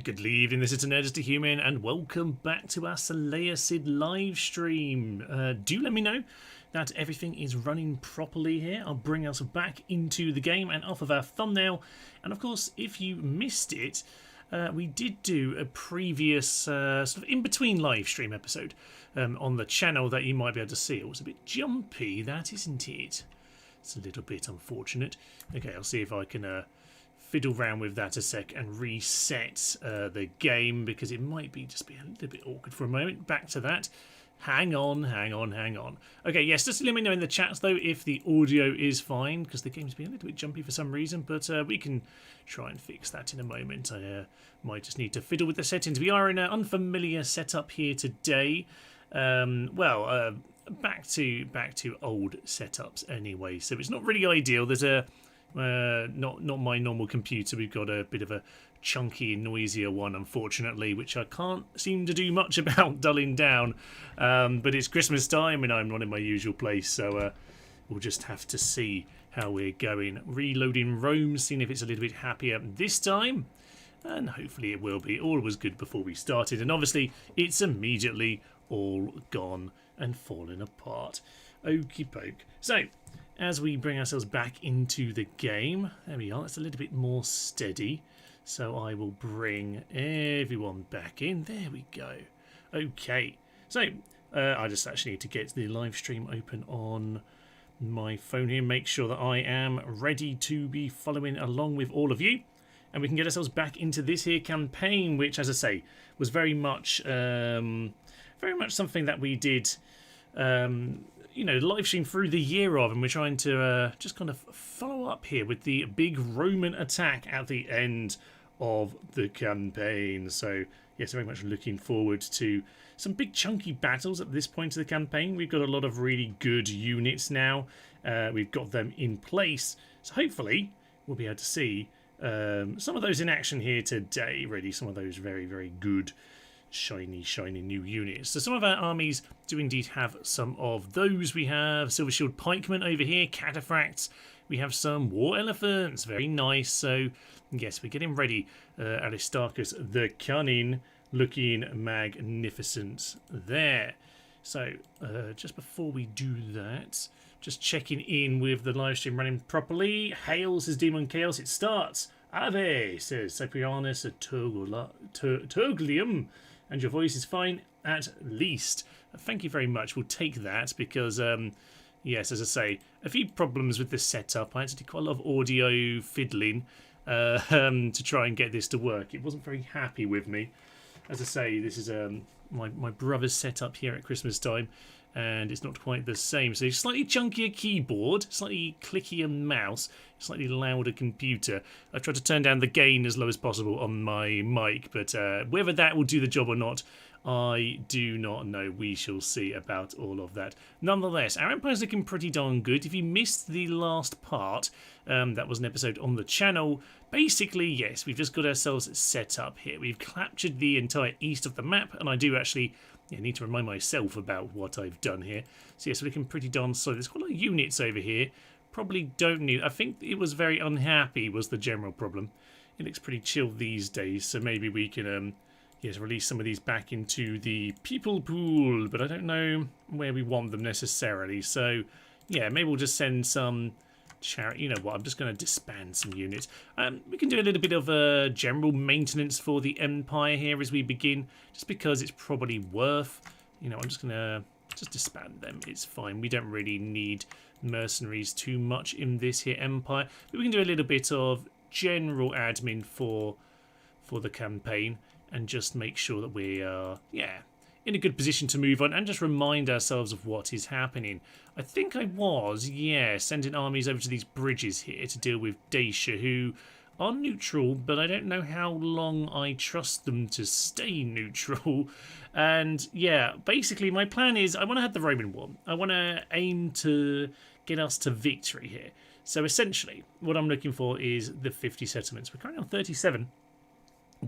Good evening, this is notoriously human, and welcome back to our Seleucid live stream. Do let me know that everything is running properly here. I'll bring us back into the game and off of our thumbnail. And of course, if you missed it, we did do a previous sort of in-between live stream episode on the channel that you might be able to see. It was a bit jumpy, that isn't it? It's a little bit unfortunate. Okay, I'll see if I can fiddle around with that a sec and reset the game, because it might be just be a little bit awkward for a moment. Back to that. Hang on. Okay, yes, just let me know in the chats though if the audio is fine, because the game's been a little bit jumpy for some reason, but we can try and fix that in a moment. I might just need to fiddle with the settings. We are in an unfamiliar setup here today. Back to old setups anyway, so it's not really ideal. There's a not my normal computer. We've got a bit of a chunky and noisier one, unfortunately, which I can't seem to do much about dulling down. But it's Christmas time and I'm not in my usual place, so we'll just have to see how we're going. Reloading Rome, seeing if it's a little bit happier this time, and hopefully it will be. All was good before we started, and obviously it's immediately all gone and fallen apart. Okie poke. So, as we bring ourselves back into the game, there we are, it's a little bit more steady. So I will bring everyone back in. There we go. Okay, so I just actually need to get the live stream open on my phone here, make sure that I am ready to be following along with all of you. And we can get ourselves back into this here campaign, which, as I say, was very much something that we did live stream through the year of, and we're trying to just kind of follow up here with the big Roman attack at the end of the campaign. So yes, very much looking forward to some big chunky battles at this point of the campaign. We've got a lot of really good units now. We've got them in place, so hopefully we'll be able to see some of those in action here today. Really, some of those very, very good shiny new units. So some of our armies do indeed have some of those. We have Silver Shield Pikemen over here, Cataphracts. We have some War Elephants, very nice. So yes, we're getting ready. Aristarchus the Cunning, looking magnificent there. So just before we do that, just checking in with the live stream running properly. Hail, says Demon Chaos. It starts. Ave, says Cyprianus Turglium. And your voice is fine at least. Thank you very much. We'll take that because, yes, as I say, a few problems with the setup. I had to do quite a lot of audio fiddling to try and get this to work. It wasn't very happy with me. As I say, this is my brother's setup here at Christmas time, and it's not quite the same. So slightly chunkier keyboard, slightly clickier mouse, slightly louder computer. I tried to turn down the gain as low as possible on my mic, but whether that will do the job or not, I do not know. We shall see about all of that. Nonetheless, our Empire's looking pretty darn good. If you missed the last part, that was an episode on the channel. Basically, yes, we've just got ourselves set up here. We've captured the entire east of the map, and I do actually need to remind myself about what I've done here. So yes, we're looking pretty darn solid. There's quite a lot of units over here. Probably don't need... I think it was very unhappy was the general problem. It looks pretty chill these days, so maybe we can release some of these back into the people pool, but I don't know where we want them necessarily. So yeah, maybe we'll just send some charity. You know what, I'm just going to disband some units. We can do a little bit of general maintenance for the Empire here as we begin, just because it's probably worth, I'm just going to disband them. It's fine. We don't really need mercenaries too much in this here Empire, but we can do a little bit of general admin for the campaign and just make sure that we are in a good position to move on and just remind ourselves of what is happening. I think I was sending armies over to these bridges here to deal with Dacia, who are neutral, but I don't know how long I trust them to stay neutral. And yeah, basically my plan is I want to have the Roman war. I want to aim to get us to victory here. So essentially what I'm looking for is the 50 settlements. We're currently on 37.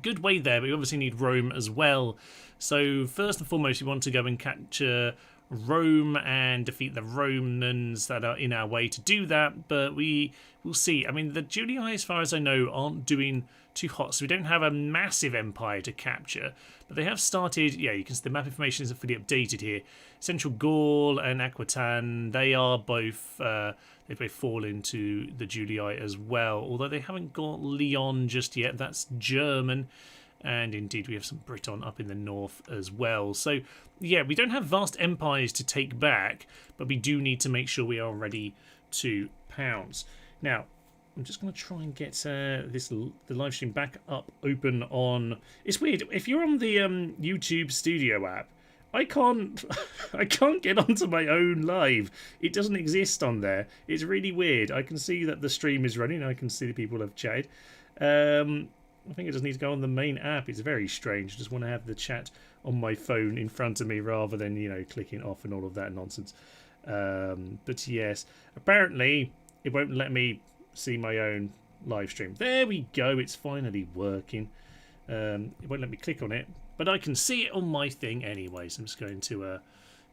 Good way there, but we obviously need Rome as well. So first and foremost, we want to go and capture Rome and defeat the Romans that are in our way to do that, but we will see. I mean, the Julii, as far as I know, aren't doing too hot, so we don't have a massive empire to capture, but they have started. Yeah, you can see the map information isn't fully updated here. Central Gaul and Aquitaine, they are both they both fall into the Julii as well, although they haven't got Lyon just yet. That's German. And indeed we have some Briton up in the north as well. So yeah, we don't have vast empires to take back, but we do need to make sure we are ready to pounce. Now I'm just going to try and get the live stream back up open on... It's weird, if you're on the YouTube Studio app, I can't get onto my own live. It doesn't exist on there. It's really weird. I can see that the stream is running. I can see the people have chatted. I think I just need to go on the main app. It's very strange. I just want to have the chat on my phone in front of me rather than, you know, clicking off and all of that nonsense. But yes, apparently it won't let me see my own live stream. There we go. It's finally working. It won't let me click on it, but I can see it on my thing anyway. So I'm just going to,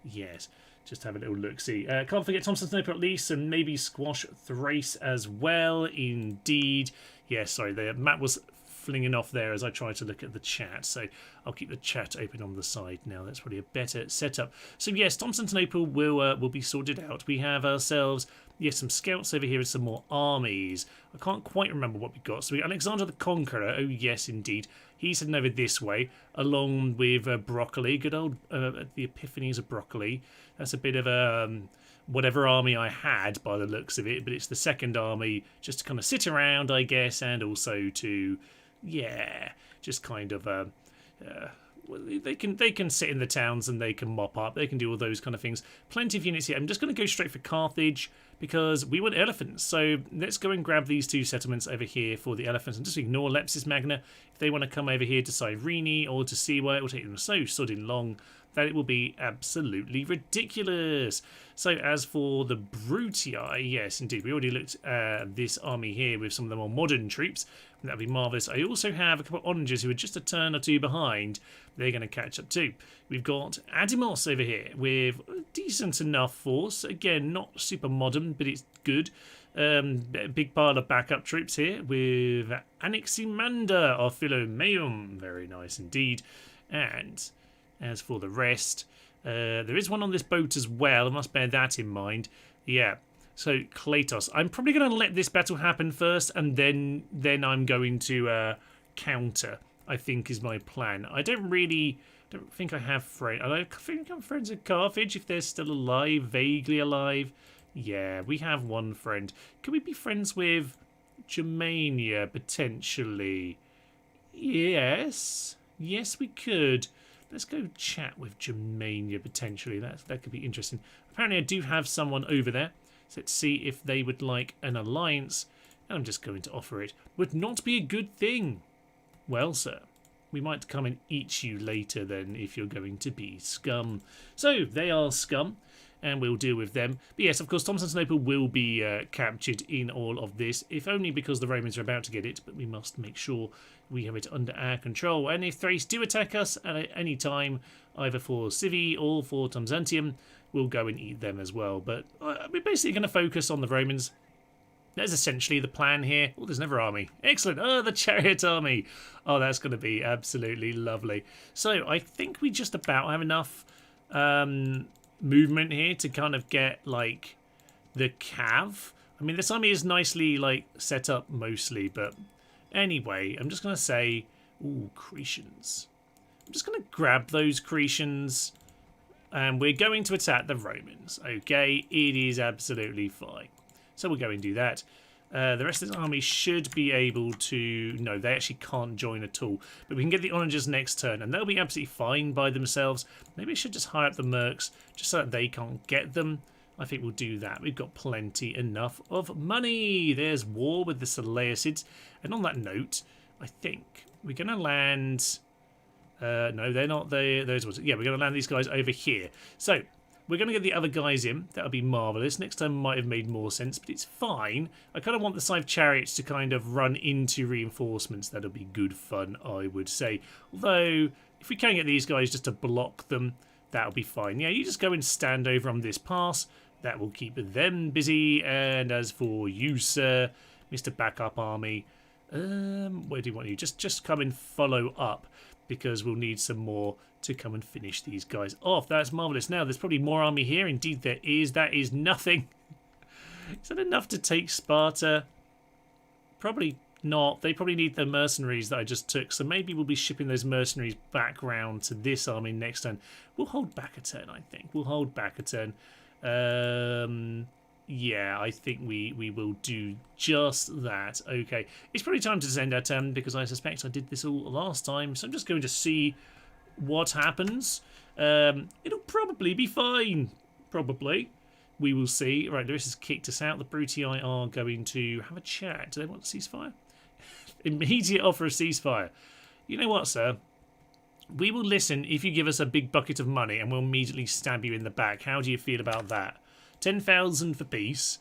yes, just have a little look-see. Can't forget Thompson's Nope at least, and maybe Squash Thrace as well. Indeed. Yes, sorry, the map was flinging off there as I tried to look at the chat, so I'll keep the chat open on the side now. That's probably a better setup. So yes, Constantinople will be sorted out. We have ourselves, yes, some scouts over here and some more armies. I can't quite remember what we got. So we got Alexander the Conqueror. Oh yes, indeed. He's heading over this way, along with Broccoli. Good old the Epiphanies of Broccoli. That's a bit of a whatever army I had by the looks of it, but it's the second army just to kind of sit around, I guess, and also to, yeah, just kind of they can sit in the towns and they can mop up. They can do all those kind of things. Plenty of units here. I'm just going to go straight for Carthage because we want elephants. So let's go and grab these two settlements over here for the elephants and just ignore Lepsis Magna. If they want to come over here to Cyrene or to Siwa, it will take them so sodding long that it will be absolutely ridiculous. So as for the Brutii, yes, indeed, we already looked at this army here with some of the more modern troops. That would be marvellous. I also have a couple of Orangers who are just a turn or two behind. They're going to catch up too. We've got Adimos over here with a decent enough force. Again, not super modern, but it's good. Big pile of backup troops here with Anaximander of Philomeum. Very nice indeed. And as for the rest, there is one on this boat as well. I must bear that in mind. Yeah. So Kletos, I'm probably going to let this battle happen first, and then I'm going to counter. I think is my plan. I don't think I have friends. I don't think I'm friends with Carthage if they're still alive, vaguely alive. Yeah, we have one friend. Could we be friends with Germania potentially? Yes, we could. Let's go chat with Germania potentially. That could be interesting. Apparently I do have someone over there. So let's see if they would like an alliance. And I'm just going to offer it. Would not be a good thing. Well, sir, we might come and eat you later then if you're going to be scum. So they are scum, and we'll deal with them. But yes, of course, Constantinople will be captured in all of this, if only because the Romans are about to get it, but we must make sure we have it under our control. And if Thrace do attack us at any time, either for Civi or for Byzantium, we'll go and eat them as well. But we're basically going to focus on the Romans. That's essentially the plan here. Oh, there's another army. Excellent. Oh, the chariot army. Oh, that's going to be absolutely lovely. So I think we just about have enough movement here to kind of get, like, the cav. I mean, this army is nicely, like, set up mostly, but anyway, I'm just going to say, ooh, Cretians. I'm just going to grab those Cretians, and we're going to attack the Romans. Okay, it is absolutely fine. So we'll go and do that. The rest of the army should be able to... No, they actually can't join at all. But we can get the Orangers next turn, and they'll be absolutely fine by themselves. Maybe I should just hire up the Mercs, just so that they can't get them. I think we'll do that. We've got plenty enough of money. There's war with the Seleucids. And on that note, I think we're going to land... no, they're not those ones. Yeah, we're going to land these guys over here. So... we're going to get the other guys in. That'll be marvellous. Next time might have made more sense, but it's fine. I kind of want the Scythe Chariots to kind of run into reinforcements. That'll be good fun, I would say. Although, if we can get these guys just to block them, That'll be fine. Yeah, you just go and stand over on this pass. That will keep them busy. And as for you, sir, Mr. Backup Army, where do you want you? Just come and follow up, because we'll need some more to come and finish these guys off. That's marvellous. Now, there's probably more army here. Indeed, there is. That is nothing. Is that enough to take Sparta? Probably not. They probably need the mercenaries that I just took, so maybe we'll be shipping those mercenaries back round to this army next turn. We'll hold back a turn, I think. We'll hold back a turn. Yeah, I think we will do just that. Okay, it's probably time to send our turn, because I suspect I did this all last time, so I'm just going to see what happens. It'll probably be fine. Probably. We will see. Right, Lewis has kicked us out. The Brutii are going to have a chat. Do they want a ceasefire? Immediate offer of ceasefire. You know what, sir? We will listen if you give us a big bucket of money, and we'll immediately stab you in the back. How do you feel about that? 10,000 for peace.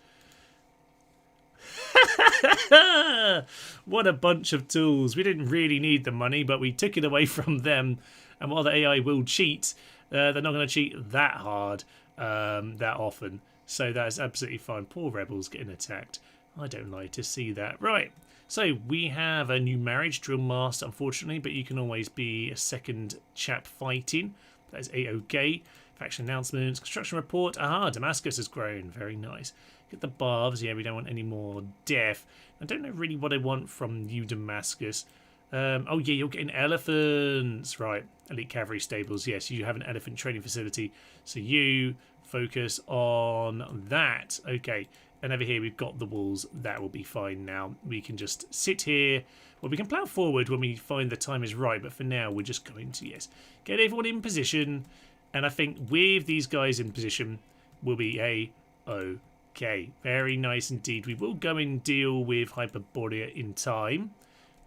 What a bunch of tools. We didn't really need the money, but we took it away from them. And while the AI will cheat, they're not going to cheat that hard, that often. So that's absolutely fine. Poor rebels getting attacked. I don't like to see that. Right. So we have a new marriage, drill master, unfortunately, but you can always be a second chap fighting. That is A-OK. Faction announcements, construction report. Aha, Damascus has grown. Very nice. Get the baths. Yeah, we don't want any more death. I don't know really what I want from you, Damascus. Oh, yeah, you're getting elephants. Right. Elite cavalry stables. Yes, you have an elephant training facility. So you focus on that. Okay. And over here, we've got the walls. That will be fine now. We can just sit here. Well, we can plough forward when we find the time is right. But for now, we're just going to, yes, get everyone in position. And I think with these guys in position, we'll be A-OK. Very nice indeed. We will go and deal with Hyperborea in time.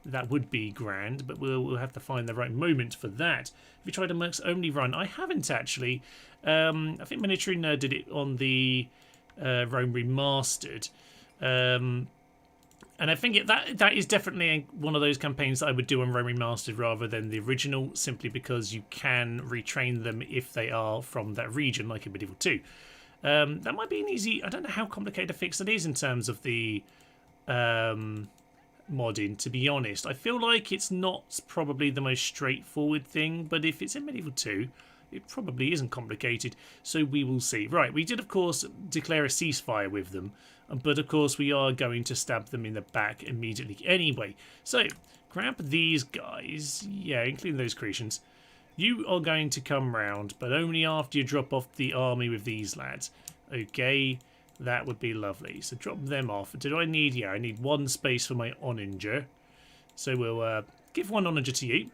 That would be grand, but we'll have to find the right moment for that. Have you tried a Mercs only run? I haven't actually. I think Military Nerd did it on the Rome Remastered. And I think that is definitely one of those campaigns that I would do on Rome Remastered rather than the original, simply because you can retrain them if they are from that region, like in Medieval 2. That might be an easy... I don't know how complicated a fix that is in terms of the modding, to be honest. I feel like it's not probably the most straightforward thing, but if it's in Medieval 2, it probably isn't complicated, so we will see. Right, we did, of course, declare a ceasefire with them, but, of course, we are going to stab them in the back immediately anyway. So, grab these guys, yeah, including those Cretians. You are going to come round, but only after you drop off the army with these lads. Okay, that would be lovely. So, drop them off. Do I need, yeah, I need one space for my onager. So, we'll give one onager to you.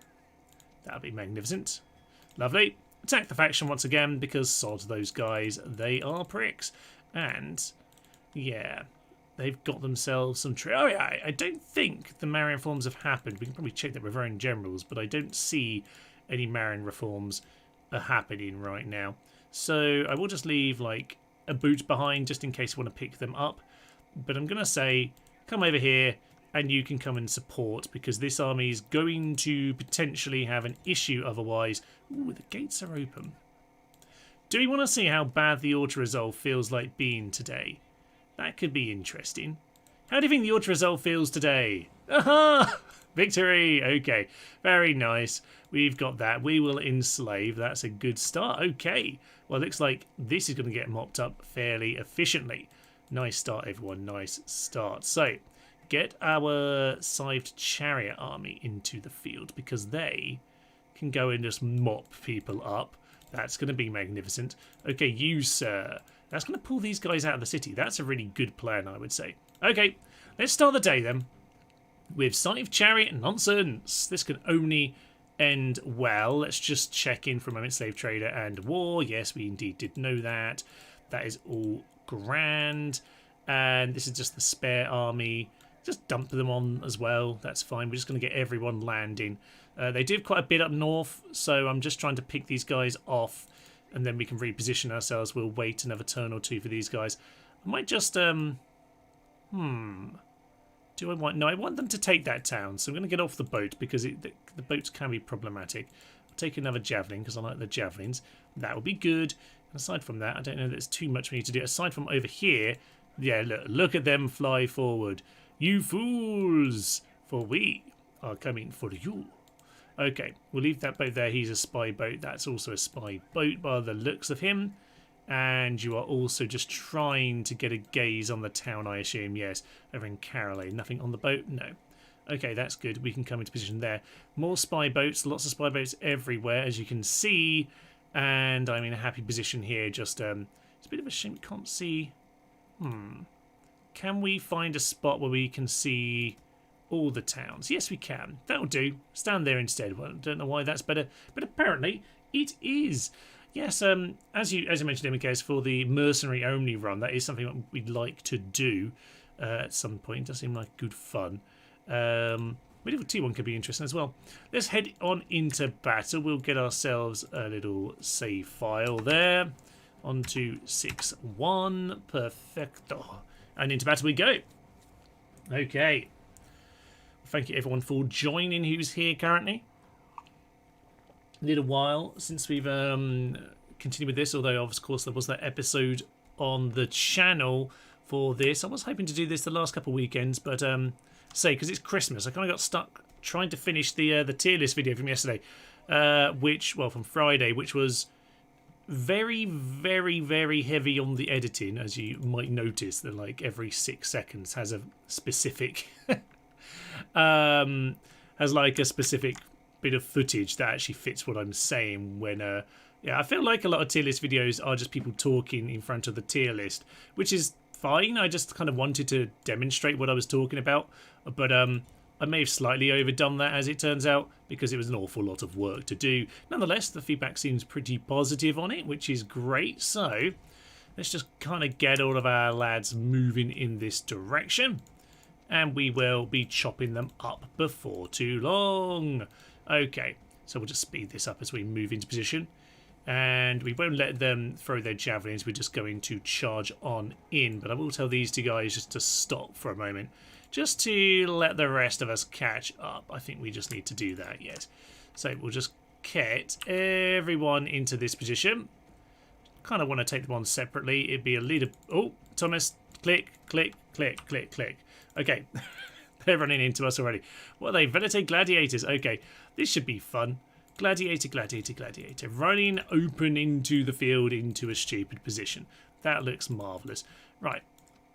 That would be magnificent. Lovely. Attack the faction once again, because sod those guys, they are pricks. And, yeah, they've got themselves some... Oh, yeah, I don't think the Marian reforms have happened. We can probably check that with our own generals, but I don't see any Marian reforms are happening right now. So I will just leave, like, a boot behind just in case you want to pick them up. But I'm going to say, come over here, and you can come and support, because this army is going to potentially have an issue otherwise. Ooh, the gates are open. Do we want to see how bad the auto-resolve feels like being today? That could be interesting. How do you think the auto-resolve feels today? Aha! Victory! Okay, very nice. We've got that. We will enslave. That's a good start. Okay. Well, it looks like this is going to get mopped up fairly efficiently. Nice start, everyone. Nice start. So, get our Scythed Chariot army into the field, because they can go and just mop people up. That's going to be magnificent. Okay, you, sir. That's going to pull these guys out of the city. That's a really good plan, I would say. Okay, let's start the day then with Scythed Chariot nonsense. This can only end well. Let's just check in for a moment. Slave trader and war. Yes, we indeed did know that. That is all grand. And this is just the spare army. Just dump them on as well. That's fine. We're just going to get everyone landing. They do have quite a bit up north, so I'm just trying to pick these guys off, and then we can reposition ourselves. We'll wait another turn or two for these guys. I might just... Do I want... No, I want them to take that town, so I'm going to get off the boat, because the boats can be problematic. take another javelin because I like the javelins. That would be good. And aside from that, I don't know there's too much we need to do. Aside from over here, yeah, look at them fly forward. You fools, for we are coming for you. Okay, we'll leave that boat there. He's a spy boat. That's also a spy boat by the looks of him. And you are also just trying to get a gaze on the town, I assume. Yes, over in Caroline. Nothing on the boat? No. Okay, that's good. We can come into position there. More spy boats. Lots of spy boats everywhere, as you can see. And I'm in a happy position here. Just, it's a bit of a shame we can't see. Can we find a spot where we can see all the towns? Yes, we can. That'll do. Stand there instead. Well, I don't know why that's better, but apparently it is. Yes, as you mentioned, MKS, for the mercenary only run, that is something that we'd like to do at some point. It does seem like good fun. Medieval T1 could be interesting as well. Let's head on into battle. We'll get ourselves a little save file there. On to 6-1. Perfecto. And into battle we go. Okay. Thank you everyone for joining who's here currently. A little while since we've continued with this, although of course there was that episode on the channel for this. I was hoping to do this the last couple of weekends, but because it's Christmas, I kind of got stuck trying to finish the tier list video from yesterday, from Friday, which was very, very, very heavy on the editing, as you might notice. That like every 6 seconds has a specific has like a specific bit of footage that actually fits what I'm saying when yeah, I feel like a lot of tier list videos are just people talking in front of the tier list, which is fine. I just kind of wanted to demonstrate what I was talking about, but I may have slightly overdone that, as it turns out, because it was an awful lot of work to do. Nonetheless, the feedback seems pretty positive on it, which is great. So let's just kind of get all of our lads moving in this direction, and we will be chopping them up before too long. Okay, so we'll just speed this up as we move into position, and we won't let them throw their javelins. We're just going to charge on in, but I will tell these two guys just to stop for a moment, just to let the rest of us catch up. I think we just need to do that, yes. So we'll just get everyone into this position. Kind of want to take them on separately. It'd be a leader. Oh, Thomas, click, click, click, click, click. Okay, they're running into us already. What are they? Velite gladiators. Okay, this should be fun. Gladiator, gladiator, gladiator. Running open into the field into a stupid position. That looks marvellous. Right,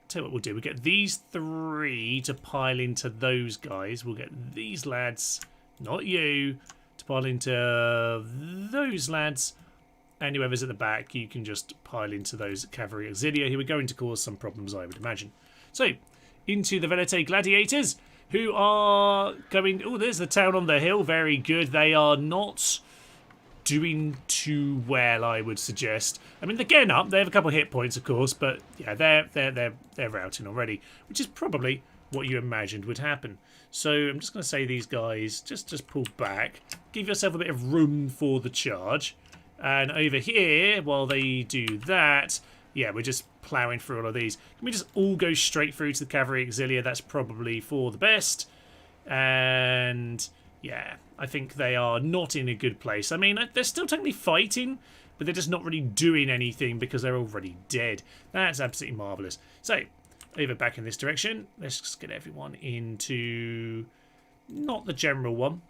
tell you what we'll do. We'll get these three to pile into those guys. We'll get these lads, not you, to pile into those lads. And whoever's at the back, you can just pile into those cavalry auxilia who are going to cause some problems, I would imagine. So, into the Velite gladiators, who are going... Oh, there's the town on the hill. Very good. They are not doing too well, I would suggest. I mean, they're getting up. They have a couple of hit points, of course, but yeah, they're routing already, which is probably what you imagined would happen. So I'm just going to say these guys, just pull back. Give yourself a bit of room for the charge. And over here, while they do that... Yeah, we're just ploughing through all of these. Can we just all go straight through to the cavalry auxilia? That's probably for the best. And yeah, I think they are not in a good place. I mean, they're still technically fighting, but they're just not really doing anything because they're already dead. That's absolutely marvellous. So, over back in this direction. Let's just get everyone into... Not the general one.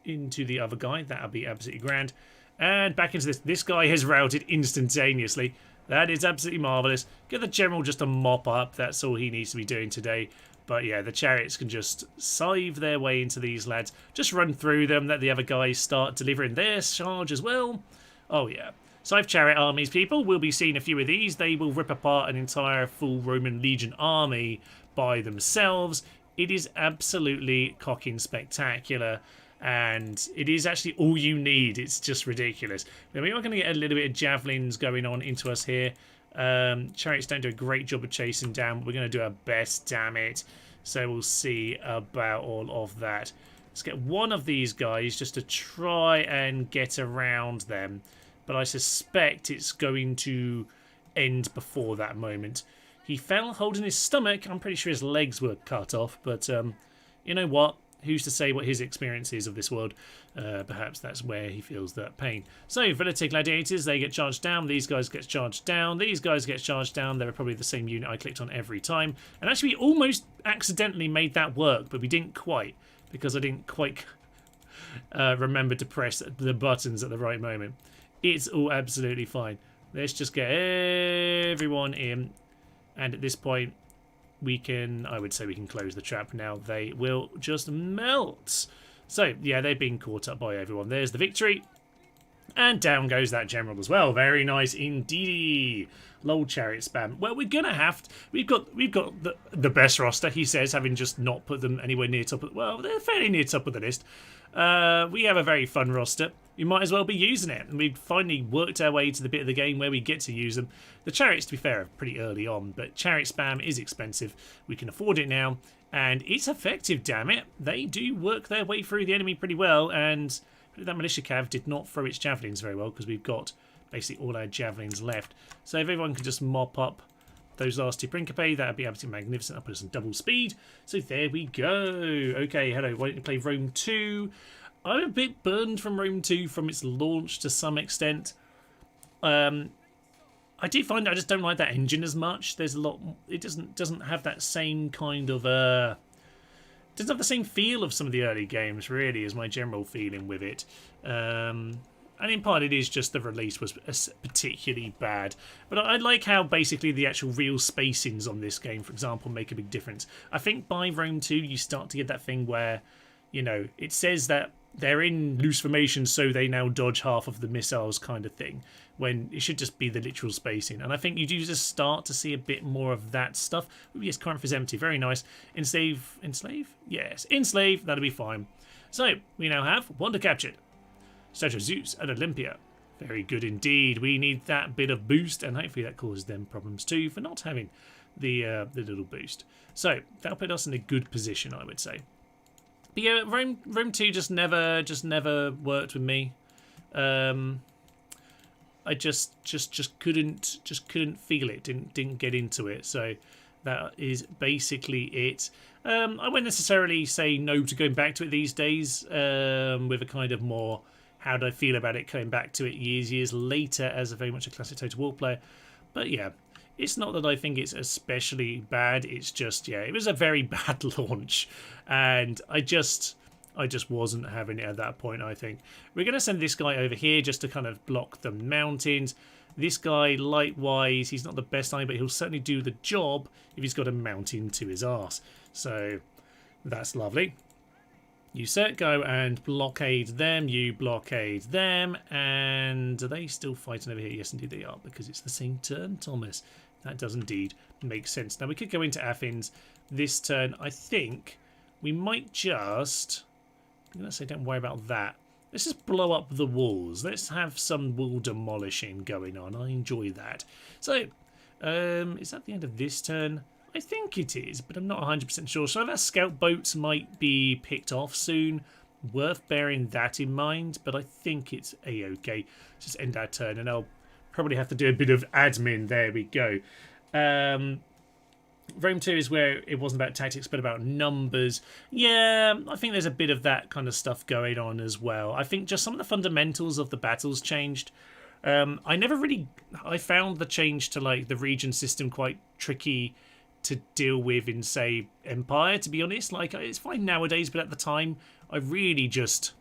Into the other guy. That'll be absolutely grand. And back into this. This guy has routed instantaneously. That is absolutely marvellous. Get the general just to mop up. That's all he needs to be doing today. But yeah, the chariots can just sieve their way into these lads. Just run through them. Let the other guys start delivering their charge as well. Oh yeah. Scythe chariot armies, people. We'll be seeing a few of these. They will rip apart an entire full Roman legion army by themselves. It is absolutely cocking spectacular. And it is actually all you need. It's just ridiculous. Now, we are going to get a little bit of javelins going on into us here. Chariots don't do a great job of chasing down, but we're going to do our best, damn it. So we'll see about all of that. Let's get one of these guys just to try and get around them. But I suspect it's going to end before that moment. He fell holding his stomach. I'm pretty sure his legs were cut off. But you know what? who's to say what his experience is of this world? Perhaps that's where he feels that pain. So, Velite Gladiators, they get charged down. These guys get charged down. These guys get charged down. They're probably the same unit I clicked on every time. And actually, we almost accidentally made that work, but we didn't quite, because I didn't quite remember to press the buttons at the right moment. It's all absolutely fine. Let's just get everyone in. And at this point, I would say we can close the trap now. They will just melt. So, yeah, they've been caught up by everyone. There's the victory. And down goes that general as well. Very nice indeed. Lol chariot spam. Well, we're gonna have to. We've got the best roster, he says, having just not put them anywhere near top of, well, they're fairly near top of the list. We have a very fun roster. We might as well be using it. And we've finally worked our way to the bit of the game where we get to use them. The chariots, to be fair, are pretty early on, but chariot spam is expensive. We can afford it now, and it's effective, damn it. They do work their way through the enemy pretty well, and that militia cav did not throw its javelins very well because we've got basically all our javelins left. So if everyone could just mop up those last two Principe, that would be absolutely magnificent. I'll put us on double speed. So there we go. Okay, hello. Why don't you play Rome 2? I'm a bit burned from Rome 2 from its launch to some extent. I do find I just don't like that engine as much. There's a lot. It doesn't have that same kind of doesn't have the same feel of some of the early games. Really, is my general feeling with it. And in part, it is just the release was particularly bad. But I like how basically the actual real spacings on this game, for example, make a big difference. I think by Rome 2, you start to get that thing where, you know, it says that they're in loose formation, so they now dodge half of the missiles kind of thing, when it should just be the literal spacing. And I think you do just start to see a bit more of that stuff. Ooh, yes, Corinth is empty. Very nice. Enslave? Yes, enslave. That'll be fine. So, we now have Wonder captured. Statue of Zeus at Olympia. Very good indeed. We need that bit of boost, and hopefully that causes them problems too for not having the little boost. So, that'll put us in a good position, I would say. But yeah, Rome 2 just never worked with me. I just couldn't feel it. Didn't get into it. So that is basically it. I wouldn't necessarily say no to going back to it these days. With a kind of more, how do I feel about it coming back to it years later as very much a classic Total War player. But yeah, it's not that I think it's especially bad. It's just, yeah, it was a very bad launch, and I just wasn't having it at that point. I think we're going to send this guy over here just to kind of block the mountains. This guy, likewise, he's not the best army, but he'll certainly do the job if he's got a mountain to his arse. So that's lovely. You set, go and blockade them. You blockade them. And are they still fighting over here? Yes, indeed they are, because it's the same turn, Thomas. That does indeed make sense. Now, we could go into Athens this turn. I think we might just... Let's say don't worry about that. Let's just blow up the walls. Let's have some wall demolishing going on. I enjoy that. So, is that the end of this turn? I think it is, but I'm not 100% sure. Some of our scout boats might be picked off soon. Worth bearing that in mind, but I think it's a-okay. Just end our turn, and I'll probably have to do a bit of admin. There we go. Rome 2 is where it wasn't about tactics, but about numbers. Yeah, I think there's a bit of that kind of stuff going on as well. I think just some of the fundamentals of the battles changed. I found the change to like the region system quite tricky to deal with in, say, Empire, to be honest. Like, it's fine nowadays, but at the time, I really just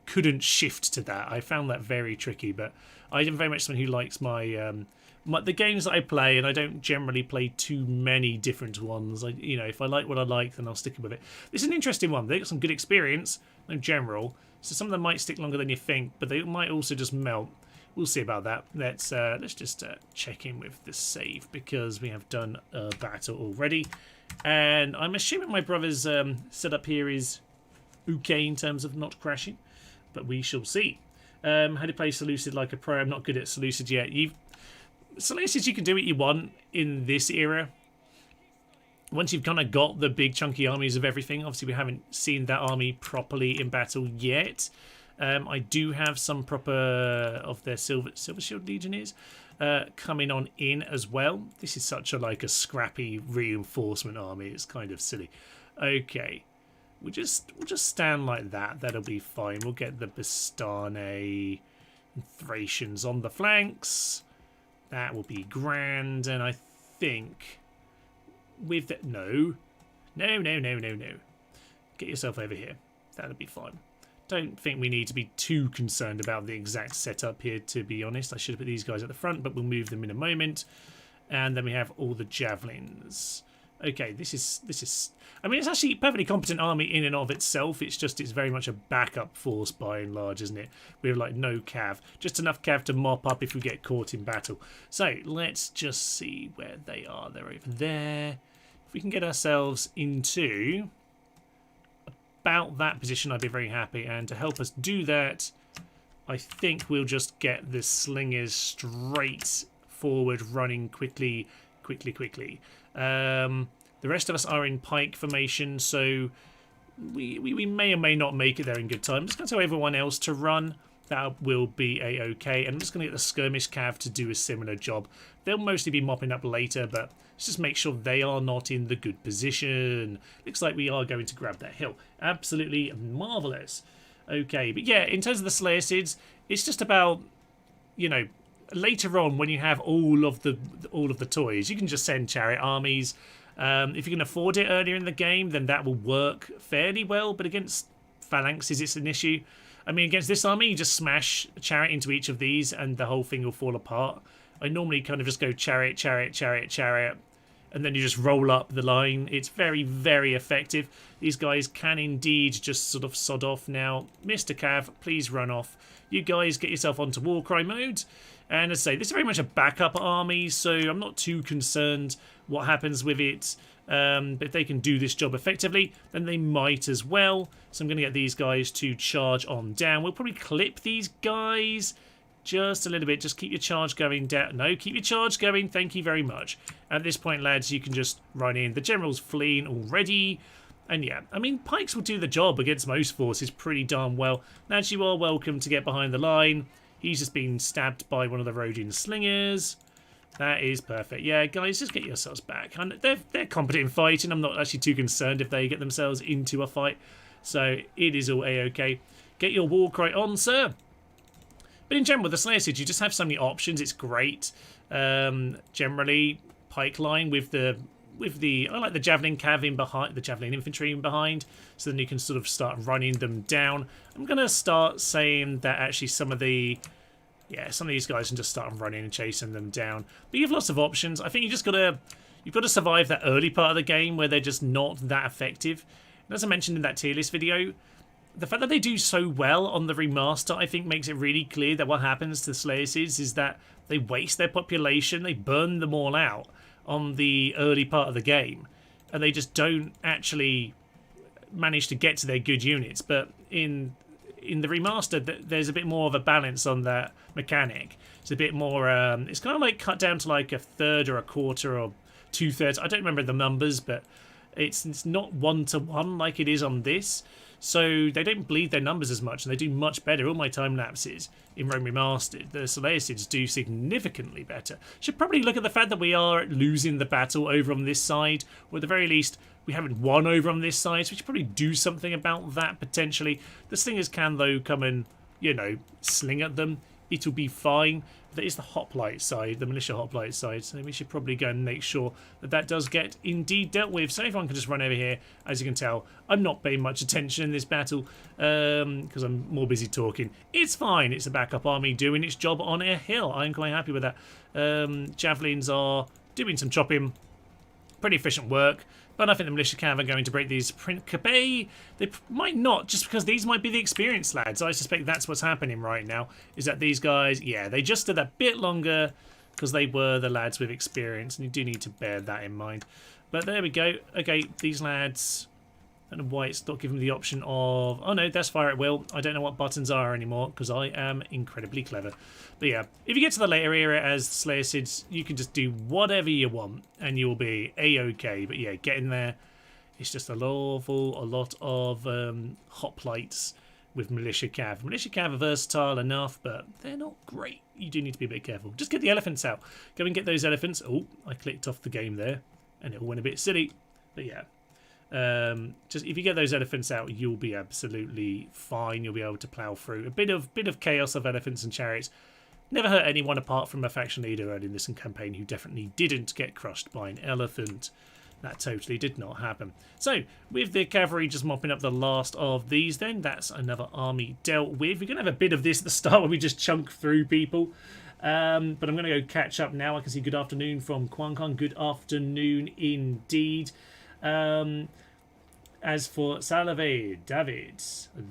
couldn't shift to that. I found that very tricky, but I am very much someone who likes the games that I play, and I don't generally play too many different ones. If I like what I like, then I'll stick with it. This is an interesting one. They got some good experience in general, so some of them might stick longer than you think, but they might also just melt. We'll see about that. Let's just check in with the save, because we have done a battle already, and I'm assuming my brother's setup here is okay in terms of not crashing, but we shall see. How to play Seleucid like a pro? I'm not good at Seleucid yet. Seleucids, you can do what you want in this era. Once you've kind of got the big chunky armies of everything, obviously we haven't seen that army properly in battle yet. I do have some proper of their Silver Shield Legionnaires coming on in as well. This is such a scrappy reinforcement army. It's kind of silly. Okay. we'll just stand like that. That'll be fine. We'll get the Bastane and Thracians on the flanks. That will be grand. And I think with that, no. Get yourself over here. That'll be fine. Don't think we need to be too concerned about the exact setup here, to be honest. I should have put these guys at the front, but we'll move them in a moment. And then we have all the javelins. Okay, this is. I mean, it's actually a perfectly competent army in and of itself. It's just it's very much a backup force by and large, isn't it? We have like no cav, just enough cav to mop up if we get caught in battle. So let's just see where they are. They're over there. If we can get ourselves into about that position, I'd be very happy. And to help us do that, I think we'll just get the slingers straight forward, running quickly. The rest of us are in pike formation, so we may or may not make it there in good time. I'm just going to tell everyone else to run. That will be a-okay. And I'm just going to get the skirmish cav to do a similar job. They'll mostly be mopping up later, but let's just make sure they are not in the good position. Looks like we are going to grab that hill. Absolutely marvellous. Okay, but yeah, in terms of the Seleucids, it's just about, you know, later on when you have all of the toys, you can just send chariot armies. If you can afford it earlier in the game, then that will work fairly well. But against phalanxes, it's an issue. I mean, against this army, you just smash a chariot into each of these and the whole thing will fall apart. I normally kind of just go chariot, and then you just roll up the line. It's very, very effective. These guys can indeed just sort of sod off now. Mr. Cav, please run off. You guys get yourself onto Warcry mode. And as I say, this is very much a backup army, so I'm not too concerned what happens with it. But if they can do this job effectively, then they might as well. So I'm going to get these guys to charge on down. We'll probably clip these guys just a little bit. Just keep your charge going down. No, keep your charge going. Thank you very much. At this point, lads, you can just run in. The general's fleeing already. And yeah, I mean, pikes will do the job against most forces pretty darn well. Lads, you are welcome to get behind the line. He's just been stabbed by one of the Rhodian slingers. That is perfect. Yeah, guys, just get yourselves back. And they're competent in fighting. I'm not actually too concerned if they get themselves into a fight. So it is all a-okay. Get your war cry on, sir. But in general, the Seleucids, you just have so many options. It's great. Generally, pike line with the I like the javelin cav in behind, the javelin infantry in behind, so then you can sort of start running them down. I'm gonna start saying that actually some of these guys can just start running and chasing them down. But you have lots of options. I think you've got to survive that early part of the game where they're just not that effective. And as I mentioned in that tier list video, the fact that they do so well on the remaster, I think makes it really clear that what happens to the Seleucids is that they waste their population, they burn them all out on the early part of the game, and they just don't actually manage to get to their good units. But in the remaster, there's a bit more of a balance on that mechanic. It's a bit more, it's kind of like cut down to like a third or a quarter or 2/3. I don't remember the numbers, but it's not 1-to-1 like it is on this. So they don't bleed their numbers as much, and they do much better. All my time lapses in Rome Remastered, the Seleucids do significantly better. Should probably look at the fact that we are losing the battle over on this side, or at the very least, we haven't won over on this side, so we should probably do something about that potentially. The slingers can, though, come and, you know, sling at them. It'll be fine. That is the hoplite side, the militia hoplite side, so we should probably go and make sure that that does get indeed dealt with. So everyone can just run over here. As you can tell, I'm not paying much attention in this battle because I'm more busy talking. It's fine. It's a backup army doing its job on a hill. I'm quite happy with that. Javelins are doing some chopping. Pretty efficient work. But I think the militia cav are going to break these Principe. They might not, just because these might be the experienced lads. I suspect that's what's happening right now, is that these guys, yeah, they just did a bit longer because they were the lads with experience, and you do need to bear that in mind. But there we go. Okay, these lads, I don't know why it's not giving me the option of, oh no, that's fire at will. I don't know what buttons are anymore because I am incredibly clever. But yeah, if you get to the later era as Seleucids, you can just do whatever you want and you'll be a-okay. But yeah, getting there, it's just a lot of hoplites with militia cav. Militia cav are versatile enough, but they're not great. You do need to be a bit careful. Just get the elephants out. Go and get those elephants. Oh, I clicked off the game there and it all went a bit silly. But yeah. Just if you get those elephants out, you'll be absolutely fine. You'll be able to plough through a bit of chaos of elephants and chariots. Never hurt anyone apart from a faction leader early in this campaign who definitely didn't get crushed by an elephant. That totally did not happen. So, with the cavalry just mopping up the last of these then, that's another army dealt with. We're going to have a bit of this at the start where we just chunk through people. But I'm going to go catch up now. I can see good afternoon from Kwan. Good afternoon indeed. As for Salave, David,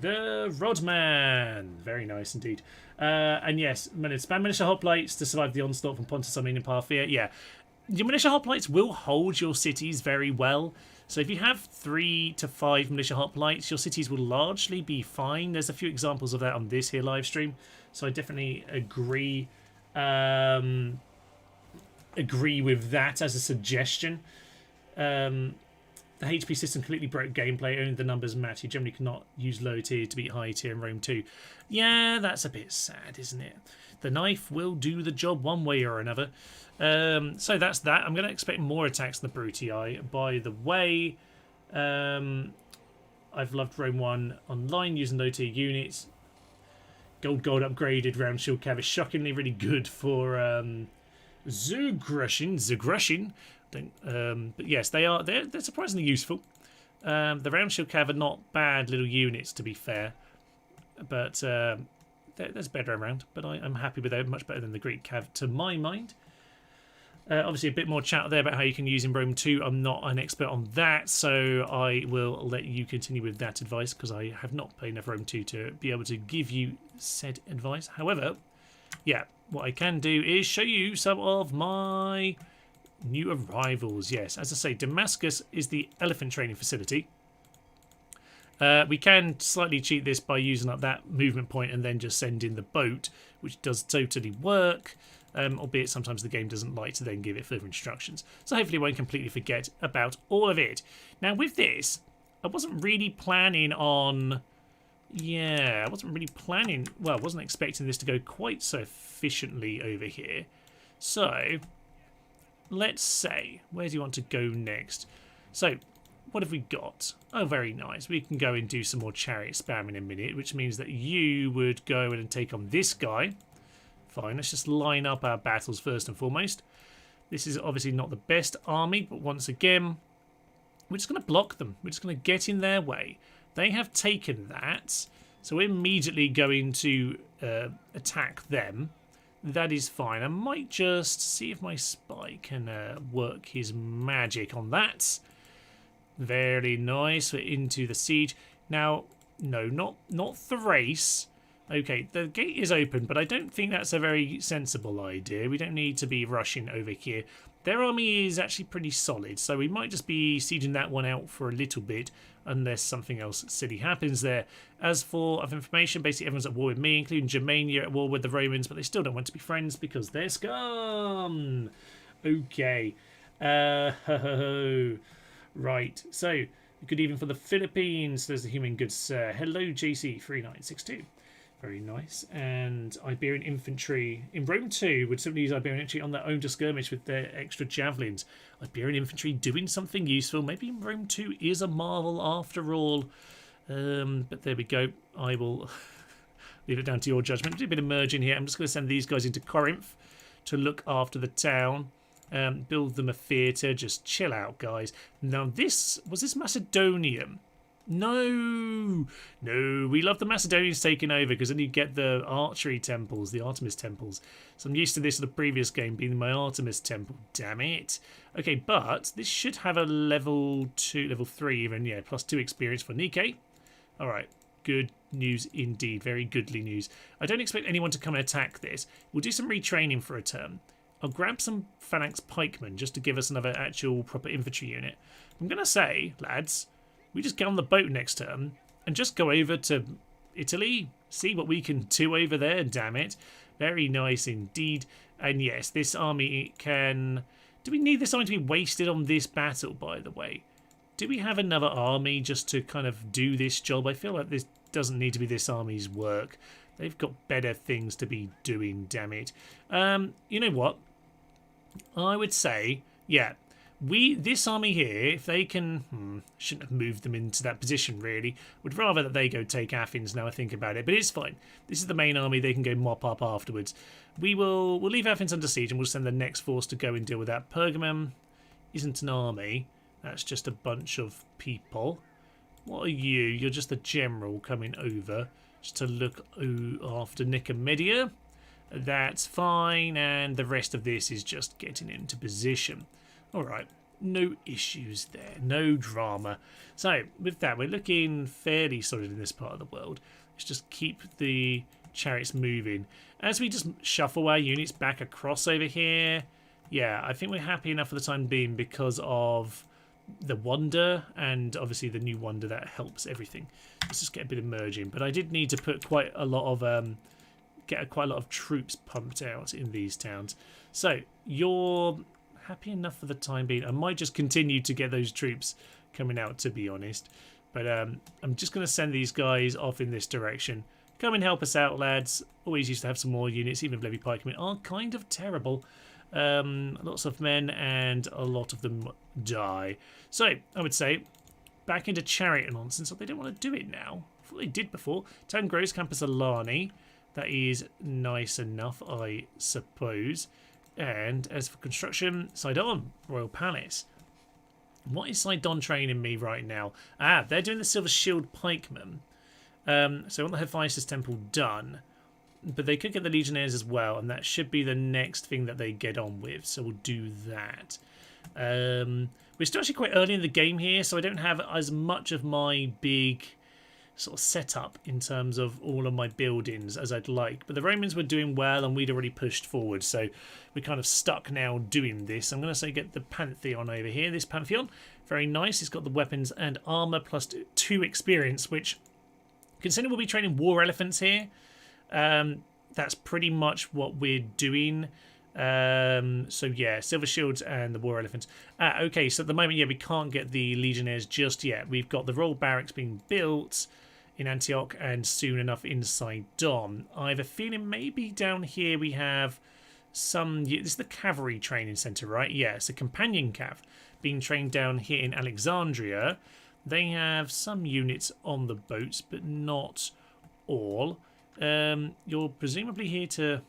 the Rodman. Very nice indeed. And yes, spam militia hoplites to survive the onslaught from Pontus Armenian Parthia. Yeah, your militia hoplites will hold your cities very well. So if you have 3 to 5 militia hoplites, your cities will largely be fine. There's a few examples of that on this here live stream. So I definitely agree with that as a suggestion. The HP system completely broke gameplay. Only the numbers match. You generally cannot use low tier to beat high tier in Rome 2. Yeah, that's a bit sad, isn't it? The knife will do the job one way or another. So that's that. I'm going to expect more attacks than the Brutii. By the way, I've loved Rome 1 online using low tier units. Gold upgraded round shield cav is shockingly really good for Zugrushing. But yes, they're surprisingly useful. The round shield cav are not bad little units, to be fair, but there's better around. But I'm happy with them, much better than the Greek cav to my mind. Obviously, a bit more chat there about how you can use in Rome 2. I'm not an expert on that, so I will let you continue with that advice because I have not played enough Rome 2 to be able to give you said advice. However, yeah, what I can do is show you some of my new arrivals. Yes, as I say, Damascus is the elephant training facility. We can slightly cheat this by using up that movement point and then just send in the boat, which does totally work, albeit sometimes the game doesn't like to then give it further instructions. So hopefully I won't completely forget about all of it. Now with this, I wasn't really planning on... Yeah, I wasn't really planning... Well, I wasn't expecting this to go quite so efficiently over here. So... let's say, where do you want to go next? So, what have we got? Oh, very nice. We can go and do some more chariot spam in a minute, which means that you would go in and take on this guy. Fine, let's just line up our battles first and foremost. This is obviously not the best army, but once again, we're just going to block them. We're just going to get in their way. They have taken that, so we're immediately going to attack them. That is fine. I might just see if my spy can work his magic on that. Very nice. We're into the siege. Now, no, not Thrace. Okay, the gate is open, but I don't think that's a very sensible idea. We don't need to be rushing over here. Their army is actually pretty solid, so we might just be sieging that one out for a little bit, unless something else silly happens there. As for information, basically everyone's at war with me, including Germania at war with the Romans, but they still don't want to be friends because they're scum. Okay. Right, so good evening for the Philippines. There's the human goods sir. Hello, JC3962. Very nice. And Iberian infantry in Rome 2 would simply use Iberian infantry on their own to skirmish with their extra javelins. Iberian infantry doing something useful. Maybe Rome 2 is a marvel after all. But there we go. I will leave it down to your judgment. Do a bit of merging here. I'm just going to send these guys into Corinth to look after the town. Build them a theatre. Just chill out, guys. Now was this Macedonian? No, we love the Macedonians taking over because then you get the archery temples, the Artemis temples. So I'm used to this in the previous game being my Artemis temple. Damn it. Okay, but this should have a level 2, level 3 even, yeah, +2 experience for Nike. All right, good news indeed, very goodly news. I don't expect anyone to come and attack this. We'll do some retraining for a turn. I'll grab some phalanx pikemen just to give us another actual proper infantry unit. I'm going to say, lads, we just get on the boat next term and just go over to Italy, see what we can do over there, damn it. Very nice indeed. And yes, this army can... Do we need this army to be wasted on this battle, by the way? Do we have another army just to kind of do this job? I feel like this doesn't need to be this army's work. They've got better things to be doing, damn it. You know what? I would say, yeah, This army here, if they can, shouldn't have moved them into that position really. Would rather that they go take Athens now I think about it, but it's fine. This is the main army, they can go mop up afterwards. We'll leave Athens under siege and we'll send the next force to go and deal with that. Pergamum isn't an army, that's just a bunch of people. What are you? You're just a general coming over just to look after Nicomedia. That's fine, and the rest of this is just getting into position. Alright, no issues there, no drama. So, with that, we're looking fairly solid in this part of the world. Let's just keep the chariots moving. As we just shuffle our units back across over here, yeah, I think we're happy enough for the time being because of the wonder and obviously the new wonder that helps everything. Let's just get a bit of merging. But I did need to put quite a lot of get quite a lot of troops pumped out in these towns. So you're happy enough for the time being. I might just continue to get those troops coming out, to be honest. But I'm just going to send these guys off in this direction. Come and help us out, lads. Always used to have some more units, even if levy pikemen are kind of terrible. Lots of men and a lot of them die. So I would say back into chariot nonsense. They don't want to do it now. I thought they did before. Town grows Campus Alani. That is nice enough, I suppose. And as for construction, Sidon, Royal Palace. What is Sidon training me right now? Ah, they're doing the Silver Shield Pikemen. So I want the Hephaestus Temple done. But they could get the Legionnaires as well, and that should be the next thing that they get on with. So we'll do that. We're still actually quite early in the game here, so I don't have as much of my big sort of setup in terms of all of my buildings as I'd like. But the Romans were doing well and we'd already pushed forward, so we're kind of stuck now doing this. I'm going to say get the Pantheon over here. This Pantheon, very nice. It's got the weapons and armour plus 2 experience, which, considering we'll be training war elephants here, that's pretty much what we're doing. So yeah, Silver Shields and the War Elephants. Okay, so at the moment, yeah, we can't get the Legionnaires just yet. We've got the Royal Barracks being built in Antioch and soon enough in Sidon. I have a feeling maybe down here we have some... This is the Cavalry Training Centre, right? Yeah, it's a Companion Cav being trained down here in Alexandria. They have some units on the boats, but not all. You're presumably here to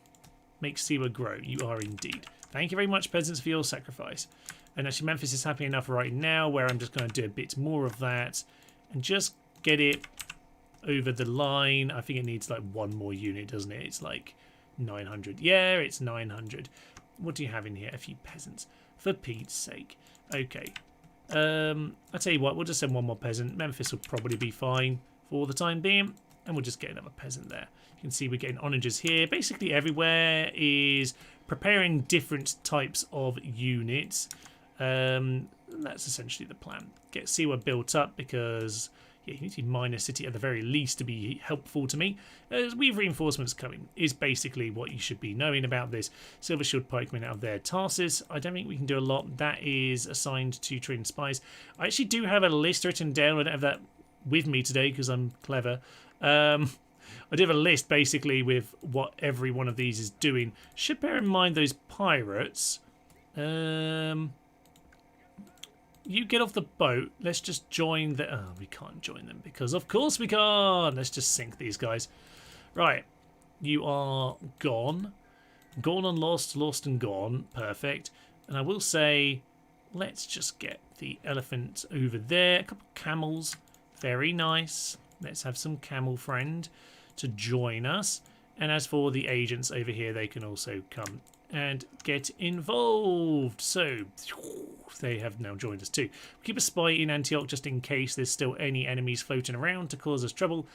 make Siwa grow. You are indeed. Thank you very much, peasants, for your sacrifice. And actually, Memphis is happy enough right now where I'm just going to do a bit more of that and just get it over the line. I think it needs like one more unit, doesn't it? It's like 900. Yeah, it's 900. What do you have in here? A few peasants. For Pete's sake. Okay. I'll tell you what, we'll just send one more peasant. Memphis will probably be fine for the time being. And we'll just get another peasant there. You can see we're getting onagers here. Basically everywhere is preparing different types of units. That's essentially the plan. Get Siwa built up because... Yeah, you need to mine a city at the very least to be helpful to me. As we have reinforcements coming is basically what you should be knowing about this. Silver Shield Pikemen out of there. Tarsus, I don't think we can do a lot. That is assigned to train spies. I actually do have a list written down. I don't have that with me today because I'm clever. I do have a list basically with what every one of these is doing. Should bear in mind those pirates. You get off the boat. Let's just join the... Oh, we can't join them because of course we can't. Let's just sink these guys. Right. You are gone. Gone and lost, lost and gone. Perfect. And I will say, let's just get the elephant over there. A couple of camels. Very nice. Let's have some camel friend to join us. And as for the agents over here, they can also come and get involved. So they have now joined us too. Keep a spy in Antioch just in case there's still any enemies floating around to cause us trouble.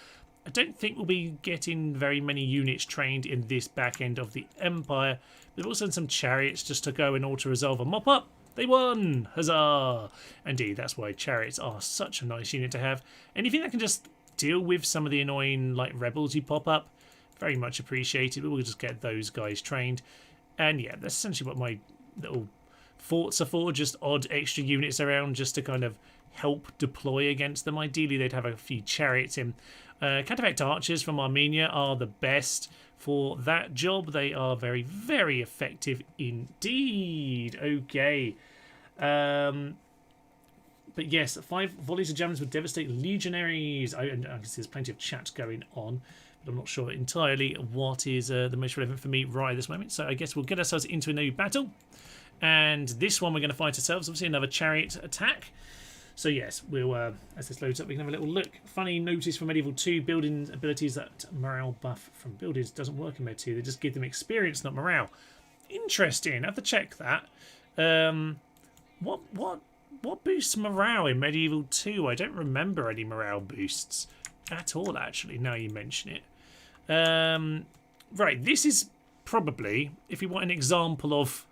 I don't think we'll be getting very many units trained in this back end of the Empire. But we'll send some chariots just to go and auto-resolve and mop up. They won! Huzzah! Indeed, that's why chariots are such a nice unit to have. Anything that can just deal with some of the annoying like rebels you pop up, very much appreciated. But we'll just get those guys trained. And yeah, that's essentially what my little forts are for, just odd extra units around just to kind of help deploy against them. Ideally, they'd have a few chariots in. Cataphect archers from Armenia are the best for that job. They are very, very effective indeed. Okay. But yes, 5 volleys of javelins would devastate legionaries. I guess there's plenty of chat going on, but I'm not sure entirely what is the most relevant for me right at this moment. So I guess we'll get ourselves into a new battle. And this one we're going to fight ourselves. Obviously another chariot attack. So yes, we'll as this loads up, we can have a little look. Funny notice from Medieval 2, building abilities that morale buff from buildings doesn't work in Med 2. They just give them experience, not morale. Interesting. I have to check that. What boosts morale in Medieval 2? I don't remember any morale boosts at all, actually, now you mention it. Right, this is probably, if you want an example of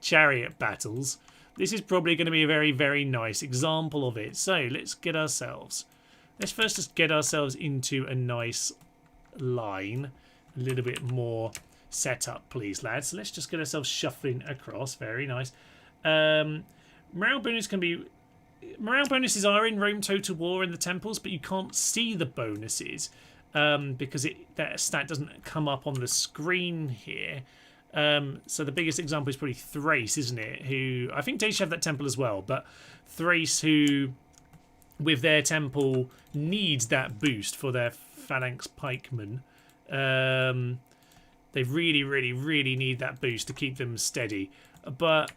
chariot battles, this is probably going to be a very, very nice example of it. So let's first just get ourselves into a nice line, a little bit more set up, please, lads. So let's just get ourselves shuffling across. Very nice. Morale bonuses are in Rome Total War in the temples, but you can't see the bonuses because that stat doesn't come up on the screen here. So the biggest example is probably Thrace, isn't it? Who I think they should have that temple as well, but Thrace, who with their temple needs that boost for their phalanx pikemen. They really, really, really need that boost to keep them steady. But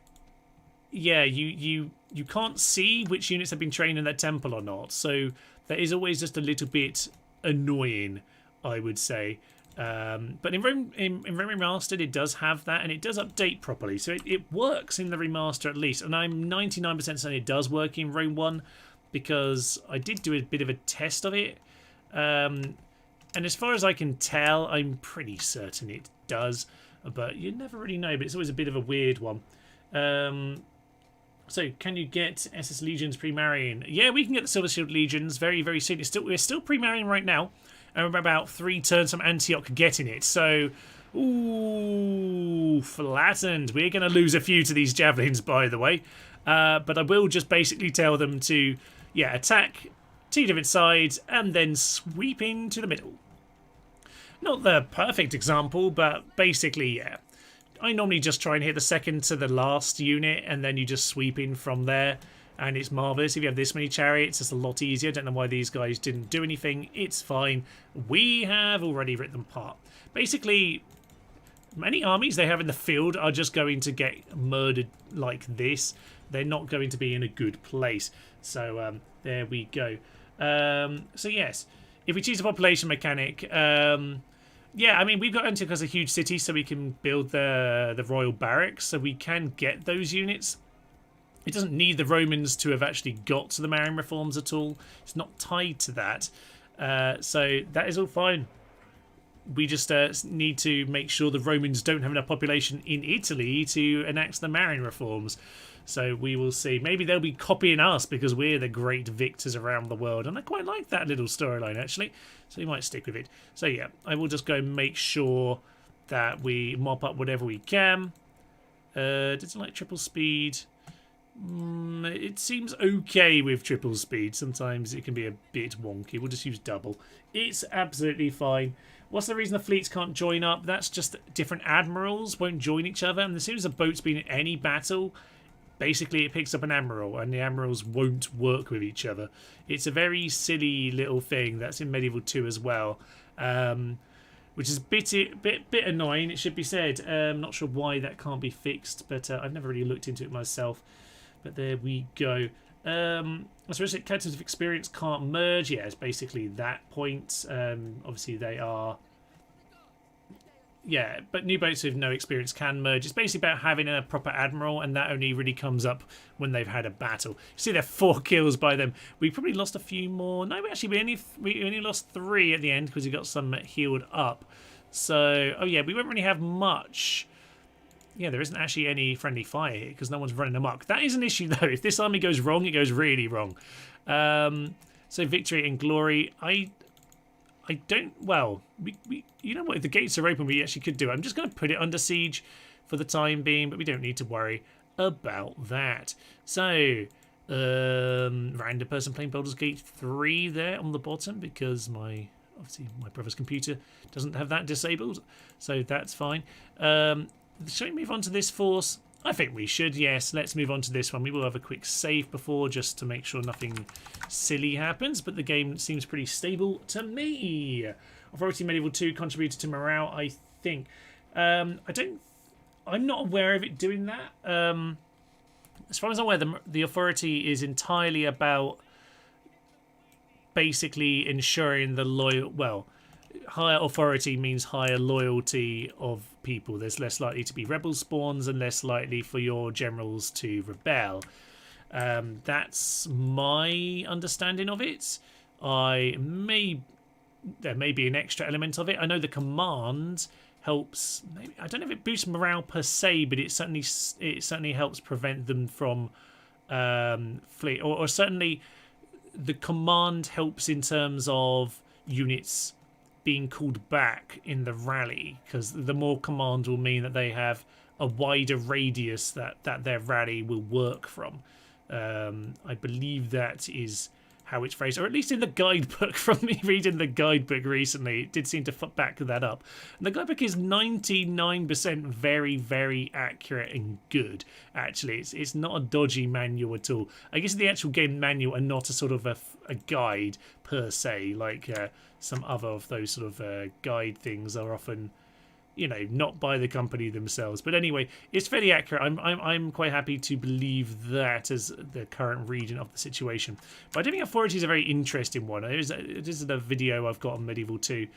yeah, you can't see which units have been trained in that temple or not, so that is always just a little bit annoying, I would say. But in Rome Remastered, it does have that, and it does update properly, so it works in the remaster at least. And I'm 99% certain it does work in Rome 1 because I did do a bit of a test of it. And as far as I can tell, I'm pretty certain it does, but you never really know. But it's always a bit of a weird one. So, can you get SS Legions pre-marrying? Yeah, we can get the Silver Shield Legions very, very soon. We're still pre-marrying right now, and we're about 3 turns from Antioch getting it. So, ooh, flattened. We're going to lose a few to these javelins, by the way. But I will just basically tell them to, yeah, attack 2 different sides and then sweep into the middle. Not the perfect example, but basically, yeah. I normally just try and hit the second to the last unit, and then you just sweep in from there, and it's marvellous. If you have this many chariots, it's a lot easier. I don't know why these guys didn't do anything. It's fine. We have already ripped them apart. Basically, many armies they have in the field are just going to get murdered like this. They're not going to be in a good place. So there we go. So yes, if we choose a population mechanic... yeah, I mean, we've got Antioch as a huge city, so we can build the royal barracks, so we can get those units. It doesn't need the Romans to have actually got to the Marian reforms at all. It's not tied to that. So that is all fine. We just need to make sure the Romans don't have enough population in Italy to enact the Marian reforms. So we will see. Maybe they'll be copying us because we're the great victors around the world. And I quite like that little storyline, actually. So we might stick with it. So yeah, I will just go make sure that we mop up whatever we can. Doesn't like triple speed. It seems okay with triple speed. Sometimes it can be a bit wonky. We'll just use double. It's absolutely fine. What's the reason the fleets can't join up? That's just different admirals won't join each other. And as soon as a boat's been in any battle... basically, it picks up an admiral, and the admirals won't work with each other. It's a very silly little thing that's in Medieval 2 as well, which is a bit annoying, it should be said. Not sure why that can't be fixed, but I've never really looked into it myself. But there we go. So characters of experience can't merge. Yeah, it's basically that point. Obviously, they are... yeah, but new boats with no experience can merge. It's basically about having a proper admiral, and that only really comes up when they've had a battle. You see, there are 4 kills by them. We probably lost a few more. No, we only lost 3 at the end because we got some healed up. So, oh yeah, we won't really have much. Yeah, there isn't actually any friendly fire here because no one's running amok. That is an issue, though. If this army goes wrong, it goes really wrong. So victory and glory. I don't... well, you know what? If the gates are open, we actually could do it. I'm just going to put it under siege for the time being, but we don't need to worry about that. So, random person playing Baldur's Gate 3 there on the bottom because obviously my brother's computer doesn't have that disabled, so that's fine. Shall we move on to this force? I think we should, yes. Let's move on to this one. We will have a quick save before just to make sure nothing silly happens, but the game seems pretty stable to me. Authority Medieval 2 contributed to morale, I think. I'm not aware of it doing that. As far as I'm aware, the Authority is entirely about basically ensuring the higher authority means higher loyalty of people. There's less likely to be rebel spawns and less likely for your generals to rebel. That's my understanding of it. There may be an extra element of it. I know the command helps. Maybe, I don't know if it boosts morale per se, but it certainly helps prevent them from flee. Or certainly the command helps in terms of units being called back in the rally, because the more command will mean that they have a wider radius that their rally will work from. I believe that is how it's phrased, or at least in the guidebook. From me reading the guidebook recently, it did seem to back that up. And the guidebook is 99% very, very accurate and good, actually. It's not a dodgy manual at all. I guess the actual game manual and not a sort of a guide per se, like some other of those sort of guide things are often, not by the company themselves. But anyway, it's fairly accurate. I'm quite happy to believe that as the current reading of the situation. But I do think Authority is a very interesting one. It is a video I've got on Medieval 2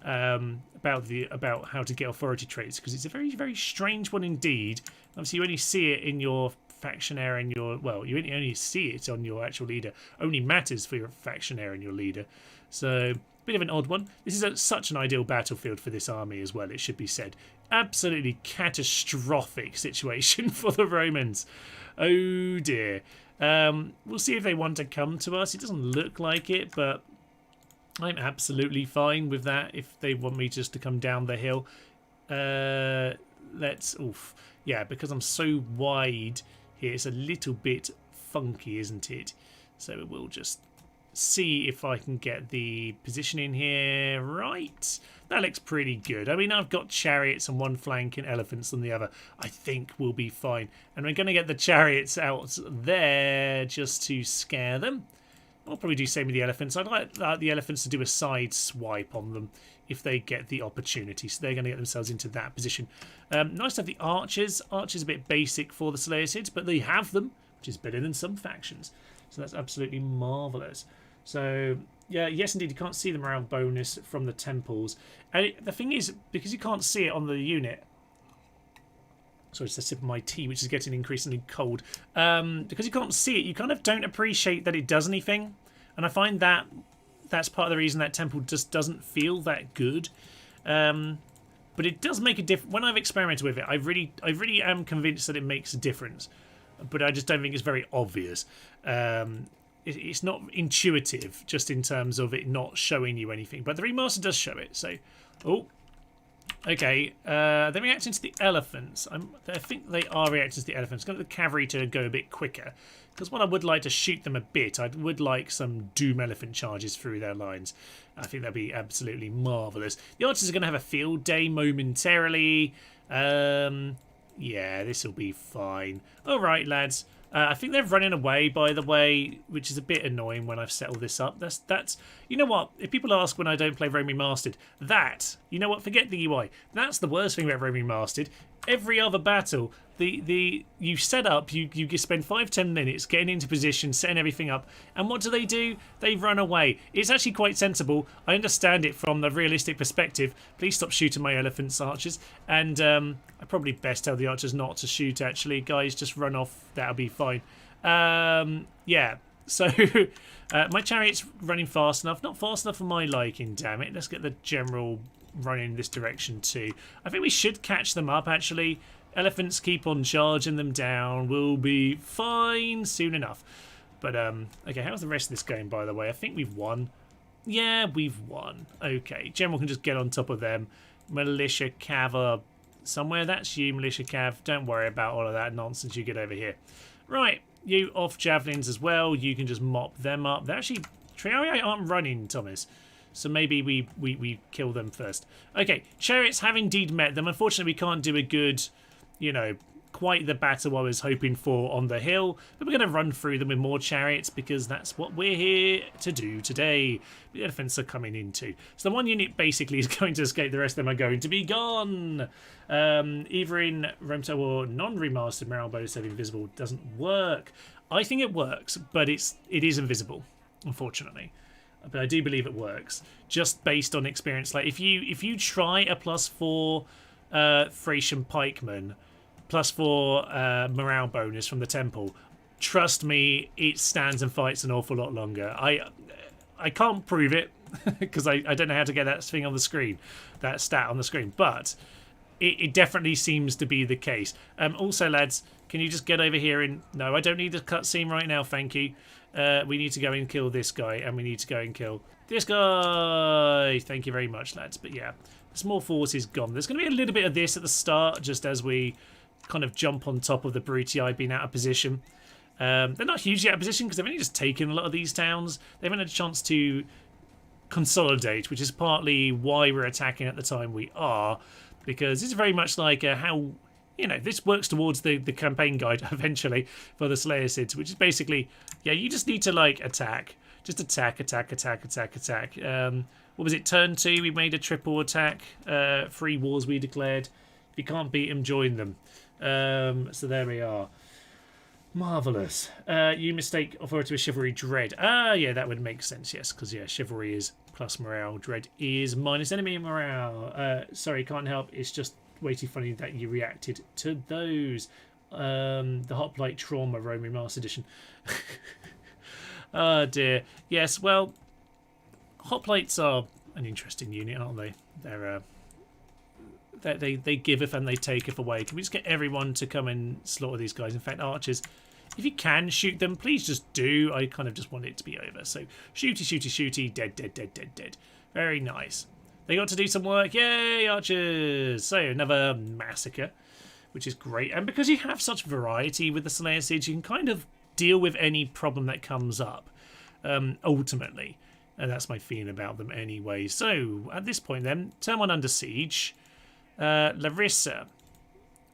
about how to get authority traits, because it's a very, very strange one indeed. Obviously, you only see it in your factionary and you only see it on your actual leader. Only matters for your factionary and your leader. So, bit of an odd one. This is such an ideal battlefield for this army as well, it should be said. Absolutely catastrophic situation for the Romans. Oh dear. We'll see if they want to come to us. It doesn't look like it, but I'm absolutely fine with that if they want me just to come down the hill. Yeah, because I'm so wide here, it's a little bit funky, isn't it? So we'll just see if I can get the position in here right. That looks pretty good. I mean, I've got chariots on one flank and elephants on the other. I think we'll be fine. And we're going to get the chariots out there just to scare them. I'll probably do the same with the elephants. I'd like the elephants to do a side swipe on them if they get the opportunity. So they're going to get themselves into that position. Nice to have the archers. Archers are a bit basic for the Seleucids, but they have them, which is better than some factions. So that's absolutely marvellous. So, yeah, yes, indeed, you can't see the morale bonus from the temples. And the thing is, because you can't see it on the unit... Sorry, it's a sip of my tea, which is getting increasingly cold. Because you can't see it, you kind of don't appreciate that it does anything. And I find that that's part of the reason that temple just doesn't feel that good. But it does make a difference. When I've experimented with it, I really am convinced that it makes a difference. But I just don't think it's very obvious. It's not intuitive, just in terms of it not showing you anything. But the remaster does show it. So, okay. They're reacting to the elephants. I think they are reacting to the elephants. Got the cavalry to go a bit quicker, because what I would like to shoot them a bit. I would like some doom elephant charges through their lines. I think that'd be absolutely marvellous. The archers are going to have a field day momentarily. Yeah, this will be fine. All right, lads. I think they're running away, by the way, which is a bit annoying when I've settled this up. That's you know what? If people ask when I don't play Rome Remastered, you know what? Forget the UI. That's the worst thing about Rome Remastered. Every other battle, you set up, you spend 5-10 minutes getting into position, setting everything up, and what do? They run away. It's actually quite sensible. I understand it from the realistic perspective. Please stop shooting my elephants, archers. And I probably best tell the archers not to shoot, actually. Guys, just run off. That'll be fine. Yeah, so my chariot's running fast enough. Not fast enough for my liking, damn it. Let's get the general running this direction too. I think we should catch them up, actually. Elephants keep on charging them down. We'll be fine soon enough. But, okay, how's the rest of this going, by the way? I think we've won. Yeah, we've won. Okay, general can just get on top of them. Militia cav are somewhere. That's you, militia cav. Don't worry about all of that nonsense. You get over here. Right, you off javelins as well. You can just mop them up. They're actually... Triarii aren't running, Thomas. So maybe we kill them first. Okay, chariots have indeed met them. Unfortunately, we can't do a good, quite the battle I was hoping for on the hill, but we're going to run through them with more chariots because that's what we're here to do today. The elephants are coming in too. So the one unit basically is going to escape, the rest of them are going to be gone. Either in Remto or non-remastered morale bonus of invisible doesn't work. I think it works, but it is invisible, unfortunately. But I do believe it works, just based on experience. Like if you try a +4 Thracian pikeman, +4 morale bonus from the temple, trust me, it stands and fights an awful lot longer. I can't prove it because I don't know how to get that thing on the screen, that stat on the screen, but it definitely seems to be the case. Also, lads, can you just get over here and... No, I don't need a cutscene right now, thank you. We need to go and kill this guy, and we need to go and kill this guy. Thank you very much, lads. But yeah, the small force is gone. There's going to be a little bit of this at the start, just as we kind of jump on top of the Brutii being out of position. They're not hugely out of position because they've only just taken a lot of these towns. They haven't had a chance to consolidate, which is partly why we're attacking at the time we are, because it's very much like how... You know, this works towards the campaign guide eventually for the Seleucids, which is basically, yeah, you just need to, like, attack. Just attack. What was it, turn 2? We made a triple attack. 3 wars we declared. If you can't beat them, join them. So there we are. Marvellous. You mistake authority with chivalry dread. Yeah, that would make sense, yes, because, yeah, chivalry is plus morale. Dread is minus enemy morale. Sorry, can't help. It's just way too funny that you reacted to those. The Hoplite Trauma Rome Remastered Edition. Oh dear. Yes, well, Hoplites are an interesting unit, aren't they? They giveth and they taketh away. Can we just get everyone to come and slaughter these guys? In fact, archers, if you can shoot them, please just do. I kind of just want it to be over. So shooty, dead. Very nice. They got to do some work. Yay, archers! So another massacre, which is great. And because you have such variety with the Seleucids, you can kind of deal with any problem that comes up, ultimately. And that's my feeling about them anyway. So, at this point then, turn 1 under siege. Larissa,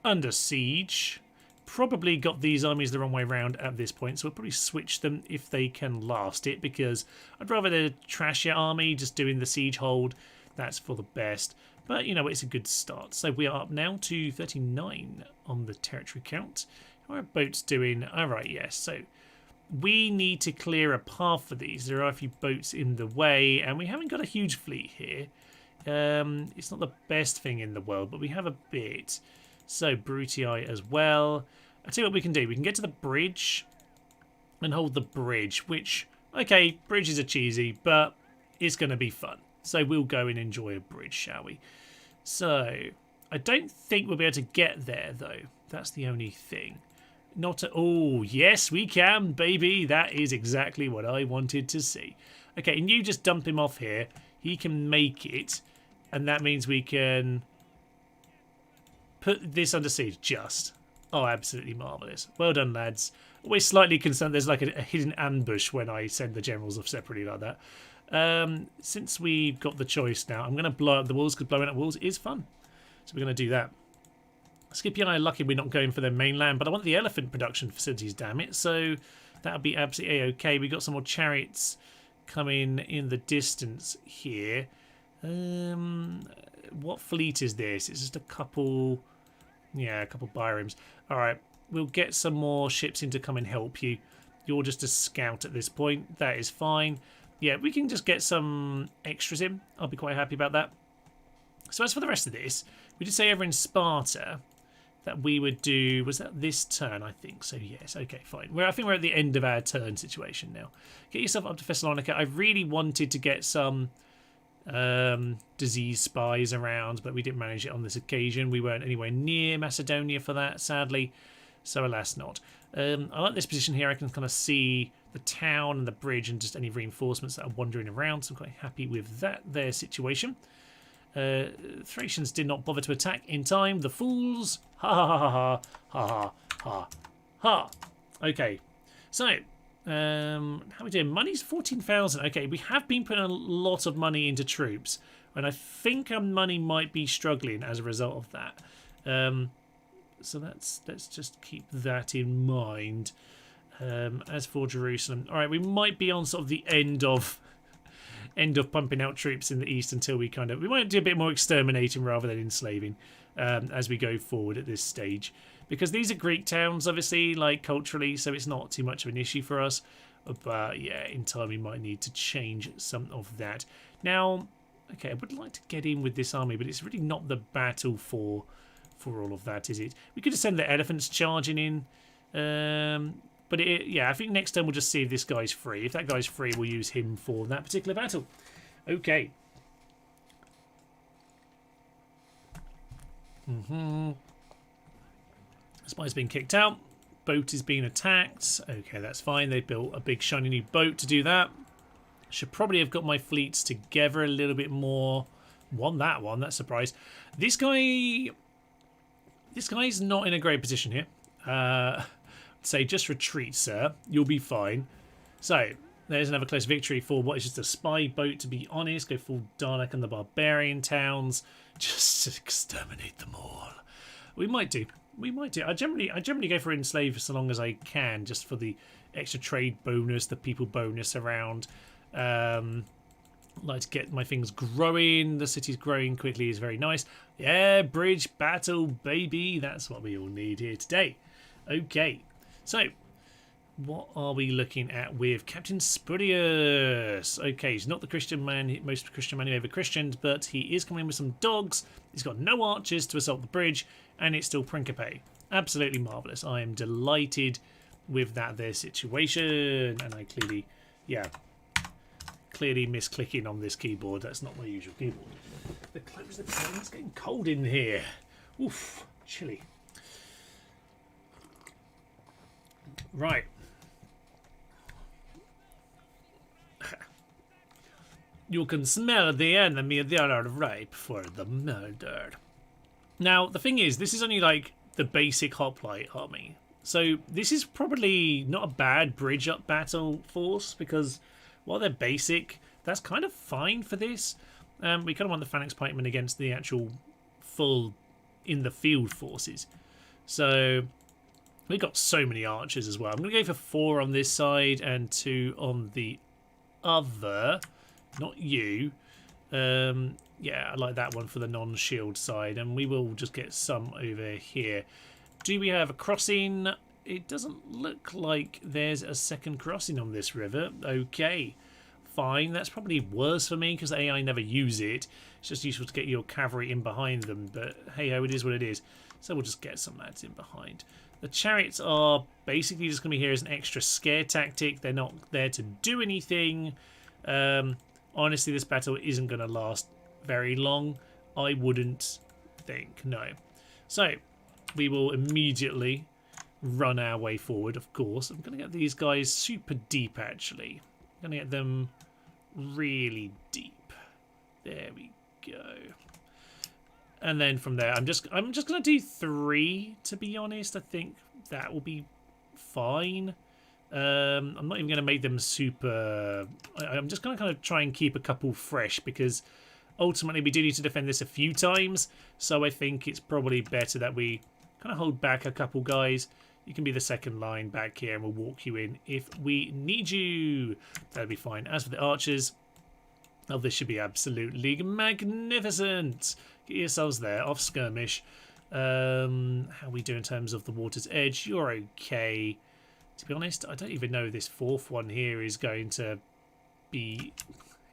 under siege. Probably got these armies the wrong way around at this point, so we'll probably switch them if they can last it, because I'd rather the trashier army just doing the siege hold. That's for the best. But, you know, it's a good start. So we are up now to 39 on the territory count. How are our boats doing? All right, yes. So we need to clear a path for these. There are a few boats in the way, and we haven't got a huge fleet here. It's not the best thing in the world, but we have a bit. So Brutii as well. I'll tell you what we can do. We can get to the bridge and hold the bridge, which, okay, bridges are cheesy, but it's going to be fun. So we'll go and enjoy a bridge, shall we? So I don't think we'll be able to get there, though. That's the only thing. Not at all. Yes, we can, baby. That is exactly what I wanted to see. Okay, and you just dump him off here. He can make it, and that means we can put this under siege just. Oh, absolutely marvellous. Well done, lads. Always slightly concerned there's like a hidden ambush when I send the generals off separately like that. Since we've got the choice now, I'm going to blow up the walls because blowing up walls is fun. So we're going to do that. Skippy and I are lucky we're not going for their mainland, but I want the elephant production facilities, damn it. So that'll be absolutely okay. We got some more chariots coming in the distance here. What fleet is this? It's just a couple... Yeah, a couple biremes. All right, we'll get some more ships in to come and help you. You're just a scout at this point. That is fine. Yeah, we can just get some extras in. I'll be quite happy about that. So as for the rest of this, we did say over in Sparta that we would do... Was that this turn, I think? So yes, okay, fine. I think we're at the end of our turn situation now. Get yourself up to Thessalonica. I really wanted to get some disease spies around, but we didn't manage it on this occasion. We weren't anywhere near Macedonia for that, sadly. So alas not. I like this position here. I can kind of see the town and the bridge and just any reinforcements that are wandering around. So I'm quite happy with that there situation. Thracians did not bother to attack in time. The fools. Ha ha ha ha ha ha ha ha. Okay. So, how are we doing? Money's 14,000. Okay, we have been putting a lot of money into troops. And I think our money might be struggling as a result of that. So let's just keep that in mind. As for Jerusalem, all right, we might be on sort of the end of pumping out troops in the east until we might do a bit more exterminating rather than enslaving as we go forward at this stage, because these are Greek towns, obviously, like culturally, so it's not too much of an issue for us. But yeah, in time we might need to change some of that. Now, okay, I would like to get in with this army, but it's really not the battle for all of that, is it? We could just send the elephants charging in. But yeah, I think next time we'll just see if this guy's free. If that guy's free, we'll use him for that particular battle. Okay. Spy's been kicked out. Boat is being attacked. Okay, that's fine. They built a big shiny new boat to do that. Should probably have got my fleets together a little bit more. Won that one. That's a surprise. This guy's not in a great position here. Say just retreat, sir. You'll be fine. So there's another close victory for what is just a spy boat. To be honest, go full Dalek and the barbarian towns. Just exterminate them all. We might do. We might do. I generally go for enslave so long as I can, just for the extra trade bonus, the people bonus around. Like to get my things growing. The city's growing quickly is very nice. Yeah, bridge battle, baby. That's what we all need here today. Okay, so what are we looking at with Captain Spurius? Okay, he's not the Christian man, most Christian man who ever Christianed, but he is coming in with some dogs. He's got no archers to assault the bridge, and it's still Principe. Absolutely marvellous. I am delighted with that there situation, and I clearly misclicking on this keyboard. That's not my usual keyboard. Close the curtain. It's getting cold in here. Oof, chilly. Right. You can smell the enemy. They are ripe for the murder. Now, the thing is, this is only like the basic hoplite army. So this is probably not a bad bridge up battle force, because while they're basic, that's kind of fine for this. We kind of want the phalanx pikemen against the actual full in the field forces. So we've got so many archers as well. I'm going to go for 4 on this side and 2 on the other. Not you. Yeah, I like that one for the non-shield side. And we will just get some over here. Do we have a crossing? It doesn't look like there's a second crossing on this river. Okay, fine. That's probably worse for me because the AI never use it. It's just useful to get your cavalry in behind them. But hey-ho, it is what it is. So we'll just get some lads in behind. The chariots are basically just going to be here as an extra scare tactic. They're not there to do anything. Honestly, this battle isn't going to last very long. I wouldn't think, no. So we will immediately run our way forward, of course. I'm going to get these guys super deep, actually. I'm going to get them really deep. There we go. And then from there, I'm just going to do 3, to be honest. I think that will be fine. I'm not even going to make them super... I'm just going to kind of try and keep a couple fresh, because ultimately we do need to defend this a few times. So I think it's probably better that we kind of hold back a couple guys. You can be the second line back here and we'll walk you in if we need you. That'll be fine. As for the archers, oh, this should be absolutely magnificent. Get yourselves there, off skirmish. How we do in terms of the water's edge? You're okay. To be honest, I don't even know this 4th one here is going to be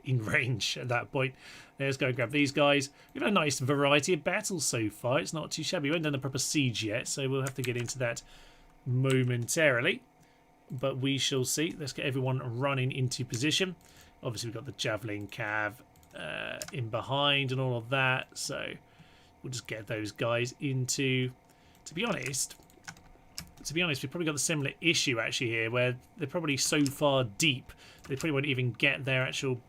in range at that point. Let's go grab these guys. We've had a nice variety of battles so far. It's not too shabby. We haven't done a proper siege yet, so we'll have to get into that momentarily. But we shall see. Let's get everyone running into position. Obviously, we've got the javelin cav in behind and all of that. So we'll just get those guys into... To be honest, we've probably got the similar issue actually here, where they're probably so far deep they probably won't even get their actual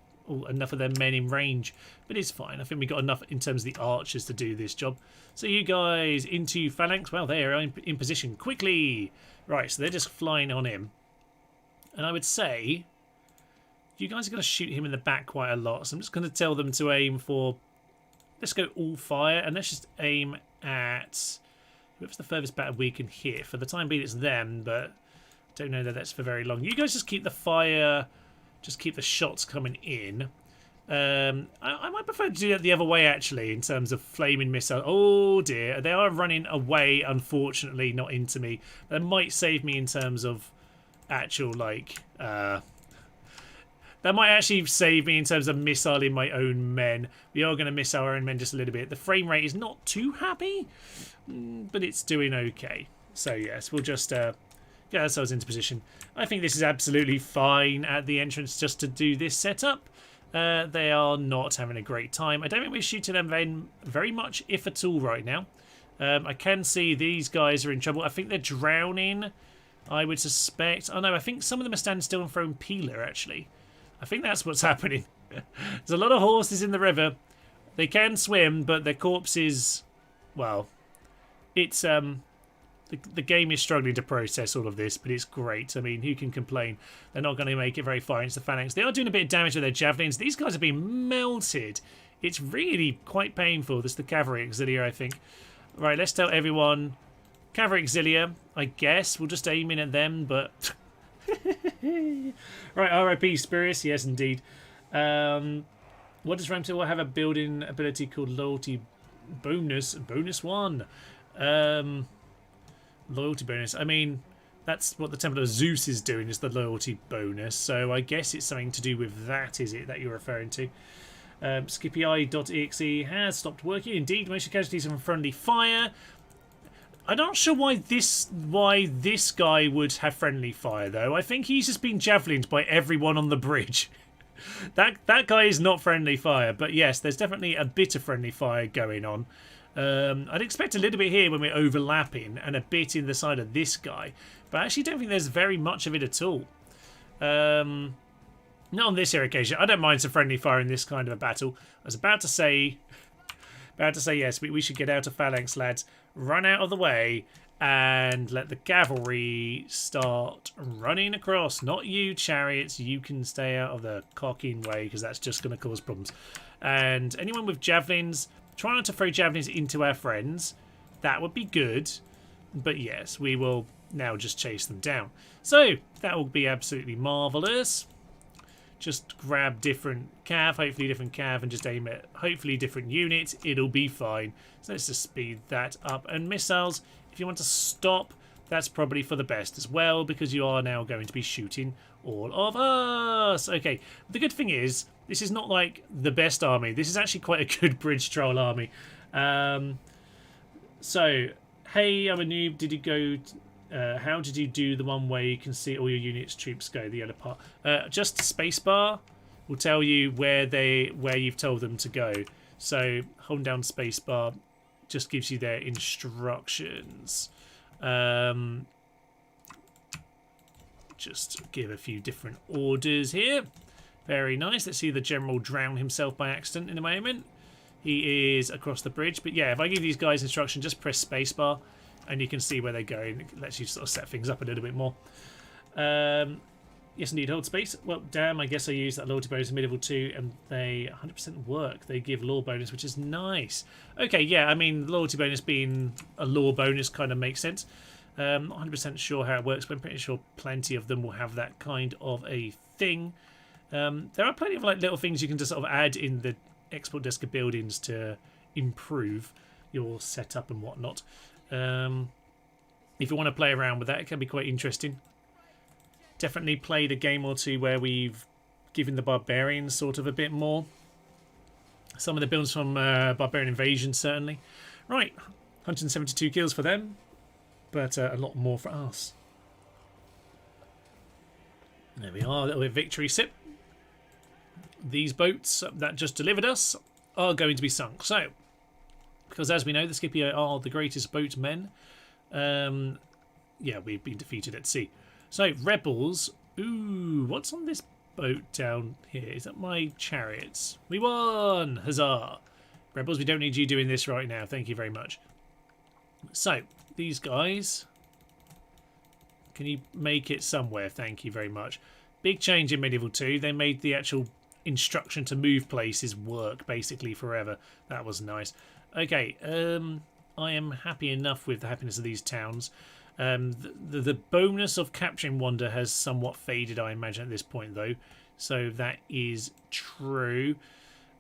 enough of their men in range. But it's fine. I think we got enough in terms of the archers to do this job. So you guys into phalanx. Well, they are in position quickly. Right, so they're just flying on him. And I would say you guys are going to shoot him in the back quite a lot. So I'm just going to tell them to aim for... Let's go all fire, and let's just aim at... Whoever's the furthest battle we can hit. For the time being, it's them, but don't know that that's for very long. You guys just keep the fire, just keep the shots coming in. I might prefer to do it the other way, actually, in terms of flaming missile. Oh, dear. They are running away, unfortunately, not into me. That might save me in terms of actual, like... that might actually save me in terms of missiling my own men. We are going to miss our own men just a little bit. The frame rate is not too happy, but it's doing okay. So, yes, we'll just get ourselves into position. I think this is absolutely fine at the entrance just to do this setup. They are not having a great time. I don't think we're shooting them very much, if at all, right now. I can see these guys are in trouble. I think they're drowning, I would suspect. Oh, no, I think some of them are standing still and throwing peeler, actually. I think that's what's happening. There's a lot of horses in the river. They can swim, but their corpses... Well, it's... The game is struggling to process all of this, but it's great. I mean, who can complain? They're not going to make it very far into the phalanx. They are doing a bit of damage with their javelins. These guys are being melted. It's really quite painful. This is the cavalry auxilia, I think. Right, let's tell everyone. Cavalry auxilia, I guess. We'll just aim in at them, but... Right, R.I.P. Spurious. Yes, indeed. What does Rome 2 have a building ability called Loyalty Bonus? Bonus 1. Loyalty bonus. I mean, that's what the Temple of Zeus is doing, is the loyalty bonus. So I guess it's something to do with that, is it, that you're referring to? Skippy.exe has stopped working. Indeed, most casualties from friendly fire. I'm not sure why this guy would have friendly fire, though. I think he's just been javelined by everyone on the bridge. that guy is not friendly fire, but yes, there's definitely a bit of friendly fire going on. I'd expect a little bit here when we're overlapping and a bit in the side of this guy, but I actually don't think there's very much of it at all. Not on this here occasion. I don't mind some friendly fire in this kind of a battle. I was about to say yes, we should get out of phalanx, lads. Run out of the way and let the cavalry start running across. Not you, chariots. You can stay out of the cocking way because that's just going to cause problems. And anyone with javelins... Try not to throw javelins into our friends. That would be good. But yes, we will now just chase them down. So, that will be absolutely marvellous. Just grab different cav, hopefully different cav, and just aim at hopefully different units. It'll be fine. So let's just speed that up. And missiles, if you want to stop, that's probably for the best as well, because you are now going to be shooting all of us. Okay, the good thing is, this is not like the best army. This is actually quite a good bridge troll army. So, hey, I'm a noob. Did you go... how did you do the one where you can see all your units' troops go, the other part? Just spacebar will tell you where you've told them to go. So, holding down spacebar just gives you their instructions. Just give a few different orders here. Very nice. Let's see the general drown himself by accident in a moment. He is across the bridge. But yeah, if I give these guys instruction, just press spacebar and you can see where they're going. It lets you sort of set things up a little bit more. Yes, indeed, hold space. Well, damn, I guess I used that loyalty bonus in mid-level 2 and they 100% work. They give law bonus, which is nice. Okay, yeah, I mean, loyalty bonus being a law bonus kind of makes sense. Not 100% sure how it works, but I'm pretty sure plenty of them will have that kind of a thing. There are plenty of like little things you can just sort of add in the export desk of buildings to improve your setup and whatnot. If you want to play around with that, it can be quite interesting. Definitely played a game or two where we've given the barbarians sort of a bit more. Some of the builds from Barbarian Invasion, certainly. Right, 172 kills for them, but a lot more for us. There we are, a little bit of victory sip. These boats that just delivered us are going to be sunk. So, because as we know, the Scipio are the greatest boatmen. Yeah, we've been defeated at sea. So, rebels. Ooh, what's on this boat down here? Is that my chariots? We won! Huzzah! Rebels, we don't need you doing this right now. Thank you very much. So, these guys. Can you make it somewhere? Thank you very much. Big change in Medieval 2. They made the actual instruction to move places work basically forever. That was nice. Okay, I am happy enough with the happiness of these towns. The bonus of capturing Wanda has somewhat faded, I imagine, at this point, though. So that is true.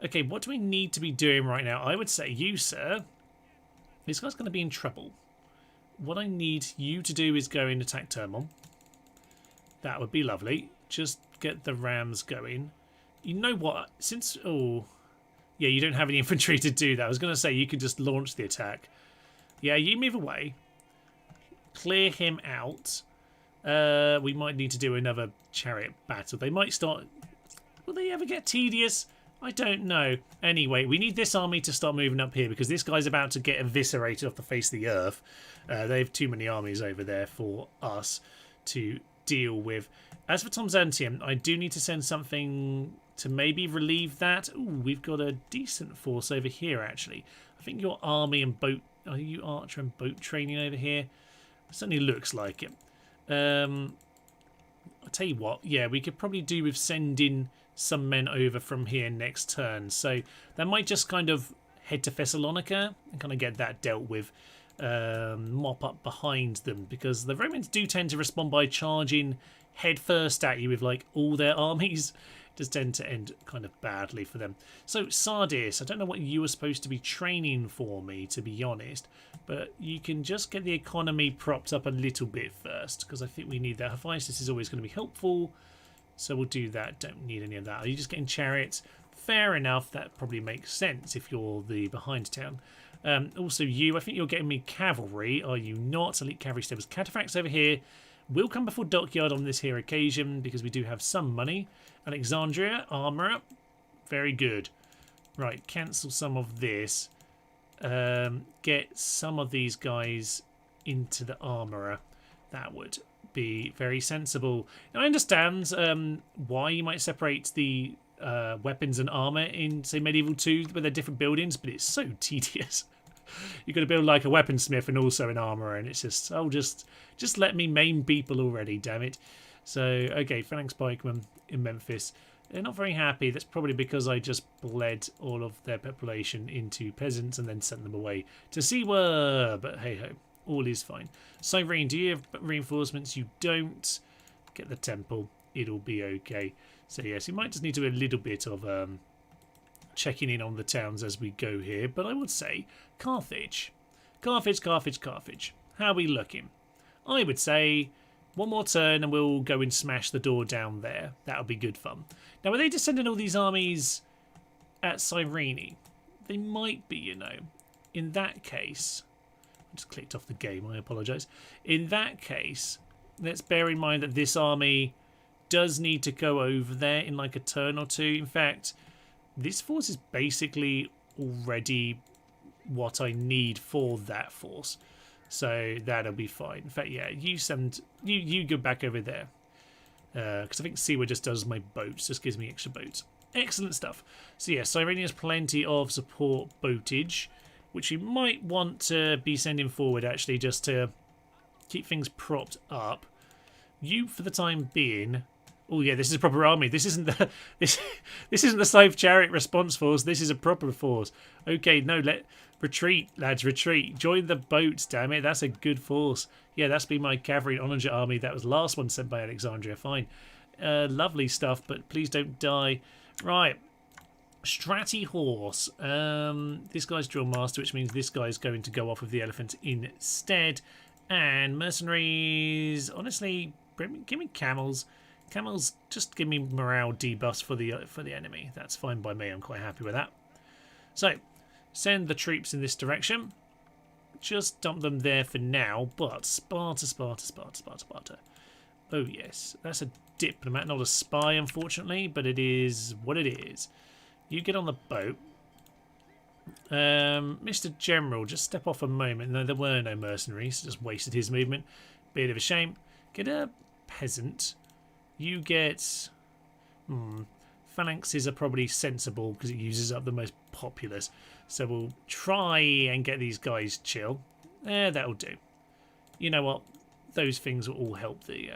Okay, what do we need to be doing right now? I would say you, sir. This guy's going to be in trouble. What I need you to do is go and attack Termon. That would be lovely. Just get the rams going. You know what? Since... Oh... Yeah, you don't have any infantry to do that. I was going to say you could just launch the attack. Yeah, you move away. Clear him out. We might need to do another chariot battle. They might start... Will they ever get tedious? I don't know. Anyway, we need this army to start moving up here because this guy's about to get eviscerated off the face of the earth. They have too many armies over there for us to deal with. As for Tomzantium, I do need to send something to maybe relieve that. Ooh, we've got a decent force over here, actually. I think your army and boat... Are you archer and boat training over here? It certainly looks like it. I'll tell you what. Yeah, we could probably do with sending some men over from here next turn. So that might just kind of head to Thessalonica and kind of get that dealt with. Mop up behind them, because the Romans do tend to respond by charging head first at you with like all their armies. It does tend to end kind of badly for them. So Sardis, I don't know what you were supposed to be training for me, to be honest, but you can just get the economy propped up a little bit first, because I think we need that. Hephaestus is always going to be helpful, so we'll do that. Don't need any of that. Are you just getting chariots? Fair enough, that probably makes sense if you're the behind town. Also you, I think you're getting me cavalry, are you not? Elite cavalry stables. Cataphracts over here will come before Dockyard on this here occasion because we do have some money. Alexandria, armourer, very good. Right, cancel some of this. Get some of these guys into the armourer. That would be very sensible. Now I understand why you might separate the weapons and armour in, say, Medieval 2 where they're different buildings, but it's so tedious. You've got to build like a weaponsmith and also an armourer, and it's just, oh, just let me maim people already, damn it. So, okay, Phalanx Pikemen in Memphis. They're not very happy. That's probably because I just bled all of their population into peasants and then sent them away to Siwa. But hey-ho, all is fine. Cyrene, do you have reinforcements? You don't. Get the temple. It'll be okay. So, yes, you might just need to do a little bit of checking in on the towns as we go here. But I would say Carthage. Carthage, Carthage, Carthage. How are we looking? I would say one more turn and we'll go and smash the door down there. That'll be good fun. Now, are they just sending all these armies at Cyrene? They might be, you know. In that case... I just clicked off the game, I apologise. In that case, let's bear in mind that this army does need to go over there in like a turn or two. In fact, this force is basically already what I need for that force. So that'll be fine. In fact, yeah, you go back over there. Because I think Siwa just does my boats, just gives me extra boats. Excellent stuff. So yeah, Cyrene has plenty of support boatage, which you might want to be sending forward actually, just to keep things propped up. You, for the time being... Oh yeah, this is a proper army. This isn't the this isn't the Scythe Chariot response force. This is a proper force. Okay, no, retreat, lads, retreat. Join the boats, damn it. That's a good force. Yeah, that's been my cavalry and onager army. That was the last one sent by Alexandria. Fine, lovely stuff. But please don't die. Right, Stratty Horse. This guy's drill master, which means this guy's going to go off with the elephant instead. And mercenaries. Honestly, give me camels. Camels, just give me morale debuffs for the enemy. That's fine by me. I'm quite happy with that. So, send the troops in this direction. Just dump them there for now. But Sparta, Sparta, Sparta, Sparta, Sparta. Oh yes, that's a diplomat, not a spy, unfortunately. But it is what it is. You get on the boat. Mr. General, just step off a moment. No, there were no mercenaries. Just wasted his movement. Bit of a shame. Get a peasant. You get... Phalanxes are probably sensible because it uses up the most populous. So we'll try and get these guys chill. That'll do. You know what? Those things will all help the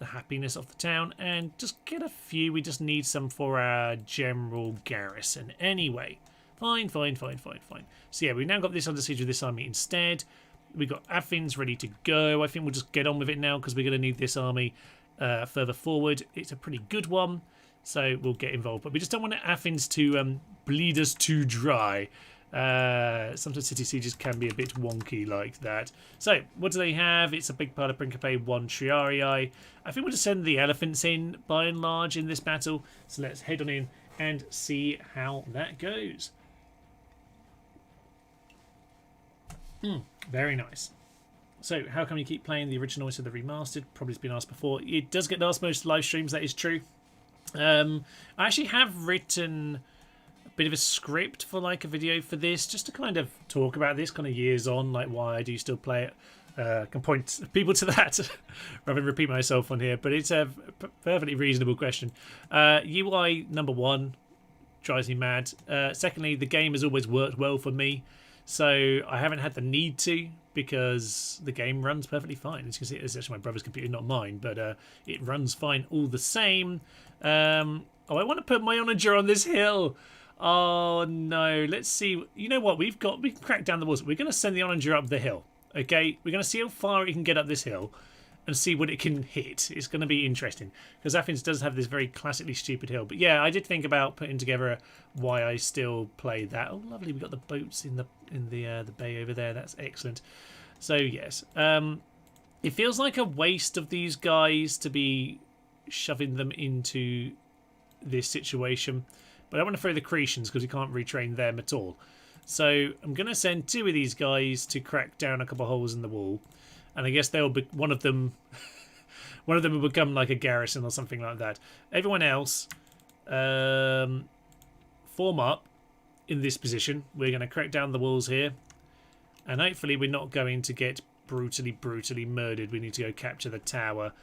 happiness of the town. And just get a few. We just need some for our general garrison. Anyway, Fine. So yeah, we've now got this under siege with this army instead. We've got Athens ready to go. I think we'll just get on with it now because we're going to need this army further forward. It's a pretty good one, so we'll get involved. But we just don't want Athens to bleed us too dry. Sometimes city sieges can be a bit wonky like that. So, what do they have? It's a big part of Principe, 1 Triarii. I think we'll just send the elephants in, by and large, in this battle. So let's head on in and see how that goes. Very nice. So, how can we keep playing the original instead of the remastered? Probably has been asked before. It does get asked most live streams, that is true. I actually have written a bit of a script for like a video for this, just to kind of talk about this kind of years on, like why I do still play it. Can point people to that rather than repeat myself on here, but it's a perfectly reasonable question. UI number 1 drives me mad. Secondly, the game has always worked well for me, so I haven't had the need to, because the game runs perfectly fine. As you can see, it's actually my brother's computer, not mine, but it runs fine all the same. Oh, I want to put my onager on this hill. Oh no, let's see. You know what? We can crack down the walls. We're going to send the onager up the hill. Okay, we're going to see how far it can get up this hill and see what it can hit. It's going to be interesting because Athens does have this very classically stupid hill. But yeah, I did think about putting together why I still play that. Oh, lovely! We got the boats in the bay over there. That's excellent. So yes, it feels like a waste of these guys to be shoving them into this situation. But I don't want to throw the Cretians because we can't retrain them at all. So I'm going to send 2 of these guys to crack down a couple of holes in the wall, and I guess they'll be one of them will become like a garrison or something like that. Everyone else, form up in this position. We're going to crack down the walls here, and hopefully we're not going to get brutally murdered. We need to go capture the tower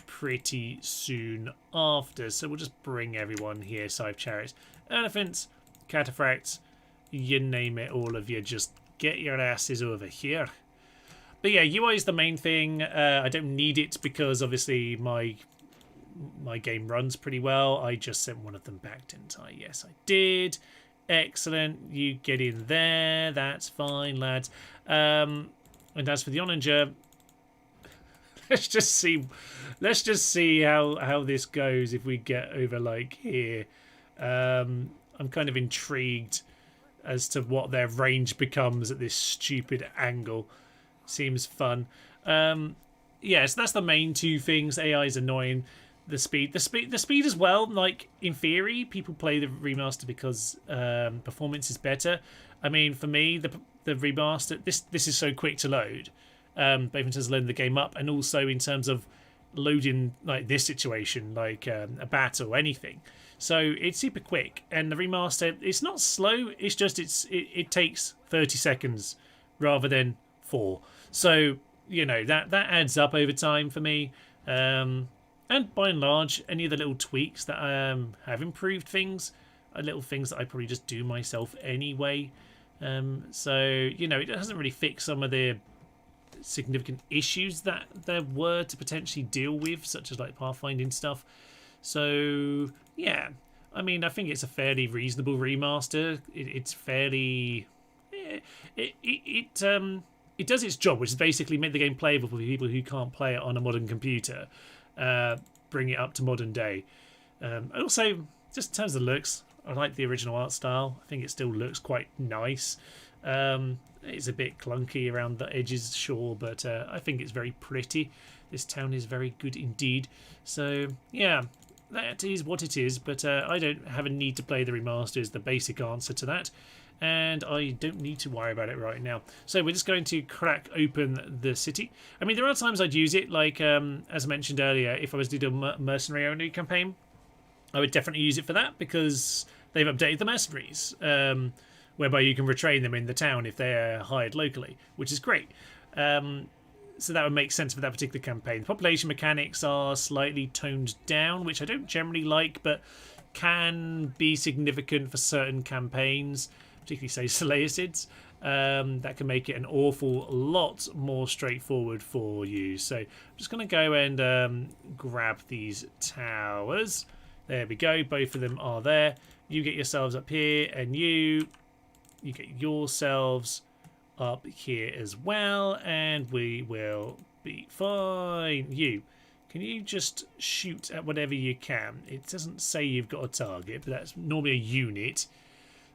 pretty soon after. So we'll just bring everyone here. Scythe chariots, elephants, cataphracts. You name it, all of you, just get your asses over here. But yeah, UI is the main thing. I don't need it because obviously my game runs pretty well. I just sent one of them back, didn't I? Yes, I did. Excellent. You get in there. That's fine, lads. And as for the onager, let's just see how this goes if we get over like here. I'm kind of intrigued as to what their range becomes at this stupid angle. Seems fun. Yeah, so that's the main 2 things. AI is annoying. The speed as well. Like in theory, people play the remaster because performance is better. I mean, for me, the remaster, this is so quick to load, both in terms of loading the game up and also in terms of loading like this situation, like a battle, anything. So it's super quick, and the remaster, it's not slow. It's just it takes 30 seconds rather than 4. So you know that adds up over time for me. And by and large, any of the little tweaks that have improved things are little things that I probably just do myself anyway. So you know, it doesn't really fix some of the significant issues that there were to potentially deal with, such as like pathfinding stuff. So yeah, I mean, I think it's a fairly reasonable remaster. It's fairly, it does its job, which is basically make the game playable for people who can't play it on a modern computer. Bring it up to modern day. Also, just in terms of looks, I like the original art style. I think it still looks quite nice. It's a bit clunky around the edges, sure, but I think it's very pretty. This town is very good indeed. So yeah, that is what it is, but I don't have a need to play the remaster is the basic answer to that, and I don't need to worry about it right now. So we're just going to crack open the city. I mean, there are times I'd use it, like as I mentioned earlier, if I was to do a mercenary only campaign, I would definitely use it for that, because they've updated the mercenaries, whereby you can retrain them in the town if they're hired locally, which is great. So that would make sense for that particular campaign. The population mechanics are slightly toned down, which I don't generally like, but can be significant for certain campaigns, particularly say Seleucids. That can make it an awful lot more straightforward for you. So I'm just going to go and grab these towers. There we go. Both of them are there. You get yourselves up here, and you you get yourselves up here as well, and we will be fine. Can you just shoot at whatever you can? It doesn't say you've got a target, but that's normally a unit.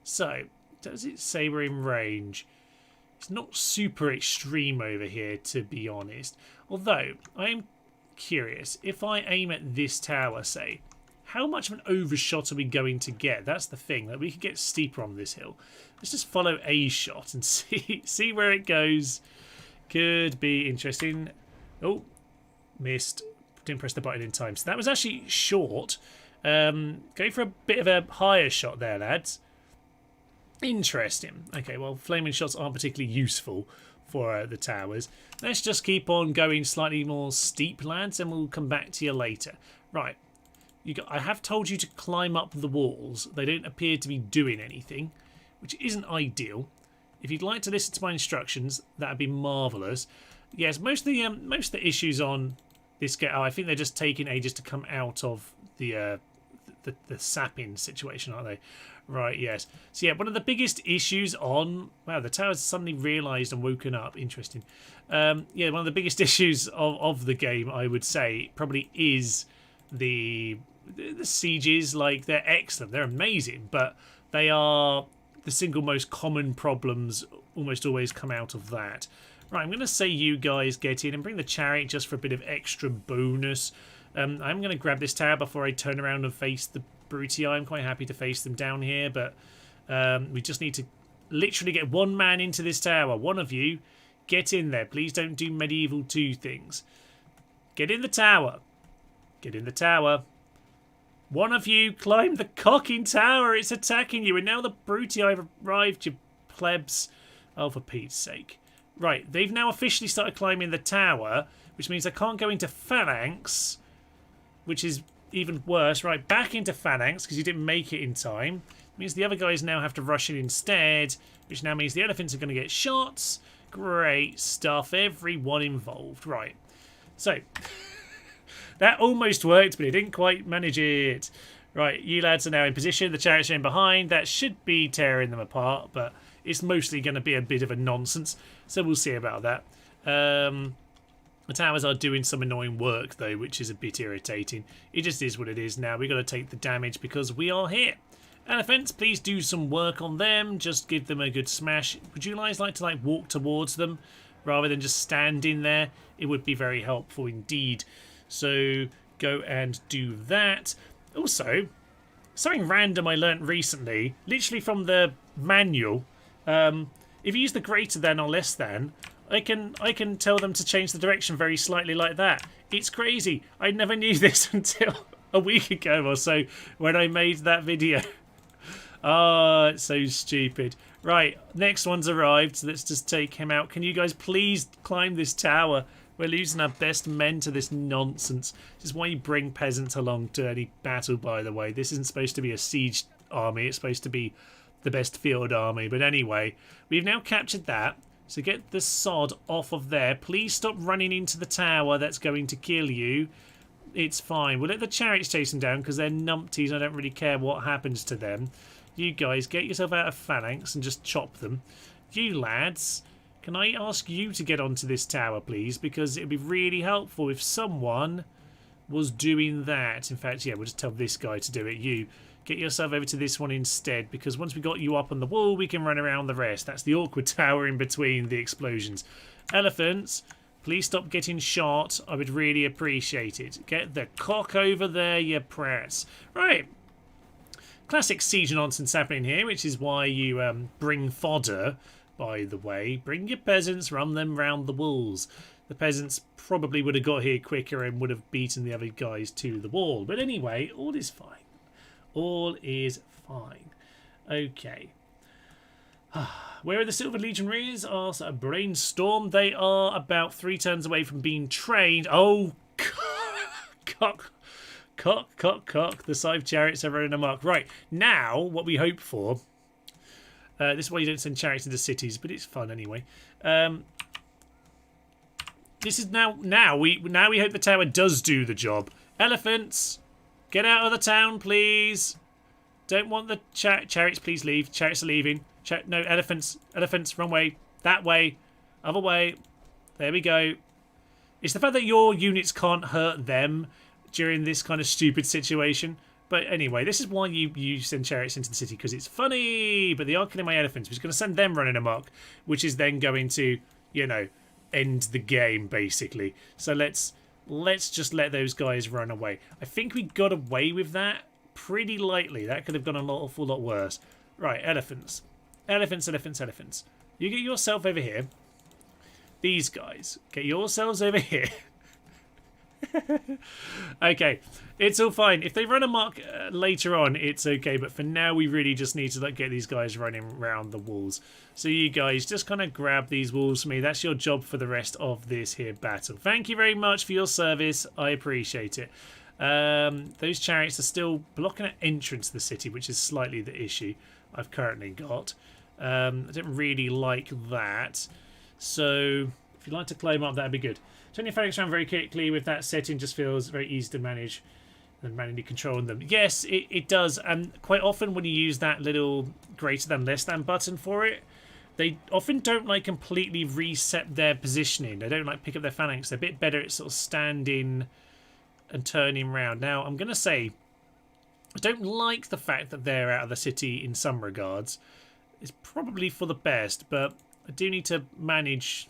So, does it say we're in range? It's not super extreme over here, to be honest. Although, I am curious, if I aim at this tower, say, how much of an overshot are we going to get? That's the thing. Like, we could get steeper on this hill. Let's just follow a shot and see where it goes. Could be interesting. Oh, missed. Didn't press the button in time. So that was actually short. Go for a bit of a higher shot there, lads. Interesting. Okay, well, flaming shots aren't particularly useful for the towers. Let's just keep on going slightly more steep, lads, and we'll come back to you later. Right. I have told you to climb up the walls. They don't appear to be doing anything, which isn't ideal. If you'd like to listen to my instructions, that would be marvellous. Yes, most of the issues on this game, I think they're just taking ages to come out of the sapping situation, aren't they? Right, yes. So yeah, one of the biggest issues on... Wow, the tower's suddenly realised and woken up. Interesting. Yeah, one of the biggest issues of the game, I would say, probably is the sieges. Like, they're excellent. They're amazing. But they are the single most common problems almost always come out of that. Right, I'm going to say you guys get in and bring the chariot just for a bit of extra bonus. I'm going to grab this tower before I turn around and face the Brutii. I'm quite happy to face them down here, but we just need to literally get one man into this tower. One of you, get in there. Please don't do medieval 2 things. Get in the tower. Get in the tower. One of you, climb the cocking tower. It's attacking you. And now the Brutii have arrived, you plebs. Oh, for Pete's sake. Right, they've now officially started climbing the tower, which means I can't go into phalanx, which is even worse. Right, back into phalanx because you didn't make it in time. It means the other guys now have to rush in instead, which now means the elephants are going to get shots. Great stuff. Everyone involved. Right, so that almost worked, but it didn't quite manage it. Right, you lads are now in position. The chariots are in behind. That should be tearing them apart, but it's mostly going to be a bit of a nonsense, so we'll see about that. The towers are doing some annoying work, though, which is a bit irritating. It just is what it is now. We've got to take the damage because we are here. Elephants, please do some work on them. Just give them a good smash. Would you guys like to walk towards them rather than just standing there? It would be very helpful indeed. So go and do that. Also, something random I learnt recently, literally from the manual. If you use the greater than or less than, I can tell them to change the direction very slightly like that. It's crazy. I never knew this until a week ago or so when I made that video. Oh, it's so stupid. Right, next one's arrived, so let's just take him out. Can you guys please climb this tower? We're losing our best men to this nonsense. This is why you bring peasants along to any battle, by the way. This isn't supposed to be a siege army. It's supposed to be the best field army. But anyway, we've now captured that. So get the sod off of there. Please stop running into the tower. That's going to kill you. It's fine. We'll let the chariots chase them down because they're numpties. I don't really care what happens to them. You guys, get yourself out of phalanx and just chop them. You lads, can I ask you to get onto this tower, please? Because it would be really helpful if someone was doing that. In fact, yeah, we'll just tell this guy to do it. You, get yourself over to this one instead, because once we got you up on the wall, we can run around the rest. That's the awkward tower in between the explosions. Elephants, please stop getting shot. I would really appreciate it. Get the cock over there, you prats. Right. Classic siege nonsense happening here, which is why you bring fodder, by the way. Bring your peasants, run them round the walls. The peasants probably would have got here quicker and would have beaten the other guys to the wall. But anyway, all is fine. All is fine. Okay. Where are the Silver Legionaries? Oh, so a brainstorm. They are about 3 turns away from being trained. Oh, cock. The Scythe chariots are running amok. Right, now, what we hope for... this is why you don't send chariots into cities, but it's fun anyway. This is now we hope the tower does do the job. Elephants, get out of the town, please. Don't want the chariots, please leave. Chariots are leaving. Check. No, elephants. Elephants, wrong way. That way. Other way. There we go. It's the fact that your units can't hurt them during this kind of stupid situation. But anyway, this is why you send chariots into the city, because it's funny. But they are killing my elephants, which is going to send them running amok, which is then going to, you know, end the game, basically. So let's just let those guys run away. I think we got away with that pretty lightly. That could have gone an awful lot worse. Right, elephants. Elephants, elephants, elephants. You get yourself over here. These guys, get yourselves over here. Okay, it's all fine. If they run amok later on, it's okay. But for now, we really just need to get these guys running around the walls. So you guys just kind of grab these walls for me. That's your job for the rest of this here battle. Thank you very much for your service. I appreciate it. Those chariots are still blocking an entrance to the city, which is slightly the issue I've currently got. I don't really like that. So if you'd like to climb up, that'd be good. Turn your phalanx around very quickly with that setting just feels very easy to manage and manually controlling them. Yes, it does. And quite often when you use that little greater than less than button for it, they often don't like completely reset their positioning. They don't like pick up their phalanx. They're a bit better at sort of standing and turning around. Now, I'm going to say I don't like the fact that they're out of the city in some regards. It's probably for the best, but I do need to manage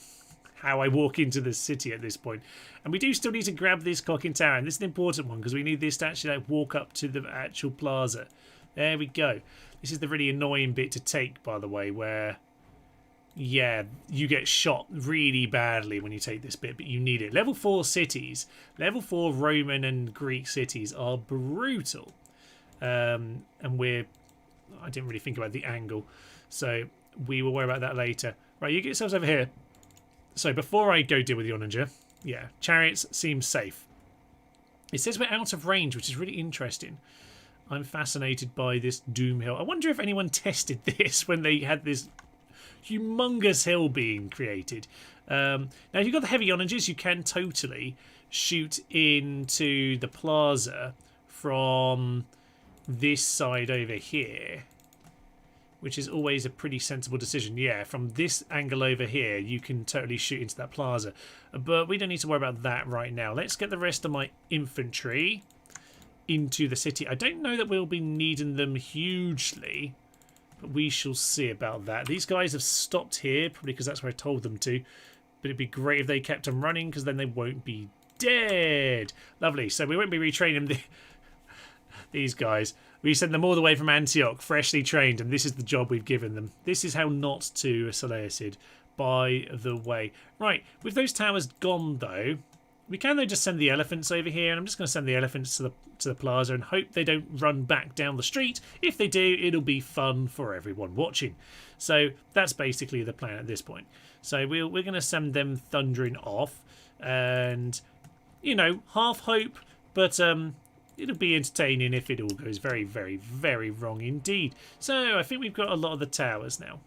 how I walk into the city at this point. And we do still need to grab this clocking tower, and this is an important one because we need this to actually walk up to the actual plaza. There we go. This is the really annoying bit to take, by the way, where yeah, you get shot really badly when you take this bit, but you need it. Level 4 cities, level 4 Roman and Greek cities are brutal. And I didn't really think about the angle, so we will worry about that later. Right, you get yourselves over here. So before I go deal with the onager, yeah, chariots seem safe. It says we're out of range, which is really interesting. I'm fascinated by this Doom Hill. I wonder if anyone tested this when they had this humongous hill being created. Now, if you've got the heavy onagers, you can totally shoot into the plaza from this side over here, which is always a pretty sensible decision. Yeah, from this angle over here, you can totally shoot into that plaza. But we don't need to worry about that right now. Let's get the rest of my infantry into the city. I don't know that we'll be needing them hugely, but we shall see about that. These guys have stopped here, probably because that's where I told them to. But it'd be great if they kept them running, because then they won't be dead. Lovely. So we won't be retraining these guys. We send them all the way from Antioch, freshly trained, and this is the job we've given them. This is how not to a Seleucid, by the way. Right, with those towers gone, though, we can, though, just send the elephants over here, and I'm just going to send the elephants to the plaza and hope they don't run back down the street. If they do, it'll be fun for everyone watching. So that's basically the plan at this point. So we're going to send them thundering off, and, you know, half hope, but it'll be entertaining if it all goes very, very, very wrong indeed. So I think we've got a lot of the towers now.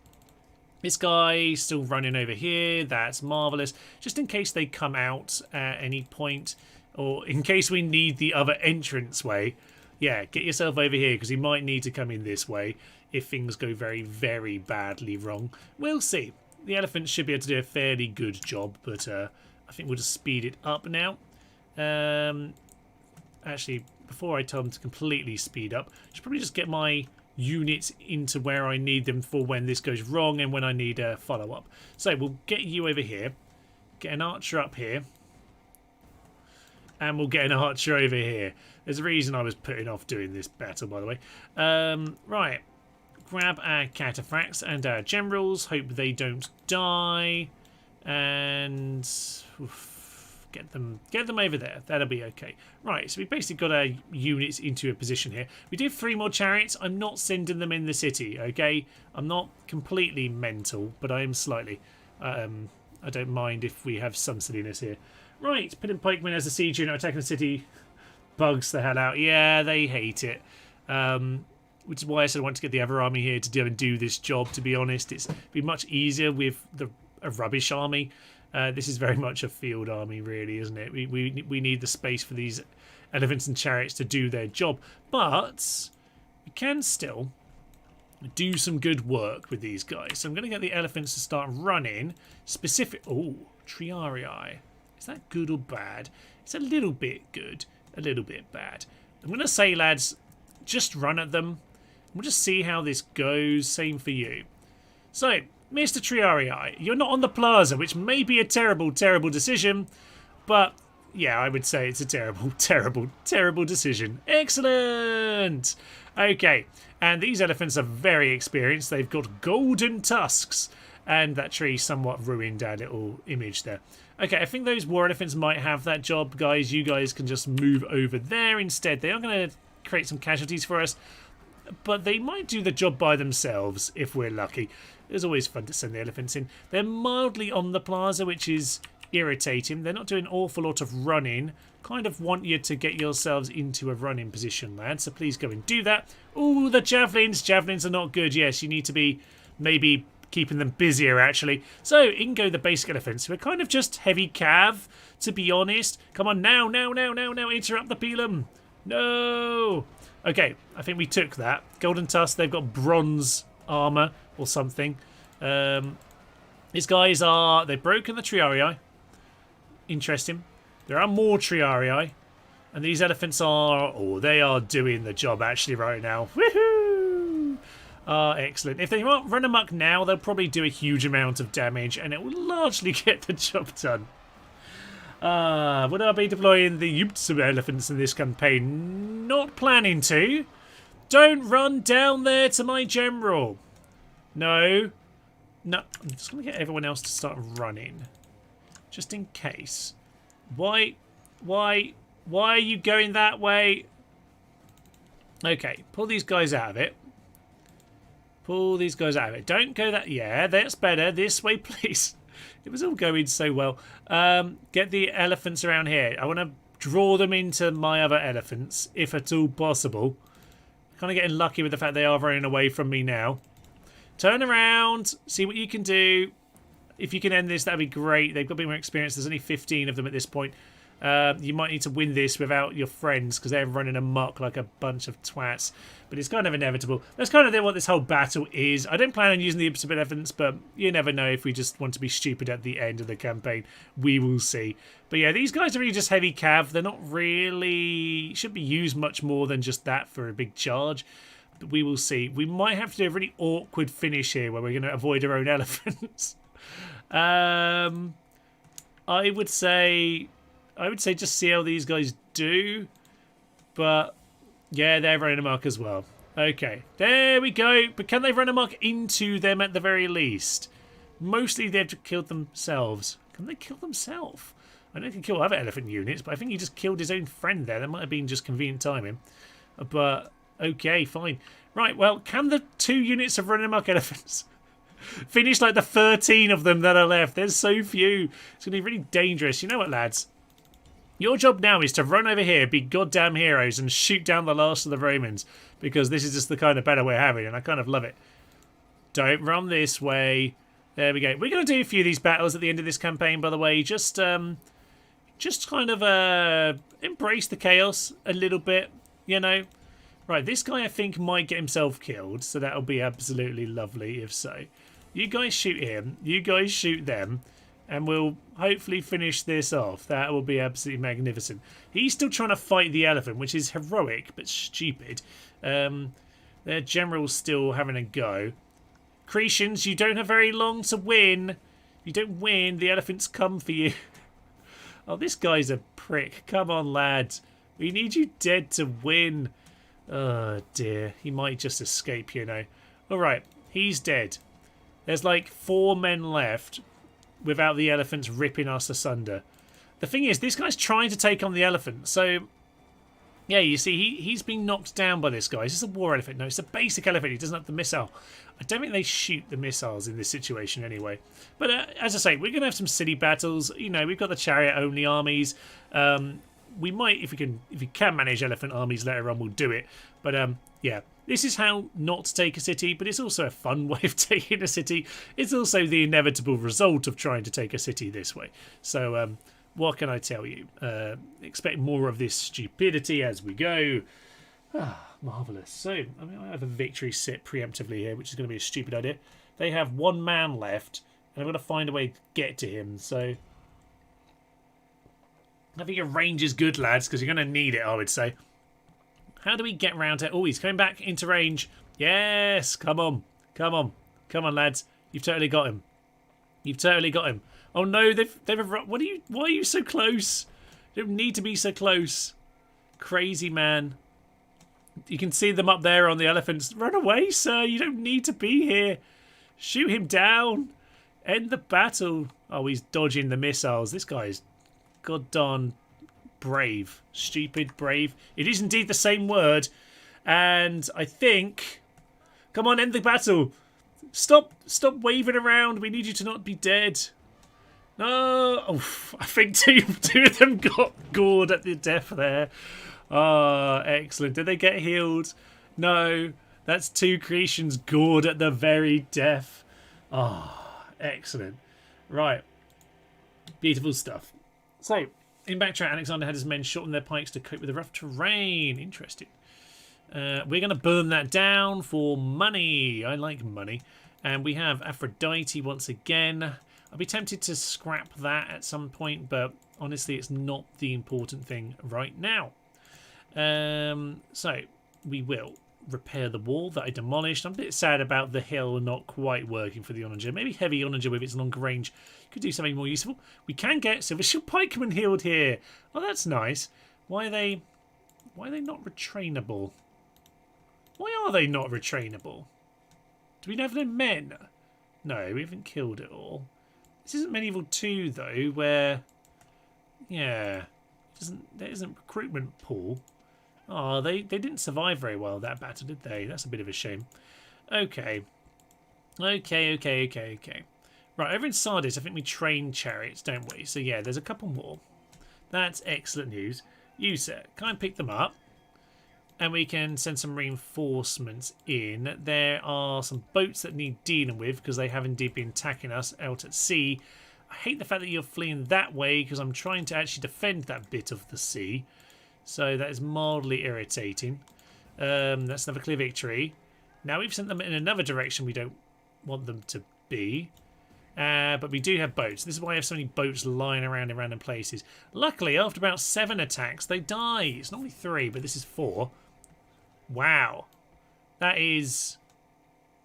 This guy still running over here. That's marvellous. Just in case they come out at any point, or in case we need the other entranceway. Yeah, get yourself over here, because he might need to come in this way if things go very, very badly wrong. We'll see. The elephants should be able to do a fairly good job, but I think we'll just speed it up now. Actually, before I tell them to completely speed up, I should probably just get my units into where I need them for when this goes wrong and when I need a follow-up. So we'll get you over here, get an archer up here, and we'll get an archer over here. There's a reason I was putting off doing this battle, by the way. Right, grab our cataphracts and our generals, hope they don't die, and get them over there. That'll be okay. Right, so we basically got our units into a position here. We do have 3 more chariots. I'm not sending them in the city, okay? I'm not completely mental, but I am slightly. I don't mind if we have some silliness here. Right, putting pikemen as a siege unit attacking the city bugs the hell out. Yeah, they hate it. Which is why I said I want to get the other army here to do this job, to be honest. It's be much easier with a rubbish army. This is very much a field army, really, isn't it? We need the space for these elephants and chariots to do their job. But we can still do some good work with these guys. So I'm going to get the elephants to start running. Oh, Triarii. Is that good or bad? It's a little bit good, a little bit bad. I'm going to say, lads, just run at them. We'll just see how this goes. Same for you. So, Mr. Triarii, you're not on the plaza, which may be a terrible, terrible decision. But, yeah, I would say it's a terrible, terrible, terrible decision. Excellent! Okay, and these elephants are very experienced. They've got golden tusks. And that tree somewhat ruined our little image there. Okay, I think those war elephants might have that job, guys. You guys can just move over there instead. They are going to create some casualties for us. But they might do the job by themselves if we're lucky. It's always fun to send the elephants in. They're mildly on the plaza, which is irritating. They're not doing an awful lot of running. Kind of want you to get yourselves into a running position, lads. So please go and do that. Ooh, the javelins. Javelins are not good. Yes, you need to be maybe keeping them busier, actually. So in go the basic elephants, who are kind of just heavy cav, to be honest. Come on, now. Interrupt the pelum. No. Okay, I think we took that. Golden Tusk, they've got bronze armour or something. These guys they've broken the Triarii. Interesting. There are more Triarii. And these elephants they are doing the job actually right now. Woohoo! Excellent. If they won't run amok now, they'll probably do a huge amount of damage and it will largely get the job done. Would I be deploying the Yuptsu elephants in this campaign? Not planning to. Don't run down there to my general. No. I'm just going to get everyone else to start running. Just in case. Why are you going that way? Okay, pull these guys out of it. Pull these guys out of it. Don't go that... Yeah, that's better. This way, please. It was all going so well. Get the elephants around here. I want to draw them into my other elephants, if at all possible. Kind of getting lucky with the fact they are running away from me now. Turn around. See what you can do. If you can end this, that'd be great. They've got a bit more experience. There's only 15 of them at this point. You might need to win this without your friends because they're running amok like a bunch of twats. But it's kind of inevitable. That's kind of what this whole battle is. I don't plan on using the Ipsum elephants, but you never know if we just want to be stupid at the end of the campaign. We will see. But yeah, these guys are really just heavy cav. They're not really... should be used much more than just that for a big charge. But we will see. We might have to do a really awkward finish here where we're going to avoid our own elephants. I would say just see how these guys do. But yeah, they're running amok as well. Okay, there we go. But can they run amok into them at the very least? Mostly they've killed themselves. Can they kill themselves? I know they can kill other elephant units, but I think he just killed his own friend there. That might have been just convenient timing. But okay, fine. Right, well, can the 2 units of running amok elephants finish like the 13 of them that are left? There's so few. It's going to be really dangerous. You know what, lads? Your job now is to run over here, be goddamn heroes, and shoot down the last of the Romans. Because this is just the kind of battle we're having, and I kind of love it. Don't run this way. There we go. We're going to do a few of these battles at the end of this campaign, by the way. Just kind of embrace the chaos a little bit, you know. Right, this guy I think might get himself killed, so that'll be absolutely lovely if so. You guys shoot him, you guys shoot them, and we'll hopefully finish this off. That will be absolutely magnificent. He's still trying to fight the elephant, which is heroic but stupid. Their general's still having a go. Cretians, you don't have very long to win. You don't win, the elephants come for you. Oh, this guy's a prick. Come on, lad. We need you dead to win. Oh, dear. He might just escape, you know. Alright, he's dead. There's like 4 men left without the elephants ripping us asunder. The thing is, this guy's trying to take on the elephant. So, yeah, you see, he's been knocked down by this guy. Is this a war elephant? No, it's a basic elephant. He doesn't have the missile. I don't think they shoot the missiles in this situation anyway. But as I say, we're going to have some silly battles. You know, we've got the chariot-only armies. We might, if we can manage elephant armies later on, we'll do it. But yeah, this is how not to take a city, but it's also a fun way of taking a city. It's also the inevitable result of trying to take a city this way. So what can I tell you? Expect more of this stupidity as we go. Marvellous. So, I mean, I have a victory sit preemptively here, which is going to be a stupid idea. They have one man left, and I'm going to find a way to get to him. So, I think your range is good, lads, because you're going to need it, I would say. How do we get round it? Oh, he's coming back into range. Yes, come on. Come on. Come on, lads. You've totally got him. You've totally got him. Oh no, why are you so close? You don't need to be so close. Crazy man. You can see them up there on the elephants. Run away, sir. You don't need to be here. Shoot him down. End the battle. Oh, he's dodging the missiles. This guy is goddamn brave. Stupid, brave. It is indeed the same word. And I think... Come on, end the battle. Stop waving around. We need you to not be dead. No. Oh, I think two of them got gored at the death there. Ah, excellent. Did they get healed? No. That's two creations gored at the very death. Ah, excellent. Right. Beautiful stuff. So, in backtrack, Alexander had his men shorten their pikes to cope with the rough terrain. Interesting. We're going to burn that down for money. I like money. And we have Aphrodite once again. I'll be tempted to scrap that at some point, but honestly, it's not the important thing right now. So, we will repair the wall that I demolished. I'm a bit sad about the hill not quite working for the onager. Maybe heavy onager with its longer range could do something more useful. We can get Silver Shield Pikemen healed here. Oh, that's nice. Why are they not retrainable? Why are they not retrainable? Do we have no men? No, we haven't killed it all. This isn't Medieval 2 though, where yeah, there isn't recruitment pool. Oh, they didn't survive very well that battle, did they? That's a bit of a shame. Okay. Right, over in Sardis, I think we train chariots, don't we? So yeah, there's a couple more. That's excellent news. You, sir, can I pick them up? And we can send some reinforcements in. There are some boats that need dealing with because they have indeed been attacking us out at sea. I hate the fact that you're fleeing that way because I'm trying to actually defend that bit of the sea. So that is mildly irritating. That's another clear victory. Now we've sent them in another direction we don't want them to be. But we do have boats. This is why I have so many boats lying around in random places. Luckily, after about 7 attacks, they die. It's normally 3, but this is 4. Wow. That is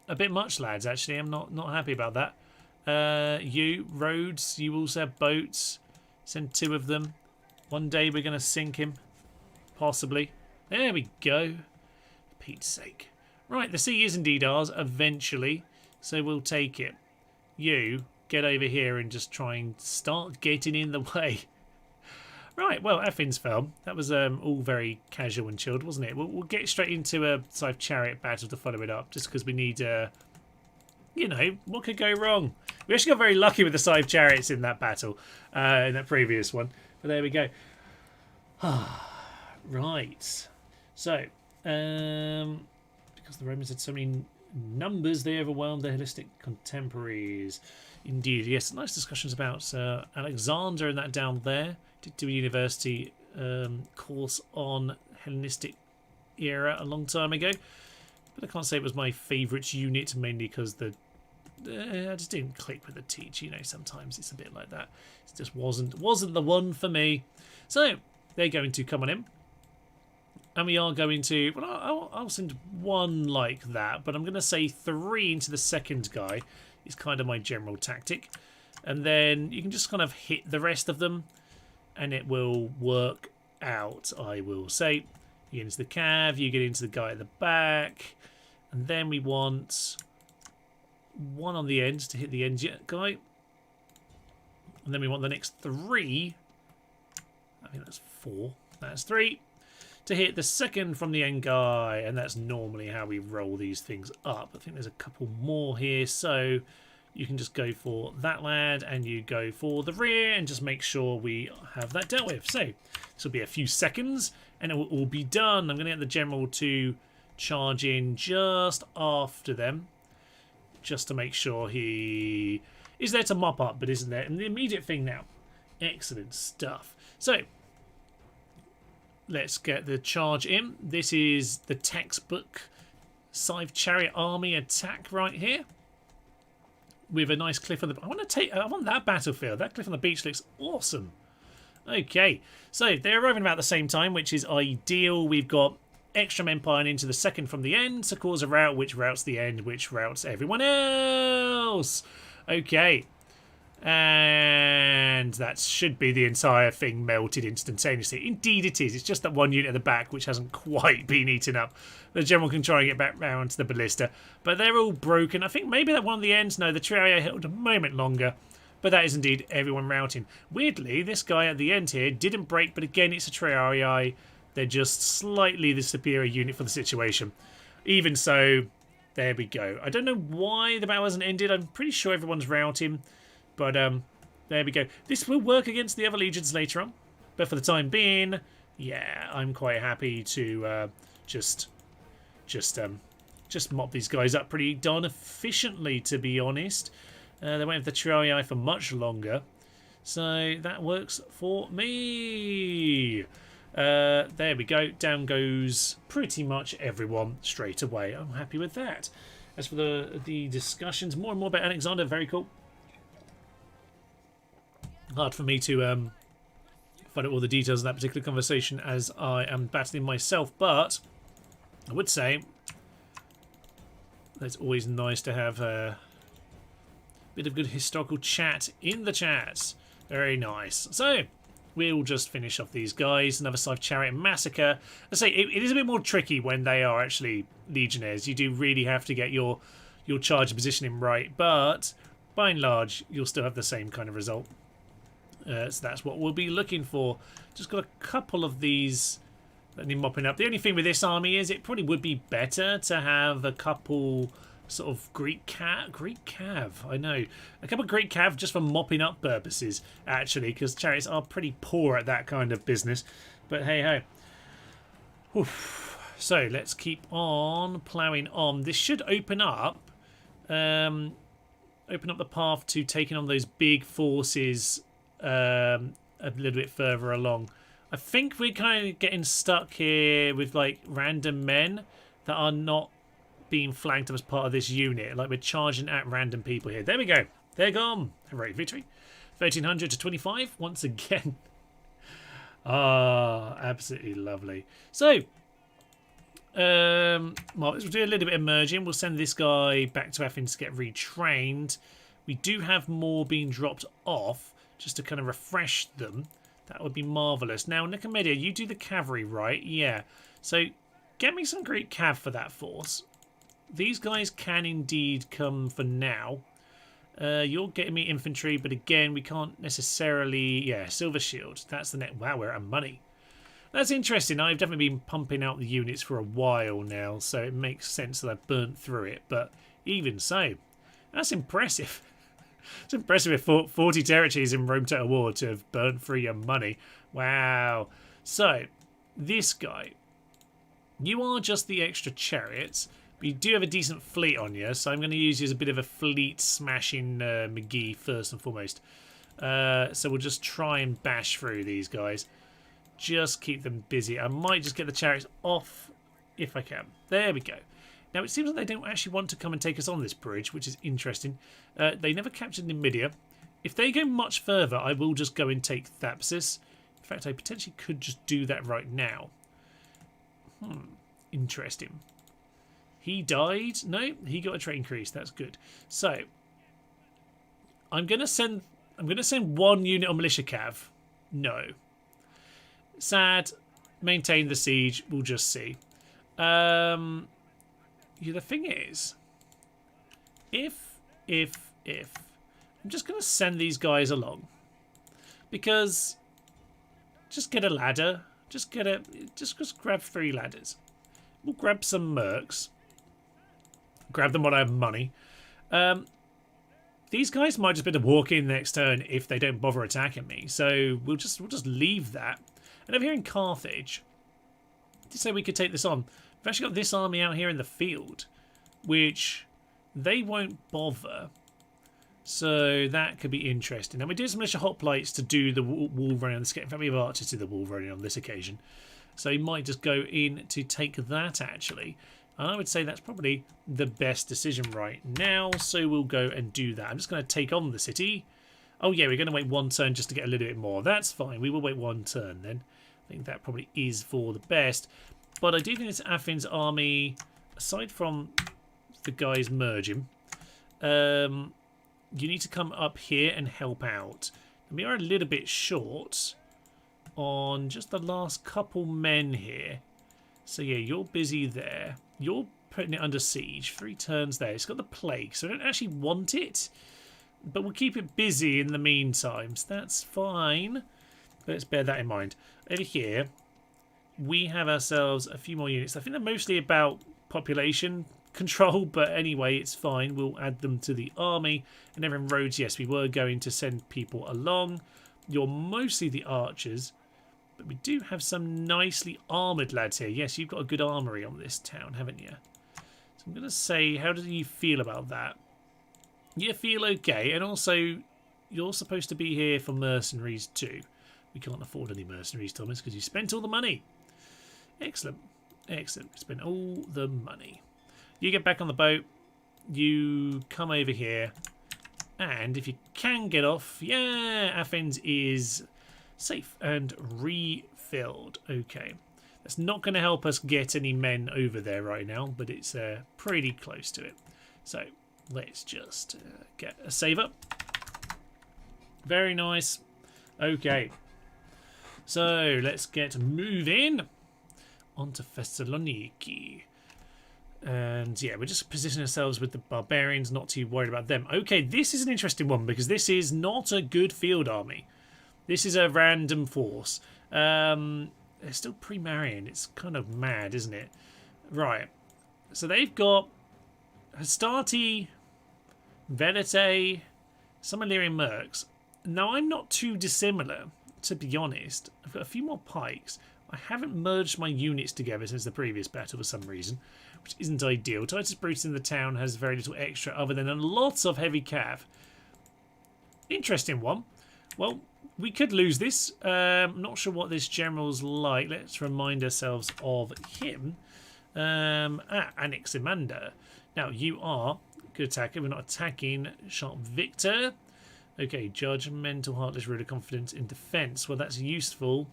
a bit much, lads, actually. I'm not happy about that. You, Rhodes, you also have boats. Send 2 of them. One day we're going to sink him. Possibly. There we go. For Pete's sake. Right, the sea is indeed ours, eventually. So we'll take it. You, get over here and just try and start getting in the way. Right, well, Athens fell. That was all very casual and chilled, wasn't it? We'll get straight into a Scythe Chariot battle to follow it up, just because we need, you know, what could go wrong? We actually got very lucky with the Scythe Chariots in that battle, in that previous one. But there we go. Right. So, because the Romans had so many numbers, they overwhelmed their Hellenistic contemporaries. Indeed, yes. Nice discussions about Alexander and that down there. Did do a university course on Hellenistic era a long time ago, but I can't say it was my favourite unit, mainly because I just didn't click with the teach. You know, sometimes it's a bit like that. It just wasn't the one for me. So they're going to come on in. And we are going to... Well, I'll send 1 like that, but I'm going to say 3 into the second guy. Is kind of my general tactic. And then you can just kind of hit the rest of them, and it will work out, I will say. You get into the cav, you get into the guy at the back, and then we want 1 on the end to hit the end guy. And then we want the next 3. I think that's 4. That's 3. To hit the second from the end guy, and that's normally how we roll these things up. I think there's a couple more here, so you can just go for that lad and you go for the rear and just make sure we have that dealt with. So this will be a few seconds and it will all be done. I'm going to get the general to charge in just after them, just to make sure he is there to mop up, but isn't there? And the immediate thing now. Excellent stuff. So let's get the charge in. This is the textbook Scythe Chariot Army attack right here. With a nice cliff on the... I want that battlefield. That cliff on the beach looks awesome. Okay, so they're arriving about the same time, which is ideal. We've got extra men piling into the second from the end to cause a rout, which routes the end, which routes everyone else. Okay, and that should be the entire thing melted instantaneously. Indeed it is. It's just that one unit at the back which hasn't quite been eaten up. The general can try and get back round to the ballista, but they're all broken. I think maybe that one at the end, no, the trio held a moment longer. But that is indeed everyone routing. Weirdly, this guy at the end here didn't break, but again, it's a Triarii. They're just slightly the superior unit for the situation. Even so, there we go. I don't know why the battle hasn't ended. I'm pretty sure everyone's routing. But there we go. This will work against the other legions later on. But for the time being, yeah, I'm quite happy to just mop these guys up pretty darn efficiently, to be honest. They won't have the Triarii for much longer. So that works for me. There we go. Down goes pretty much everyone straight away. I'm happy with that. As for the discussions, more and more about Alexander. Very cool. Hard for me to find out all the details of that particular conversation as I am battling myself. But I would say it's always nice to have a bit of good historical chat in the chat. Very nice. So we'll just finish off these guys. Another Scythe Chariot massacre. I say it is a bit more tricky when they are actually legionnaires. You do really have to get your charge positioning right, but by and large you'll still have the same kind of result. So that's what we'll be looking for. Just got a couple of these that need mopping up. The only thing with this army is it probably would be better to have a couple sort of Greek cav, I know. A couple of Greek cav just for mopping up purposes, actually, because chariots are pretty poor at that kind of business. But hey ho. Oof. So let's keep on ploughing on. This should open up the path to taking on those big forces a little bit further along. I think we're kind of getting stuck here with like random men that are not being flanked up as part of this unit. Like we're charging at random people here. There we go. They're gone. Hooray, victory. 1300 to 25 once again. Ah, absolutely lovely. So, well, we'll do a little bit of merging. We'll send this guy back to Athens to get retrained. We do have more being dropped off just to kind of refresh them. That would be marvellous. Now, Nicomedia, you do the cavalry, right? Yeah. So, get me some Greek cav for that force. These guys can indeed come for now. You're getting me infantry, but again, we can't necessarily... Yeah, Silver Shield. That's the net. Wow, we're out of money. That's interesting. I've definitely been pumping out the units for a while now, so it makes sense that I've burnt through it. But even so, that's impressive. It's impressive with 40 territories in Rome Total War to have burnt through your money. Wow. So, this guy. You are just the extra chariots. But you do have a decent fleet on you, so I'm going to use you as a bit of a fleet-smashing McGee first and foremost. So we'll just try and bash through these guys. Just keep them busy. I might just get the chariots off if I can. There we go. Now, it seems like they don't actually want to come and take us on this bridge, which is interesting. They never captured Numidia. If they go much further, I will just go and take Thapsus. In fact, I potentially could just do that right now. Interesting. He died. No, he got a trait increase. That's good. So I'm gonna send one unit on militia cav. No. Sad. Maintain the siege. We'll just see. Yeah, the thing is, if I'm just gonna send these guys along because just get a ladder. Just grab 3 ladders. We'll grab some mercs. Grab them when I have money. These guys might just be able to walk in next turn if they don't bother attacking me. So we'll just leave that. And over here in Carthage, to say we could take this on. We've actually got this army out here in the field, which they won't bother. So that could be interesting. And we're doing some militia hoplites to do the wall running on this. In fact, we have archers to do the wall running on this occasion. So he might just go in to take that, actually. And I would say that's probably the best decision right now. So we'll go and do that. I'm just going to take on the city. Oh, yeah, we're going to wait one turn just to get a little bit more. That's fine. We will wait one turn then. I think that probably is for the best. But I do think this Athens army, aside from the guys merging, you need to come up here and help out. And we are a little bit short on just the last couple men here. So yeah, you're busy there. You're putting it under siege. 3 turns there. It's got the plague, so I don't actually want it. But we'll keep it busy in the meantime. So that's fine. Let's bear that in mind. Over here, we have ourselves a few more units. I think they're mostly about population control, but anyway, it's fine. We'll add them to the army. And Evan Roads, yes, we were going to send people along. You're mostly the archers, but we do have some nicely armoured lads here. Yes, you've got a good armoury on this town, haven't you? So I'm going to say, how do you feel about that? You feel okay, and also you're supposed to be here for mercenaries too. We can't afford any mercenaries, Thomas, because you spent all the money. Excellent. Excellent. Spent all the money. You get back on the boat. You come over here. And if you can get off, yeah, Athens is safe and refilled. Okay. That's not going to help us get any men over there right now, but it's pretty close to it. So let's just get a save up. Very nice. Okay. So let's get moving on to Thessaloniki. And yeah, we're just positioning ourselves with the barbarians, not too worried about them. Okay, this is an interesting one because this is not a good field army. This is a random force. They're still pre-Marian. It's kind of mad, isn't it? Right. So they've got Hastati, Velite, some Illyrian mercs. Now, I'm not too dissimilar, to be honest. I've got a few more pikes. I haven't merged my units together since the previous battle for some reason, which isn't ideal. Titus Brutus in the town has very little extra other than lots of heavy cav. Interesting one. Well, we could lose this. I'm not sure what this general's like. Let's remind ourselves of him. Anaximander. Now, you are good attacker. We're not attacking. Sharp Victor. Okay, judgmental, heartless, ruler, confidence in defense. Well, that's useful.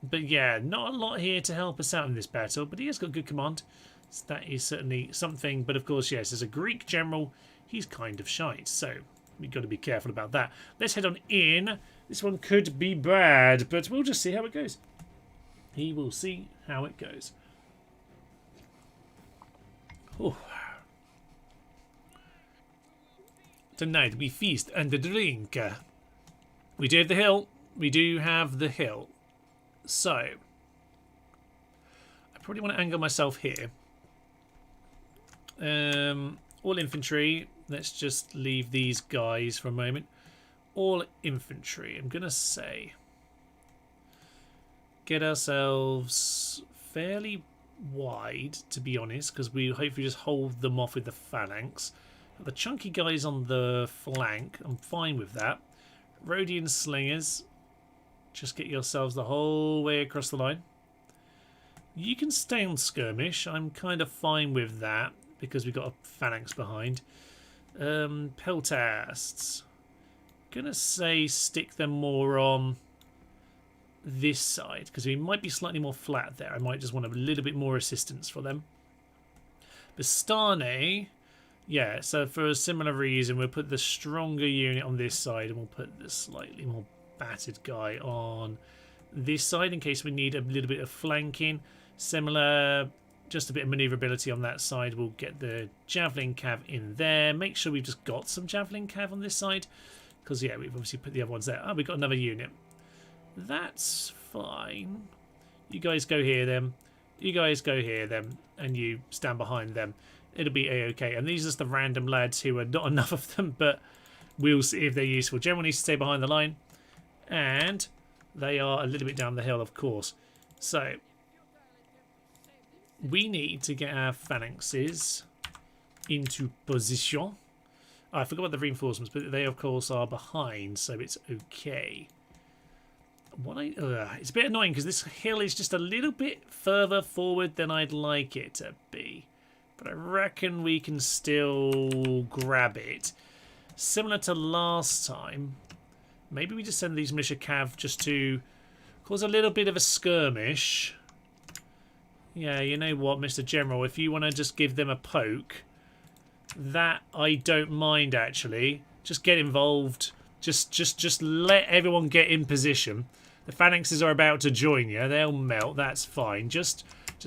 But yeah, not a lot here to help us out in this battle. But he has got good command. So that is certainly something. But of course, yes, as a Greek general, he's kind of shite. So we've got to be careful about that. Let's head on in. This one could be bad, but we'll just see how it goes. He will see how it goes. Oh. Tonight we feast and drink. We do have the hill. We do have the hill. So, I probably want to angle myself here. All infantry. Let's just leave these guys for a moment. All infantry. I'm going to say get ourselves fairly wide, to be honest, because we hopefully just hold them off with the phalanx. The chunky guys on the flank, I'm fine with that. Rhodian slingers, just get yourselves the whole way across the line. You can stay on skirmish, I'm kind of fine with that because we've got a phalanx behind. Peltasts, gonna say stick them more on this side because we might be slightly more flat there. I might just want a little bit more assistance for them. Bastane. Yeah, so for a similar reason, we'll put the stronger unit on this side and we'll put the slightly more battered guy on this side in case we need a little bit of flanking. Similar, just a bit of manoeuvrability on that side. We'll get the Javelin Cav in there. Make sure we've just got some Javelin Cav on this side because, yeah, we've obviously put the other ones there. Oh, we've got another unit. That's fine. You guys go here then. You guys go here then. And you stand behind them. It'll be a-okay. And these are just the random lads who are not enough of them, but we'll see if they're useful. General needs to stay behind the line. And they are a little bit down the hill, of course. So we need to get our phalanxes into position. Oh, I forgot about the reinforcements, but they, of course, are behind, so it's okay. It's a bit annoying because this hill is just a little bit further forward than I'd like it to be. But I reckon we can still grab it. Similar to last time. Maybe we just send these militia cav just to cause a little bit of a skirmish. Yeah, you know what, Mr. General, if you want to just give them a poke, that I don't mind actually. Just get involved. Just let everyone get in position. The phalanxes are about to join you. They'll melt. That's fine. Just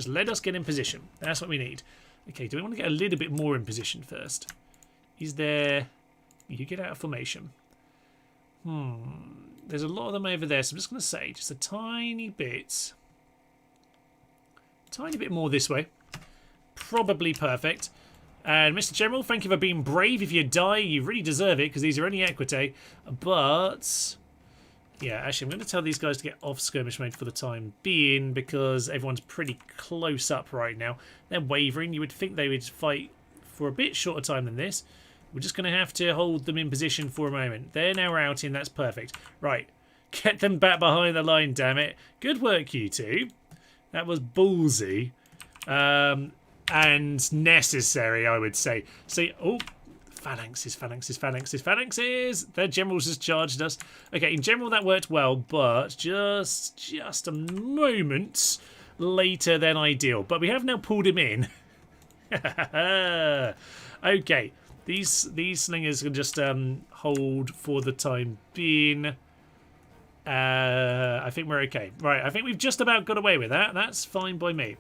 let us get in position. That's what we need. Okay, do we want to get a little bit more in position first? Is there... You get out of formation. There's a lot of them over there, so I'm just going to say just a tiny bit more this way. Probably perfect. And Mr. General, thank you for being brave. If you die, you really deserve it because these are only equite. But yeah, actually, I'm going to tell these guys to get off skirmish mode for the time being because everyone's pretty close up right now. They're wavering. You would think they would fight for a bit shorter time than this. We're just going to have to hold them in position for a moment. They're now routing. That's perfect. Right. Get them back behind the line, damn it. Good work, you two. That was ballsy. And necessary, I would say. See, oh, phalanxes. Their generals just charged us. Okay, in general that worked well, but just a moment later than ideal. But we have now pulled him in. Okay, these slingers can just hold for the time being. I think we're okay. Right, I think we've just about got away with that. That's fine by me.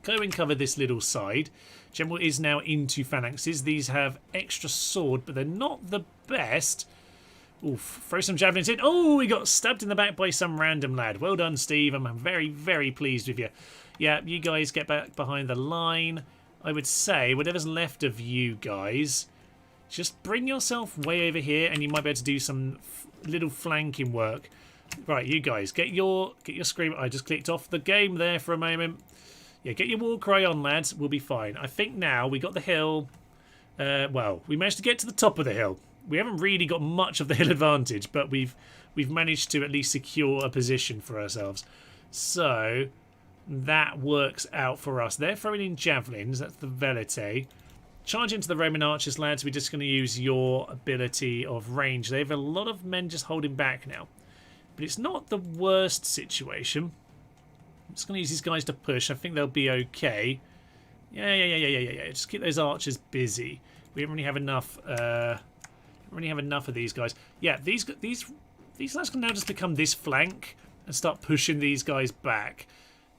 Go and cover this little side. General is now into phalanxes. These have extra sword, but they're not the best. Oof, throw some javelins in. Oh, we got stabbed in the back by some random lad. Well done, Steve. I'm very, very pleased with you. Yeah, you guys get back behind the line. I would say, whatever's left of you guys, just bring yourself way over here and you might be able to do some little flanking work. Right, you guys, get your scream. I just clicked off the game there for a moment. Yeah, get your war cry on, lads. We'll be fine. I think now we got the hill. Well, we managed to get to the top of the hill. We haven't really got much of the hill advantage, but we've managed to at least secure a position for ourselves. So that works out for us. They're throwing in javelins. That's the velite. Charge into the Roman archers, lads. We're just going to use your ability of range. They have a lot of men just holding back now. But it's not the worst situation. I'm just going to use these guys to push. I think they'll be okay. Yeah. Just keep those archers busy. We don't really have enough. Of these guys. Yeah, these guys can now just become this flank and start pushing these guys back.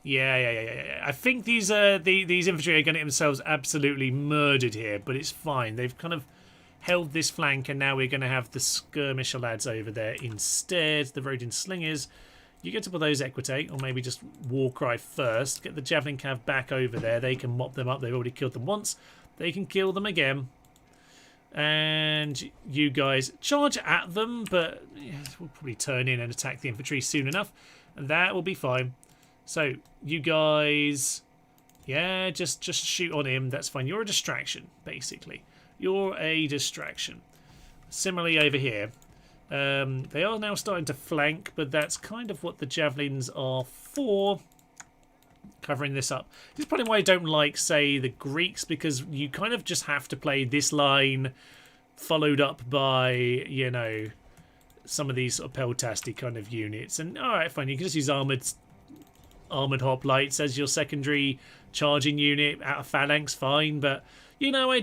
Yeah. I think these infantry are going to get themselves absolutely murdered here, but it's fine. They've kind of held this flank, and now we're going to have the skirmisher lads over there instead. The Rhodian slingers. You get to put those equite, or maybe just war cry first. Get the javelin cav back over there. They can mop them up. They've already killed them once. They can kill them again. And you guys charge at them, but we'll probably turn in and attack the infantry soon enough. And that will be fine. So, you guys... Yeah, just shoot on him. That's fine. You're a distraction, basically. You're a distraction. Similarly over here. They are now starting to flank, but that's kind of what the javelins are for. Covering this up. This is probably why I don't like, say, the Greeks, because you kind of just have to play this line followed up by, you know, some of these sort of peltasty kind of units. And alright, fine, you can just use armoured hoplites as your secondary charging unit out of phalanx, fine, but you know,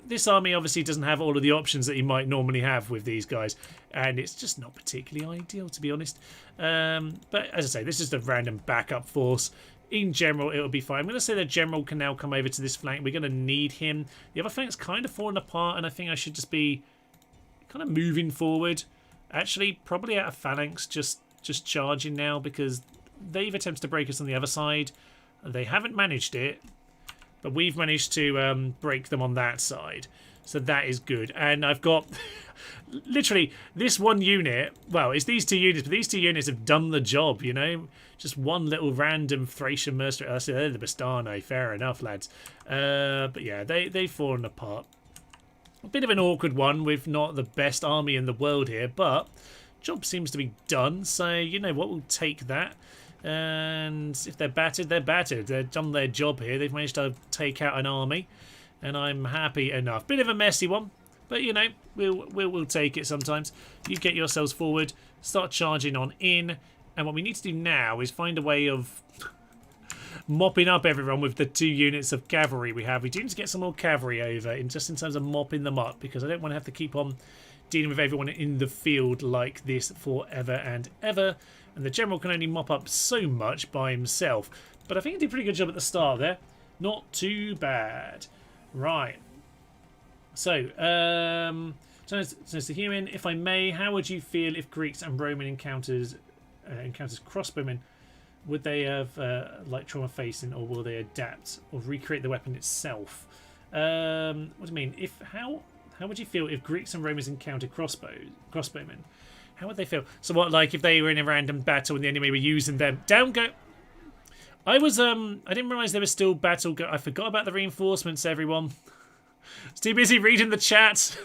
this army obviously doesn't have all of the options that you might normally have with these guys, and it's just not particularly ideal, to be honest. But as I say, this is just a random backup force. In general, it'll be fine. I'm going to say the general can now come over to this flank. We're going to need him. The other flank's kind of falling apart, and I think I should just be kind of moving forward. Actually, probably out of phalanx, just charging now, because they've attempted to break us on the other side. They haven't managed it, but we've managed to break them on that side. So that is good. And I've got literally this one unit. Well, it's these two units, but these two units have done the job, you know. Just one little random Thracian mercenary. They're the Bastano. Fair enough, lads. But yeah, they've fallen apart. A bit of an awkward one with not the best army in the world here, but job seems to be done. So, you know what, we'll take that. And if they're battered, they're battered. They've done their job here. They've managed to take out an army. And I'm happy enough. Bit of a messy one. But, you know, we'll take it sometimes. You get yourselves forward. Start charging on in. And what we need to do now is find a way of mopping up everyone with the 2 units of cavalry we have. We do need to get some more cavalry over, just in terms of mopping them up, because I don't want to have to keep on dealing with everyone in the field like this forever and ever. And the general can only mop up so much by himself. But I think he did a pretty good job at the start there. Not too bad. Right. So, so human, if I may, how would you feel if Greeks and Roman encounters crossbowmen? Would they have like trauma facing, or will they adapt or recreate the weapon itself? What do you mean? How would you feel if Greeks and Romans encountered crossbowmen? How would they feel? So what, like if they were in a random battle and the enemy were using them? Down go. I didn't realise there was still battle. I forgot about the reinforcements, everyone. I was too busy reading the chat.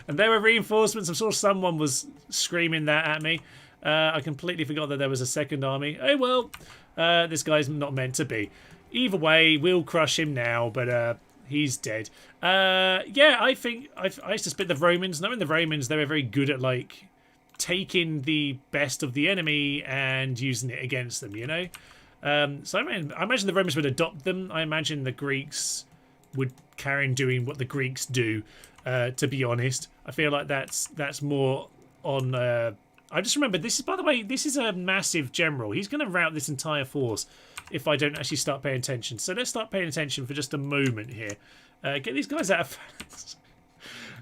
And there were reinforcements. I'm sure someone was screaming that at me. I completely forgot that there was a second army. Oh well, this guy's not meant to be. Either way, we'll crush him now, but he's dead. Yeah, I think I suspect the Romans, knowing the Romans, they were very good at like taking the best of the enemy and using it against them, you know? So I imagine the Romans would adopt them. I imagine the Greeks would carry on doing what the Greeks do, to be honest. I feel like that's more on... I just remember, this is, by the way, this is a massive general. He's going to rout this entire force if I don't actually start paying attention. So let's start paying attention for just a moment here. Get these guys out of phalanx.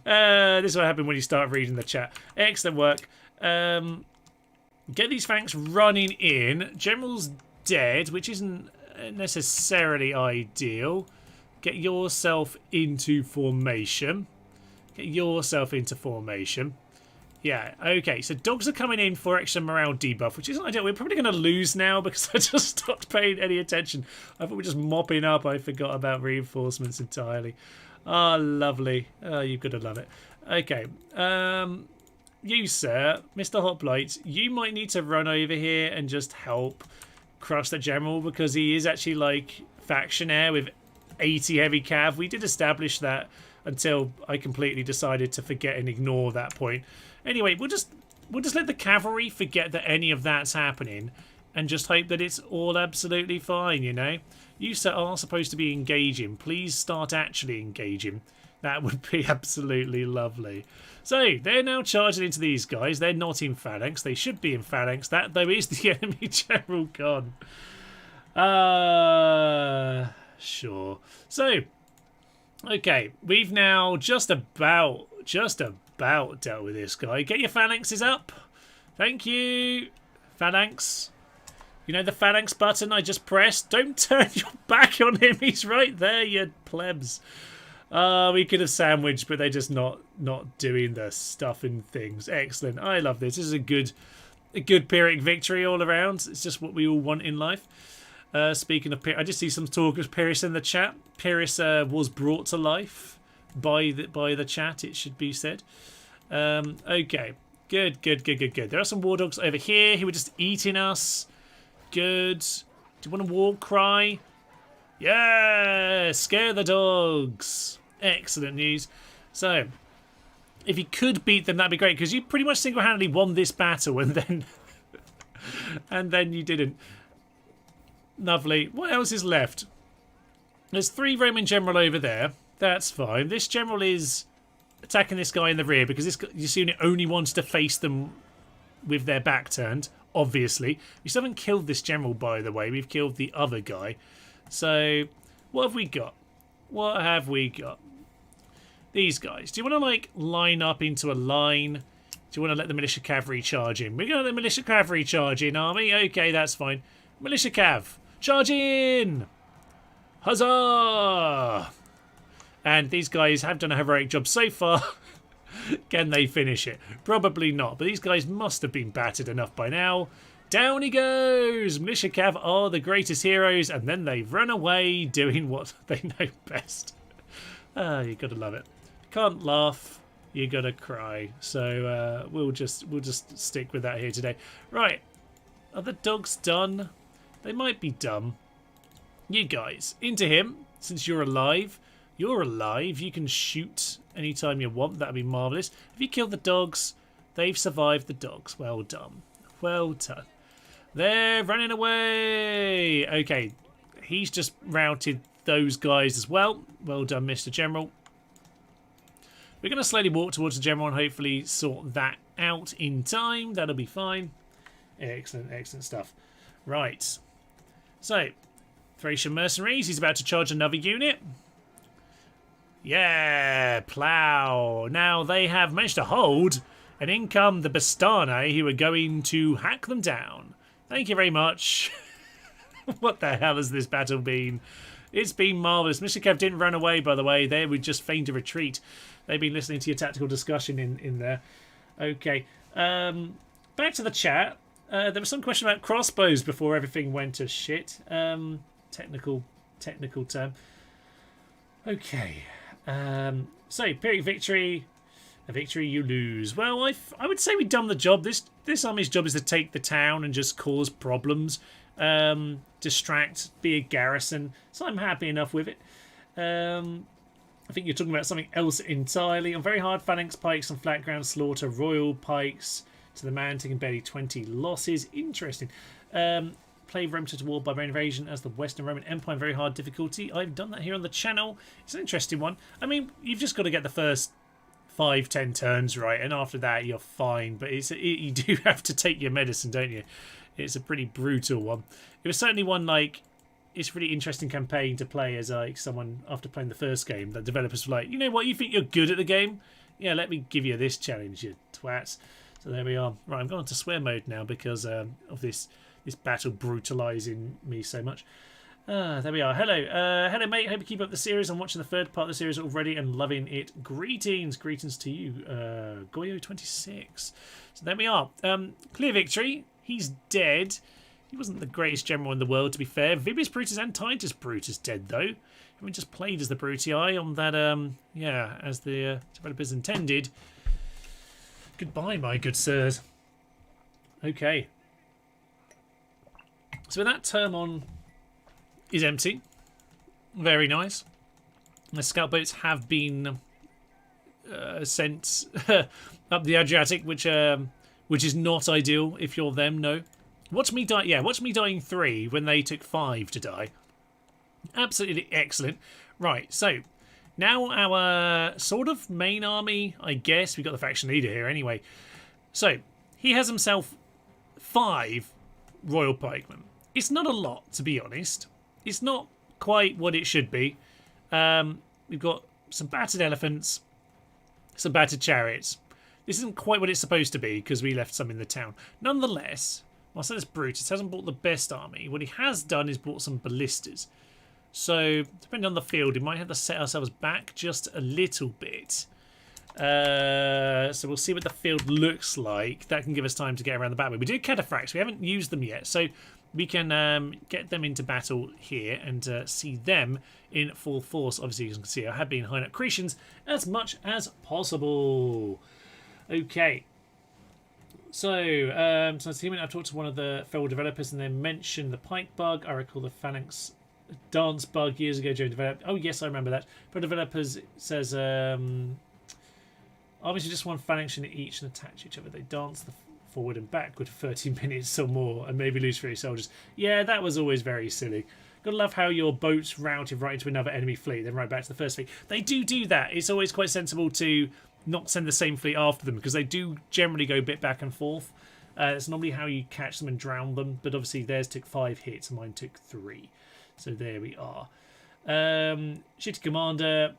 This is what happened when you start reading the chat. Excellent work. Get these phalanx running in. General's dead, which isn't necessarily ideal. Get yourself into formation. Get yourself into formation. Yeah, okay, so dogs are coming in for extra morale debuff, which isn't ideal. We're probably going to lose now because I just stopped paying any attention. I thought we were just mopping up. I forgot about reinforcements entirely. Ah, oh, lovely. Oh, you've got to love it. Okay, you, sir, Mr. Hoplite, you might need to run over here and just help crush the general because he is actually, like, factionaire with 80 heavy cav. We did establish that until I completely decided to forget and ignore that point. Anyway, we'll just let the cavalry forget that any of that's happening and just hope that it's all absolutely fine, you know? You are supposed to be engaging. Please start actually engaging. That would be absolutely lovely. So, they're now charging into these guys. They're not in phalanx. They should be in phalanx. That, though, is the enemy general gone. Sure. So, okay, we've now just about dealt with this guy. Get your phalanxes up. Thank you. Phalanx. You know the phalanx button I just pressed? Don't turn your back on him. He's right there, you plebs. We could have sandwiched, but they're just not doing the stuff and things. Excellent. I love this. This is a good Pyrrhic victory all around. It's just what we all want in life. Speaking of Pyrrhus, I just see some talk of Pyrrhus in the chat. Pyrrhus was brought to life by the chat, it should be said. Okay, good. There are some war dogs over here who are just eating us. Good. Do you want a war cry? Yeah, scare the dogs. Excellent news. So, if you could beat them, that'd be great, because you pretty much single-handedly won this battle, and then and then you didn't. Lovely. What else is left? There's 3 Roman general over there. That's fine. This general is attacking this guy in the rear because this unit only wants to face them with their back turned, obviously. We still haven't killed this general, by the way. We've killed the other guy. So, what have we got? What have we got? These guys. Do you want to, like, line up into a line? Do you want to let the militia cavalry charge in? We're going to let the militia cavalry charge in, army. Okay, that's fine. Militia cav. Charge in! Huzzah! And these guys have done a heroic job so far. Can they finish it? Probably not, but these guys must have been battered enough by now. Down he goes! Militia cav are the greatest heroes, and then they run away doing what they know best. You've got to love it. Can't laugh. You gotta cry. So we'll just stick with that here today. Right. Are the dogs done? They might be dumb. You guys, into him. Since you're alive, you can shoot anytime you want. That'd be marvellous. Have you killed the dogs? They've survived the dogs. Well done. Well done. They're running away. Okay, he's just routed those guys as well. Well done, Mr. General. We're going to slowly walk towards the General and hopefully sort that out in time. That'll be fine. Excellent, excellent stuff. Right. So, Thracian mercenaries. He's about to charge another unit. Yeah, plough. Now they have managed to hold, and in come the Bastane, who are going to hack them down. Thank you very much. What the hell has this battle been? It's been marvellous. Mr. Kev didn't run away, by the way. They would just feign a retreat. They've been listening to your tactical discussion in there. Okay. Back to the chat. There was some question about crossbows before everything went to shit. Technical term. Okay. So, Pyrrhic victory. A victory you lose. Well, I would say we've done the job. This army's job is to take the town and just cause problems. Distract, be a garrison. So I'm happy enough with it. I think you're talking about something else entirely. On very hard phalanx pikes on flat ground slaughter. Royal pikes to the man taking barely 20 losses. Interesting. Play Rome to war barbarian invasion as the Western Roman Empire in very hard difficulty. I've done that here on the channel. It's an interesting one. I mean, you've just got to get the first 5-10 turns right, and after that you're fine. But you do have to take your medicine, don't you? It's a pretty brutal one. It was certainly one like it's a really interesting campaign to play as like someone after playing the first game. The developers were like, you know what, you think you're good at the game? Yeah, let me give you this challenge, you twats. So there we are. Right, I'm going to swear mode now because of this battle brutalising me so much. There we are. Hello. Hello, mate. Hope you keep up the series. I'm watching the third part of the series already and loving it. Greetings. Greetings to you, Goyo26. So there we are. Clear victory. He's dead. He wasn't the greatest general in the world, to be fair. Vibius Brutus and Titus Brutus dead, though. And we just played as the Brutii on that, as the developers intended. Goodbye, my good sirs. Okay. So with that term on is empty. Very nice. The scout boats have been sent up the Adriatic, which is not ideal if you're them. No, watch me die. Yeah, watch me dying 3 when they took 5 to die. Absolutely excellent. Right, so now our sort of main army. I guess we've got the faction leader here anyway. So he has himself 5 royal pikemen. It's not a lot, to be honest. It's not quite what it should be. We've got some battered elephants, some battered chariots. This isn't quite what it's supposed to be because we left some in the town. Nonetheless, Marcellus Brutus hasn't bought the best army. What he has done is bought some ballistas. So, depending on the field, we might have to set ourselves back just a little bit. So we'll see what the field looks like. That can give us time to get around the battle. We do cataphracts. We haven't used them yet. So we can get them into battle here and see them in full force. Obviously, you can see I have been high up Cretians as much as possible. Okay. So, so I've talked to one of the fellow developers and they mentioned the pike bug. I recall the phalanx dance bug years ago during development. Oh, yes, I remember that. But developers says, obviously just one phalanx in each and attach each other. They dance the forward and backward for 30 minutes or more and maybe lose 3 soldiers. Yeah, that was always very silly. Gotta love how your boats routed right into another enemy fleet, then right back to the first fleet. They do that. It's always quite sensible to not send the same fleet after them because they do generally go a bit back and forth. It's normally how you catch them and drown them, but obviously theirs took 5 hits and mine took 3. So there we are. Shitty Commander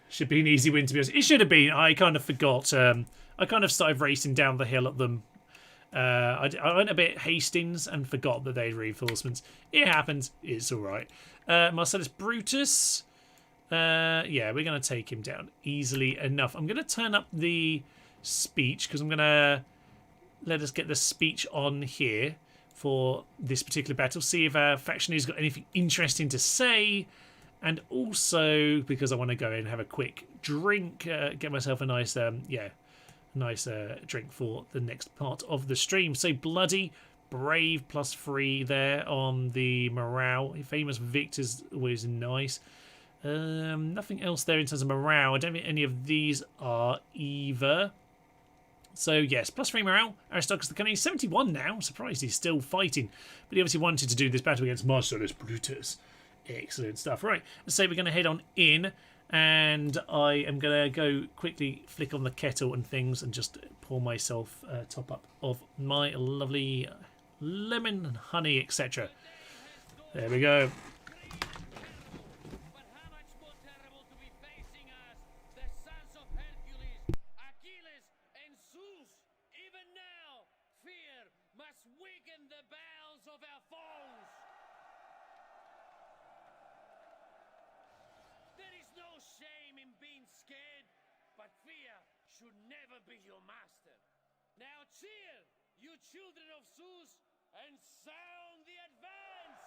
should be an easy win, to be honest. It should have been. I kind of forgot. I kind of started racing down the hill at them. I went a bit Hastings and forgot that they had reinforcements. It happens. It's all right. Marcellus Brutus. Yeah, we're going to take him down easily enough. I'm going to turn up the speech because I'm going to let us get the speech on here for this particular battle. See if our factionary's got anything interesting to say. and also because I want to go in and have a quick drink, get myself a nice, nice drink for the next part of the stream. So bloody brave +3 there on the morale. Famous victor's always nice. Nothing else there in terms of morale. I don't think any of these are either. So yes, +3 morale. Aristarchus the Cunning, 71 now. Surprised he's still fighting, but he obviously wanted to do this battle against Marcellus Brutus. Excellent stuff. Right, so we're going to head on in, and I am going to go quickly flick on the kettle and things and just pour myself a top up of my lovely lemon and honey, etc. There we go. Should never be your master. Now cheer, you children of Zeus, and sound the advance!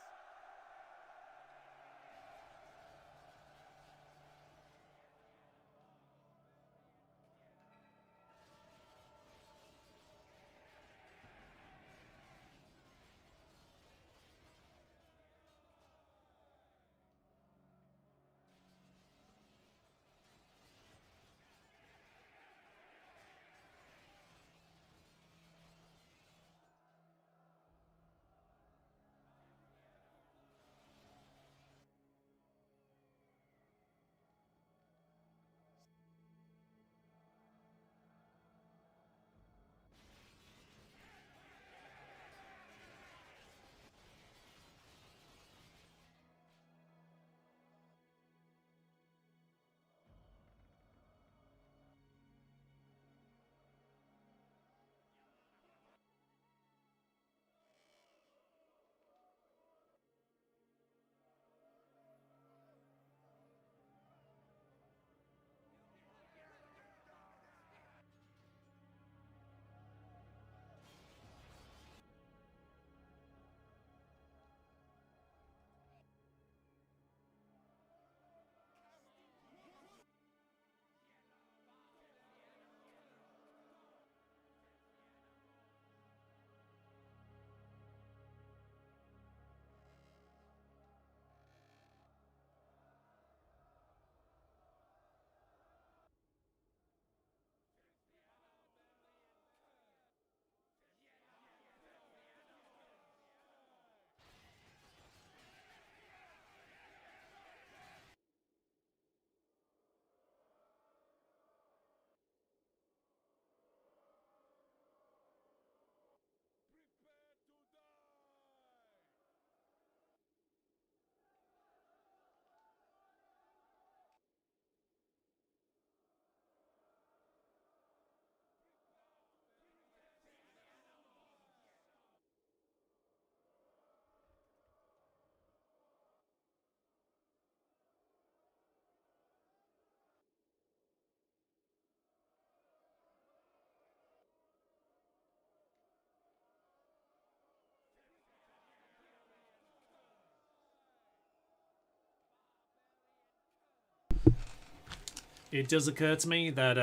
It does occur to me that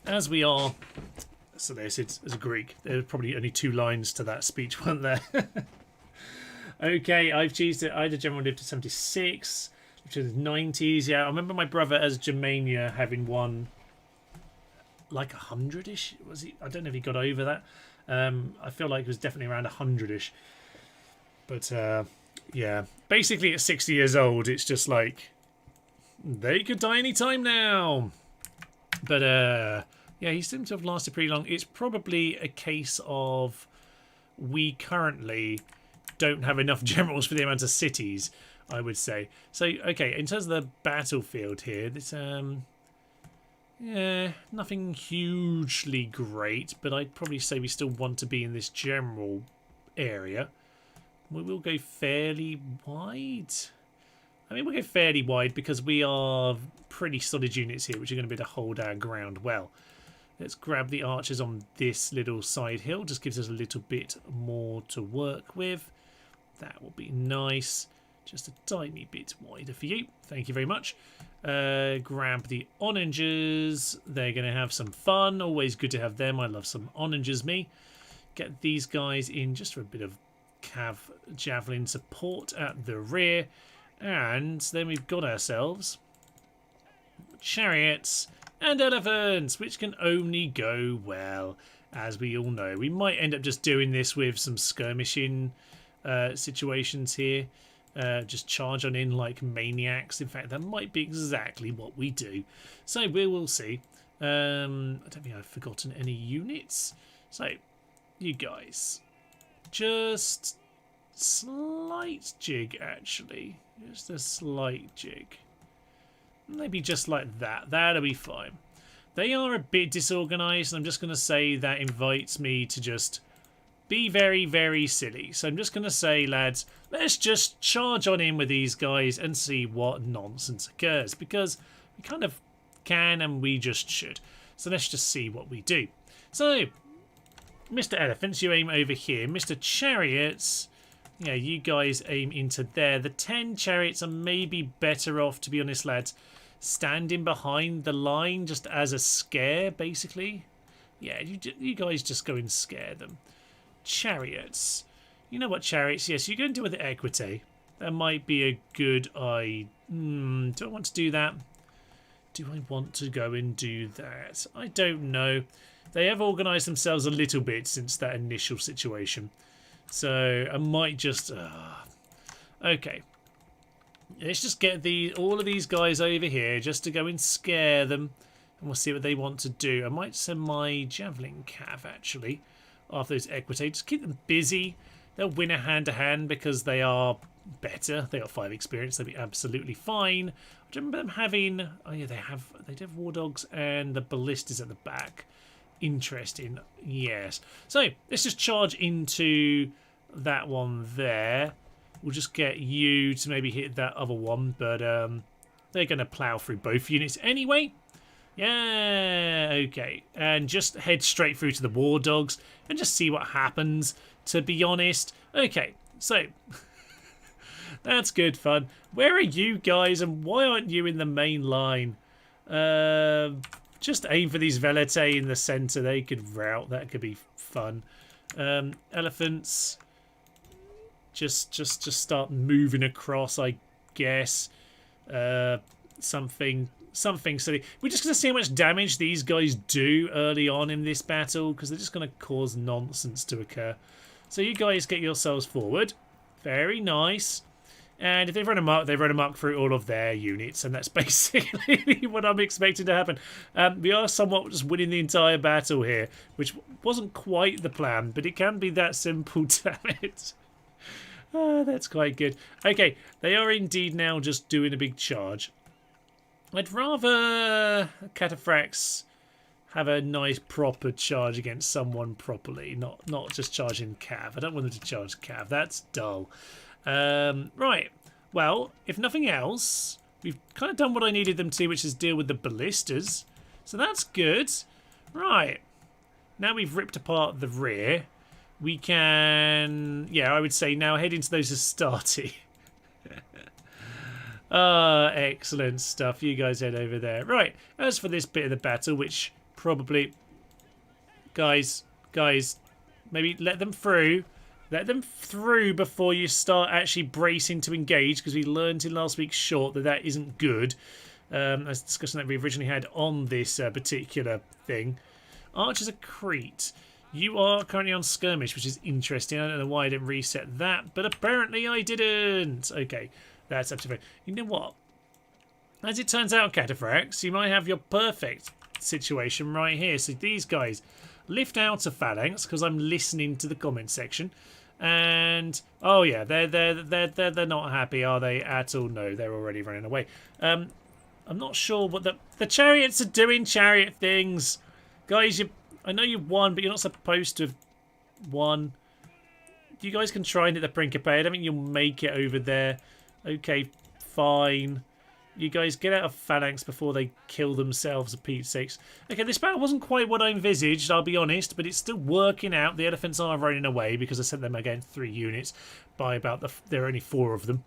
as we are Seleucid as a Greek, there are probably only 2 lines to that speech, weren't there? Okay, I've chosen it. I had a general lived to 76, which is 90s. Yeah, I remember my brother as Germania having won like 100-ish. Was he? I don't know if he got over that. I feel like it was definitely around 100-ish. But yeah, basically at 60 years old, it's just like they could die any time now. But yeah, he seems to have lasted pretty long. It's probably a case of we currently don't have enough generals for the amount of cities, I would say. So, okay, in terms of the battlefield here, this yeah, nothing hugely great, but I'd probably say we still want to be in this general area. We will go fairly wide. I mean, we'll go fairly wide because we are pretty solid units here, which are going to be able to hold our ground well. Let's grab the archers on this little side hill. Just gives us a little bit more to work with. That will be nice. Just a tiny bit wider for you. Thank you very much. Grab the onagers. They're going to have some fun. Always good to have them. I love some onagers, me. Get these guys in just for a bit of cav javelin support at the rear. And then we've got ourselves chariots and elephants, which can only go well, as we all know. We might end up just doing this with some skirmishing situations here. Just charge on in like maniacs. In fact, that might be exactly what we do. So we will see. I don't think I've forgotten any units. So, you guys, just slight jig, actually. Just a slight jig. Maybe just like that. That'll be fine. They are a bit disorganised, and I'm just going to say that invites me to just be very, very silly. So I'm just going to say, lads, let's just charge on in with these guys and see what nonsense occurs. Because we kind of can and we just should. So let's just see what we do. So, Mr. Elephants, you aim over here. Mr. Chariots, yeah, you guys aim into there. The 10 chariots are maybe better off, to be honest, lads, standing behind the line just as a scare, basically. Yeah, you guys just go and scare them. Chariots. You know what, chariots? Yes, you're going to do with the equity. That might be a good idea. Do I want to do that? Do I want to go and do that? I don't know. They have organised themselves a little bit since that initial situation. So I might just... Okay. Let's just get all of these guys over here just to go and scare them. And we'll see what they want to do. I might send my javelin cav, actually, after those equity. Just keep them busy. They'll win a hand-to-hand because they are better. They got 5 experience. They'll be absolutely fine. I remember them having... Oh, yeah, they do have war dogs and the ballistas at the back. Interesting. Yes. So, let's just charge into that one there. We'll just get you to maybe hit that other one, but they're going to plough through both units anyway. Yeah, okay. And just head straight through to the war dogs and just see what happens, to be honest. Okay, so that's good fun. Where are you guys and why aren't you in the main line? Just aim for these Veletae in the centre. They could rout. That could be fun. Elephants. Just start moving across, I guess. Something silly. We're just going to see how much damage these guys do early on in this battle, because they're just going to cause nonsense to occur. So you guys get yourselves forward. Very nice. And if they run amok through all of their units, and that's basically what I'm expecting to happen. We are somewhat just winning the entire battle here, which wasn't quite the plan, but it can be that simple, damn it. That's quite good. Okay, they are indeed now just doing a big charge. I'd rather Cataphracts have a nice proper charge against someone properly, not just charging Cav. I don't want them to charge Cav. That's dull. Right. Well, if nothing else, we've kind of done what I needed them to, which is deal with the ballistas. So that's good. Right. Now we've ripped apart the rear. We can, yeah, I would say now head into those Astarte. Excellent stuff. You guys head over there. Right, as for this bit of the battle, which probably... Guys, maybe let them through. Let them through before you start actually bracing to engage, because we learned in last week's short that isn't good. As discussion that we originally had on this particular thing. Archers of Crete. You are currently on skirmish, which is interesting. I don't know why I didn't reset that, but apparently I didn't. Okay, that's up to you. You know what? As it turns out, Cataphracts, you might have your perfect situation right here. So these guys lift out a phalanx, because I'm listening to the comment section, and oh yeah, they're not happy, are they at all? No, they're already running away. I'm not sure what the chariots are doing. Chariot things, guys. I know you won, but you're not supposed to have won. You guys can try and hit the Principe. I don't think you'll make it over there. Okay, fine. You guys get out of phalanx before they kill themselves, for Pete's sakes. Okay, this battle wasn't quite what I envisaged, I'll be honest, but it's still working out. The elephants are running away because I sent them against 3 units by about there are only 4 of them.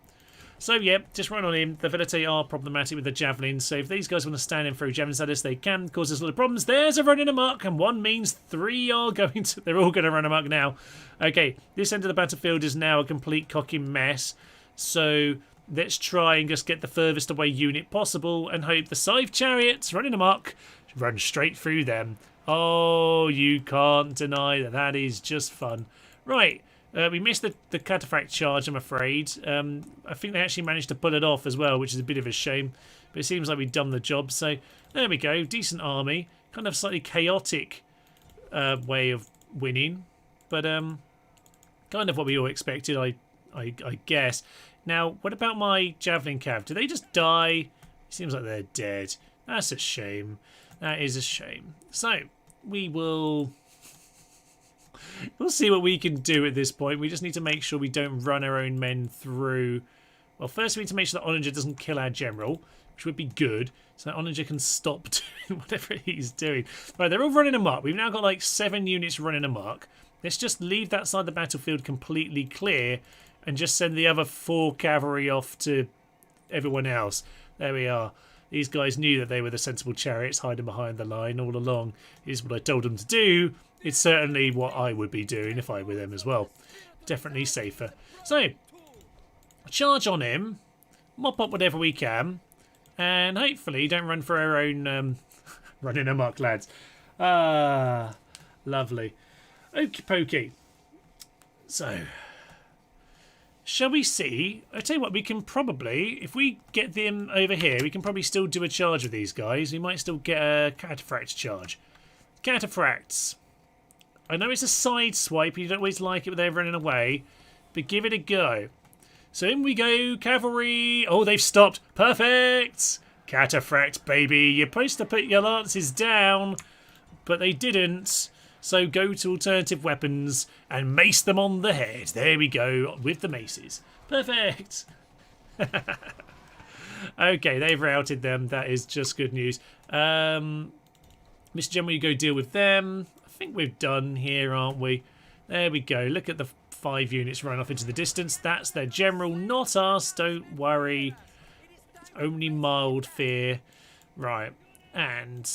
So, yeah, just run on in. The Velite are problematic with the javelins, so if these guys want to stand in through javelins at us, they can cause us a lot of problems. There's a running amok, and one means three are going to... They're all going to run amok now. Okay, this end of the battlefield is now a complete cocking mess, so let's try and just get the furthest away unit possible and hope the Scythe Chariots running amok run straight through them. Oh, you can't deny that. That is just fun. Right. We missed the cataphract charge, I'm afraid. I think they actually managed to pull it off as well, which is a bit of a shame. But it seems like we've done the job. So there we go. Decent army. Kind of slightly chaotic way of winning. But kind of what we all expected, I guess. Now, what about my Javelin Cav? Do they just die? It seems like they're dead. That's a shame. That is a shame. So we will... We'll see what we can do at this point. We just need to make sure we don't run our own men through. Well, first we need to make sure that Oninger doesn't kill our general, which would be good, so that Oninger can stop doing whatever he's doing. Right, they're all running amok. We've now got like 7 units running amok. Let's just leave that side of the battlefield completely clear and just send the other 4 cavalry off to everyone else. There we are. These guys knew that they were the sensible chariots hiding behind the line all along. Is what I told them to do. It's certainly what I would be doing if I were them as well. Definitely safer. So, charge on him, mop up whatever we can, and hopefully don't run for our own running amok, lads. Ah, lovely. Okie pokey. So, shall we see? I tell you what, we can probably, if we get them over here, we can probably still do a charge with these guys. We might still get a cataphract charge. Cataphracts. I know it's a side swipe, you don't always like it when they're running away, but give it a go. So in we go, cavalry. Oh, they've stopped. Perfect. Cataphract, baby. You're supposed to put your lances down, but they didn't. So go to alternative weapons and mace them on the head. There we go, with the maces. Perfect. Okay, they've routed them. That is just good news. Mr. General, you go deal with them. I think we're done here, aren't we? There we go. Look at the 5 units run off into the distance. That's their general, not us. Don't worry. It's only mild fear. Right. And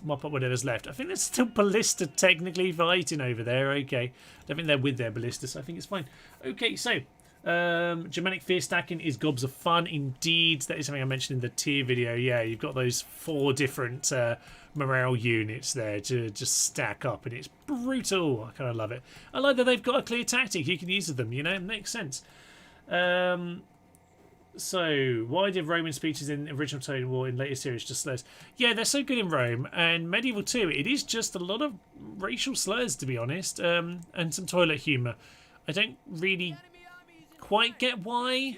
mop up whatever's left. I think there's still ballista technically fighting over there. Okay. I don't think they're with their ballistas. I think it's fine. Okay, so Germanic fear stacking is gobs of fun indeed. That is something I mentioned in the tier video. Yeah, you've got those 4 different morale units there to just stack up, and it's brutal. I kind of love it. I like that they've got a clear tactic you can use with them, you know, it makes sense. So why did Roman speeches in original Tone War in later series just slurs? Yeah, they're so good in Rome, and medieval too. It is just a lot of racial slurs, to be honest, and some toilet humour. I don't really quite get why.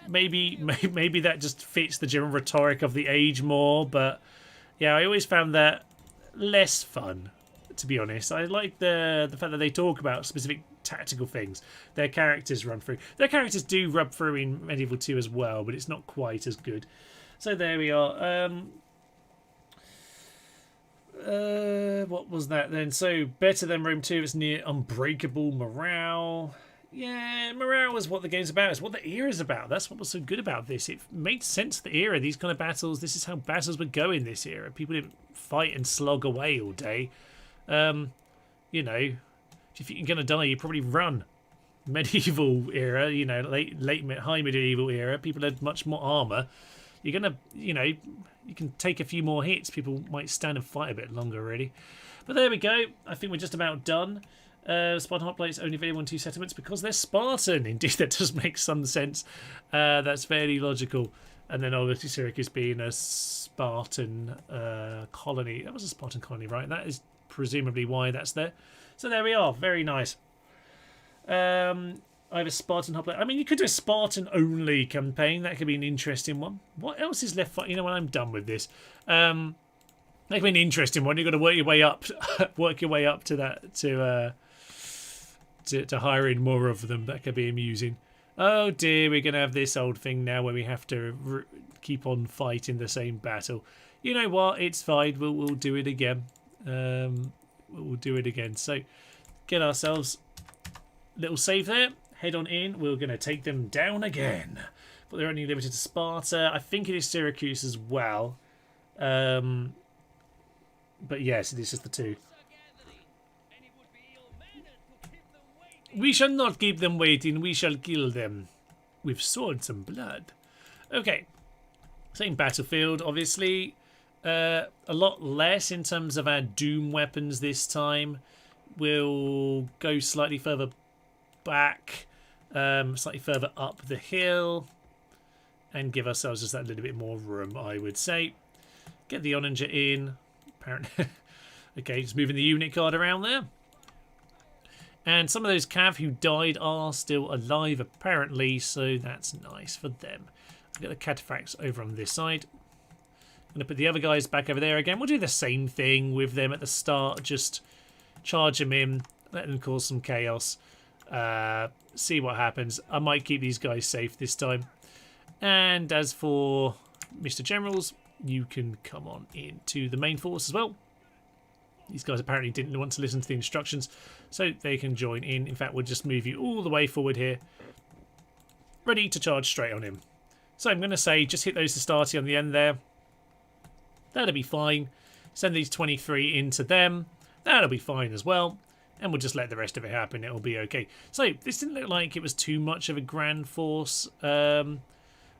Maybe that just fits the general rhetoric of the age more, but yeah, I always found that less fun, to be honest. I like the fact that they talk about specific tactical things their characters run through. Their characters do rub through in Medieval 2 as well, but it's not quite as good. So there we are. What was that then? So better than Rome 2, it's near unbreakable morale. Yeah, morale is what the game's about. It's what the era's about. That's what was so good about this. It made sense, the era, these kind of battles. This is how battles would go in this era. People didn't fight and slog away all day. You know, if you're going to die, you probably run. Medieval era, you know, high medieval era, people had much more armour. You're going to, you know, you can take a few more hits. People might stand and fight a bit longer, really. But there we go. I think we're just about done. Spartan hoplites only available in 2 settlements because they're Spartan. Indeed, that does make some sense. That's fairly logical. And then obviously Syracuse being a Spartan colony. That was a Spartan colony, right? That is presumably why that's there. So there we are. Very nice. I have a Spartan hoplite. I mean, you could do a Spartan only campaign. That could be an interesting one. What else is left? You know, when I'm done with this. That could be an interesting one. You've got to work your way up, to that to hiring more of them. That could be amusing. Oh dear, we're going to have this old thing now where we have to keep on fighting the same battle. You know what? It's fine. We'll do it again. We'll do it again. So get ourselves a little save there. head on in. We're going to take them down again. But they're only limited to Sparta. I think it is Syracuse as well. But yes, it is just the two. We shall not keep them waiting. We shall kill them with swords and blood. Okay. Same battlefield, obviously. A lot less in terms of our doom weapons this time. We'll go slightly further back, slightly further up the hill, and give ourselves just that little bit more room, I would say. Get the onager in. Apparently, okay, just moving the unit card around there. And some of those cav who died are still alive, apparently, so that's nice for them. I'll get the cataphracts over on this side. I'm going to put the other guys back over there again. We'll do the same thing with them at the start. Just charge them in, let them cause some chaos. See what happens. I might keep these guys safe this time. And as for Mr. Generals, you can come on into the main force as well. These guys apparently didn't want to listen to the instructions, so they can join in. In fact, we'll just move you all the way forward here. Ready to charge straight on him. So I'm going to say just hit those Hastati on the end there. That'll be fine. Send these 23 into them. That'll be fine as well. And we'll just let the rest of it happen. It'll be okay. So this didn't look like it was too much of a grand force. I'm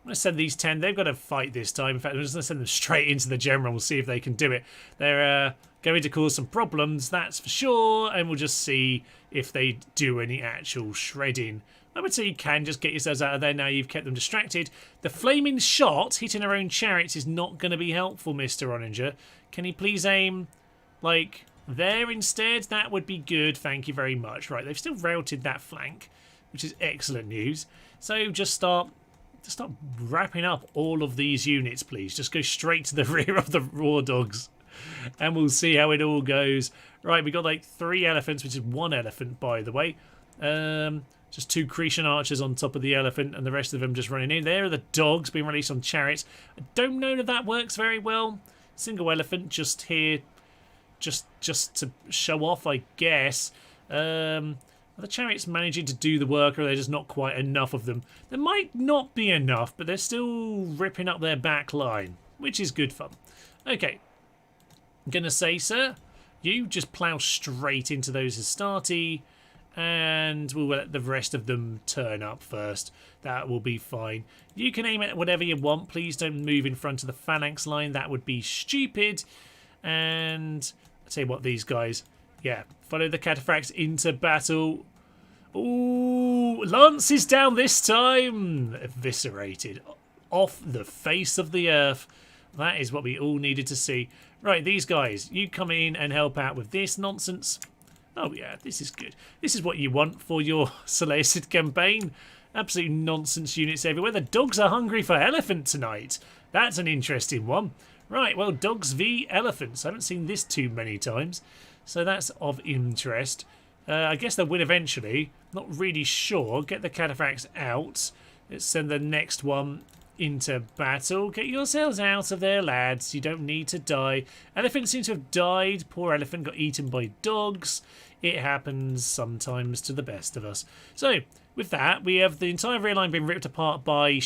going to send these 10. They've got to fight this time. In fact, I'm just going to send them straight into the general. We'll see if they can do it. They're going to cause some problems, that's for sure. And we'll just see if they do any actual shredding. I would say you can just get yourselves out of there now you've kept them distracted. The flaming shot hitting our own chariots is not going to be helpful, Mr. Oninger. Can you please aim, like, there instead? That would be good. Thank you very much. Right, they've still routed that flank, which is excellent news. So just start wrapping up all of these units, please. Just go straight to the rear of the War Dogs, and we'll see how it all goes. Right, we got like 3 elephants, which is 1 elephant, by the way. Just 2 Cretan archers on top of the elephant, and the rest of them just running in. There are the dogs being released on chariots. I don't know that works very well. Single elephant just here, just to show off, I guess. Are the chariots managing to do the work, or are there just not quite enough of them? There might not be enough, but they're still ripping up their back line, which is good fun. Okay, I'm going to say, sir, you just plough straight into those Hastati, and we'll let the rest of them turn up first. That will be fine. You can aim at whatever you want. Please don't move in front of the phalanx line. That would be stupid. And I'll tell you what, these guys, yeah, follow the cataphracts into battle. Ooh, Lance is down this time. Eviscerated off the face of the earth. That is what we all needed to see. Right, these guys, you come in and help out with this nonsense. Oh yeah, this is good. This is what you want for your Seleucid campaign. Absolute nonsense units everywhere. The dogs are hungry for elephant tonight. That's an interesting one. Right, well, dogs v elephants. I haven't seen this too many times, so that's of interest. I guess they'll win eventually. Not really sure. Get the cataphracts out. Let's send the next one into battle. Get yourselves out of there, lads. You don't need to die. Elephant seems to have died. Poor elephant got eaten by dogs. It happens sometimes to the best of us. So, with that, we have the entire rear line being ripped apart by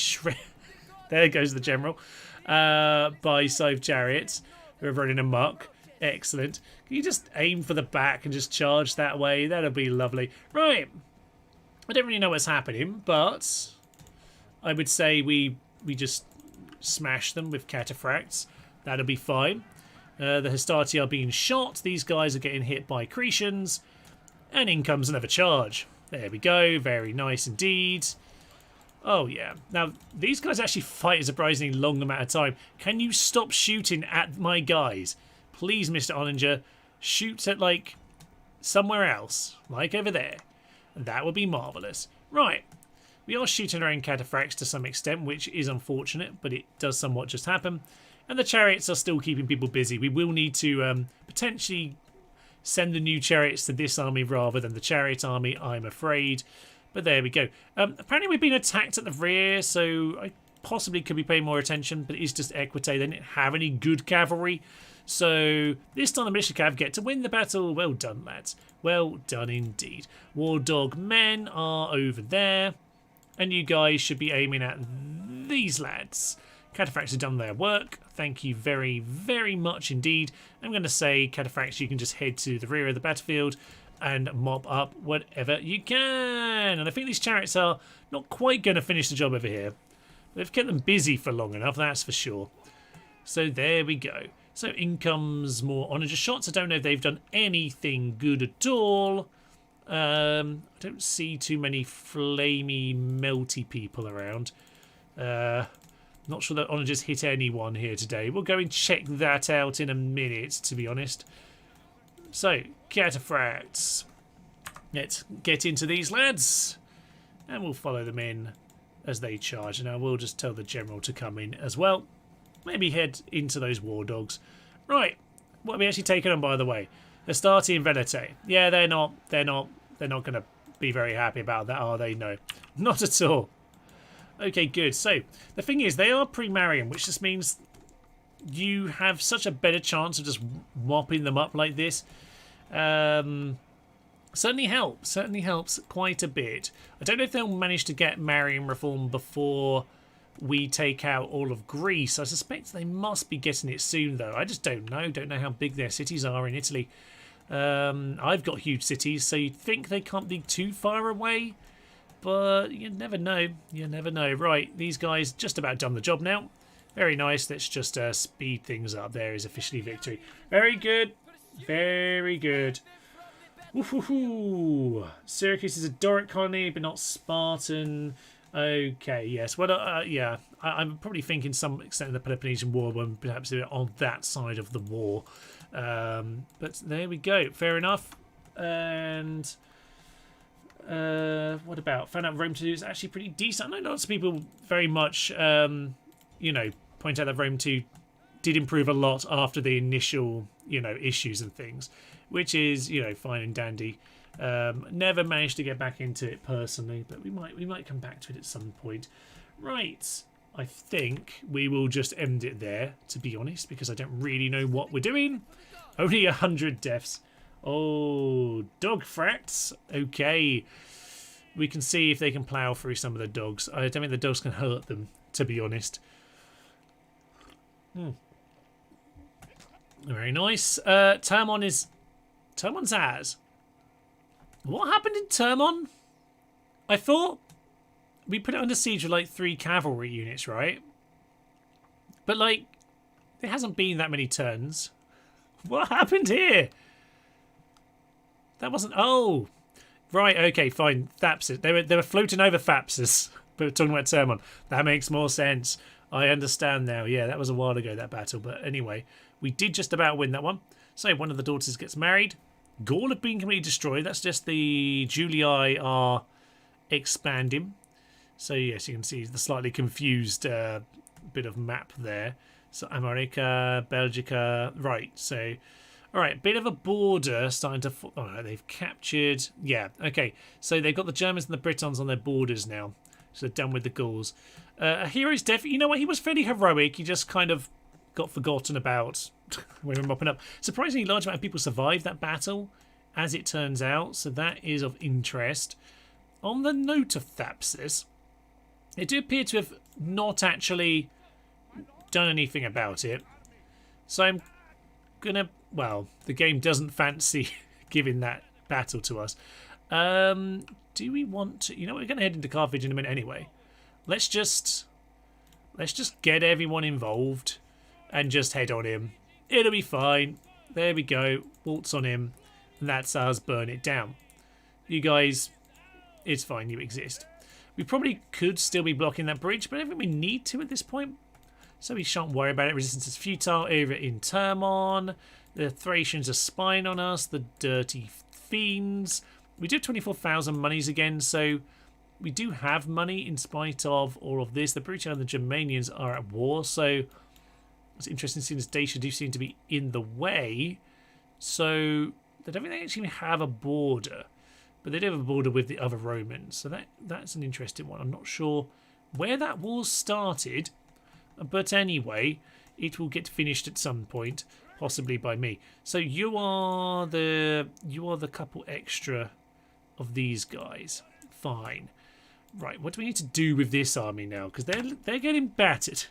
there goes the general. By Scythe chariots who are running amok. Excellent. Can you just aim for the back and just charge that way? That'll be lovely. Right. I don't really know what's happening, but I would say we just smash them with cataphracts. That'll be fine. The Hastati are being shot. These guys are getting hit by Cretans. And in comes another charge. There we go. Very nice indeed. Oh, yeah. Now, these guys actually fight a surprisingly long amount of time. Can you stop shooting at my guys? Please, Mr. Oninger, shoot at, like, somewhere else. Like over there. That would be marvellous. Right. We are shooting our own cataphracts to some extent, which is unfortunate, but it does somewhat just happen. And the chariots are still keeping people busy. We will need to potentially send the new chariots to this army rather than the chariot army, I'm afraid. But there we go. Apparently we've been attacked at the rear, so I possibly could be paying more attention, but it's just Equite. They didn't have any good cavalry. So this time the militia cav get to win the battle. Well done, lads. Well done indeed. War dog men are over there. And you guys should be aiming at these lads. Cataphracts have done their work. Thank you very, very much indeed. I'm going to say, Cataphracts, you can just head to the rear of the battlefield and mop up whatever you can. And I think these chariots are not quite going to finish the job over here. They've kept them busy for long enough, that's for sure. So there we go. So in comes more onager shots. I don't know if they've done anything good at all. I don't see too many flamey, melty people around. Not sure that onagers hit anyone here today. We'll go and check that out in a minute, to be honest. So, cataphracts. Let's get into these lads. And we'll follow them in as they charge. And I will just tell the general to come in as well. Maybe head into those war dogs. Right. What are we actually taking on, by the way? Astarte and Venete. Yeah, they're not going to be very happy about that, are they? No, not at all. Okay, good. So the thing is, they are pre-Marian, which just means you have such a better chance of just mopping them up like this. Certainly helps quite a bit. I don't know if they'll manage to get Marian reform before we take out all of Greece. I suspect they must be getting it soon, though. I just don't know how big their cities are in Italy. I've got huge cities, so you'd think they can't be too far away, but you never know. You never know. Right, these guys just about done the job now. Very nice. Let's just speed things up. There is officially victory. Very good. Very good. Woohoo! Syracuse is a Doric colony, but not Spartan. Okay, yes. Well, yeah, I'm probably thinking some extent of the Peloponnesian War when perhaps they're on that side of the war. But there we go. Fair enough. And what about? Found out Rome 2 is actually pretty decent. I know lots of people very much, you know, point out that Rome 2 did improve a lot after the initial, you know, issues and things, which is, you know, fine and dandy. Never managed to get back into it personally, but we might come back to it at some point. Right. I think we will just end it there, to be honest, because I don't really know what we're doing. Only 100 deaths. Oh, dog fracts. Okay. We can see if they can plough through some of the dogs. I don't think the dogs can hurt them, to be honest. Very nice. Termon's as. What happened in Termon? I thought we put it under siege with like 3 cavalry units, right? But like, there hasn't been that many turns. What happened here? That wasn't. Oh, right. Okay, fine. Thapsus. They were floating over Thapsus, but we're talking about Termon. That makes more sense. I understand now. Yeah, that was a while ago, that battle. But anyway, we did just about win that one. So one of the daughters gets married. Gaul have been completely destroyed. That's just the Julii are expanding. So yes, you can see the slightly confused bit of map there. So America, Belgica, right. So, all right, bit of a border starting to. All right, they've captured. Yeah, okay. So they've got the Germans and the Britons on their borders now. So they're done with the Gauls. A hero's death. You know what? He was fairly heroic. He just kind of got forgotten about when we were mopping up. Surprisingly large amount of people survived that battle, as it turns out. So that is of interest. On the note of Thapsus, they do appear to have not actually done anything about it. So I'm gonna. Well, the game doesn't fancy giving that battle to us. Do we want to? You know, we're gonna head into Carthage in a minute anyway. Let's just get everyone involved and just head on him. It'll be fine. There we go. Waltz on him. And that's us. Burn it down. You guys, it's fine. You exist. We probably could still be blocking that bridge, but I don't think we need to at this point. So we shan't worry about it. Resistance is futile over in Termon. The Thracians are spying on us. The dirty fiends. We do have 24,000 monies again, so we do have money in spite of all of this. The Brutii and the Germanians are at war, so it's interesting seeing as Dacia do seem to be in the way. So I don't think they actually have a border, but they do have a border with the other Romans. So that's an interesting one. I'm not sure where that war started. But anyway, it will get finished at some point, possibly by me. So you are the couple extra of these guys. Fine. Right, what do we need to do with this army now? Because they're getting battered.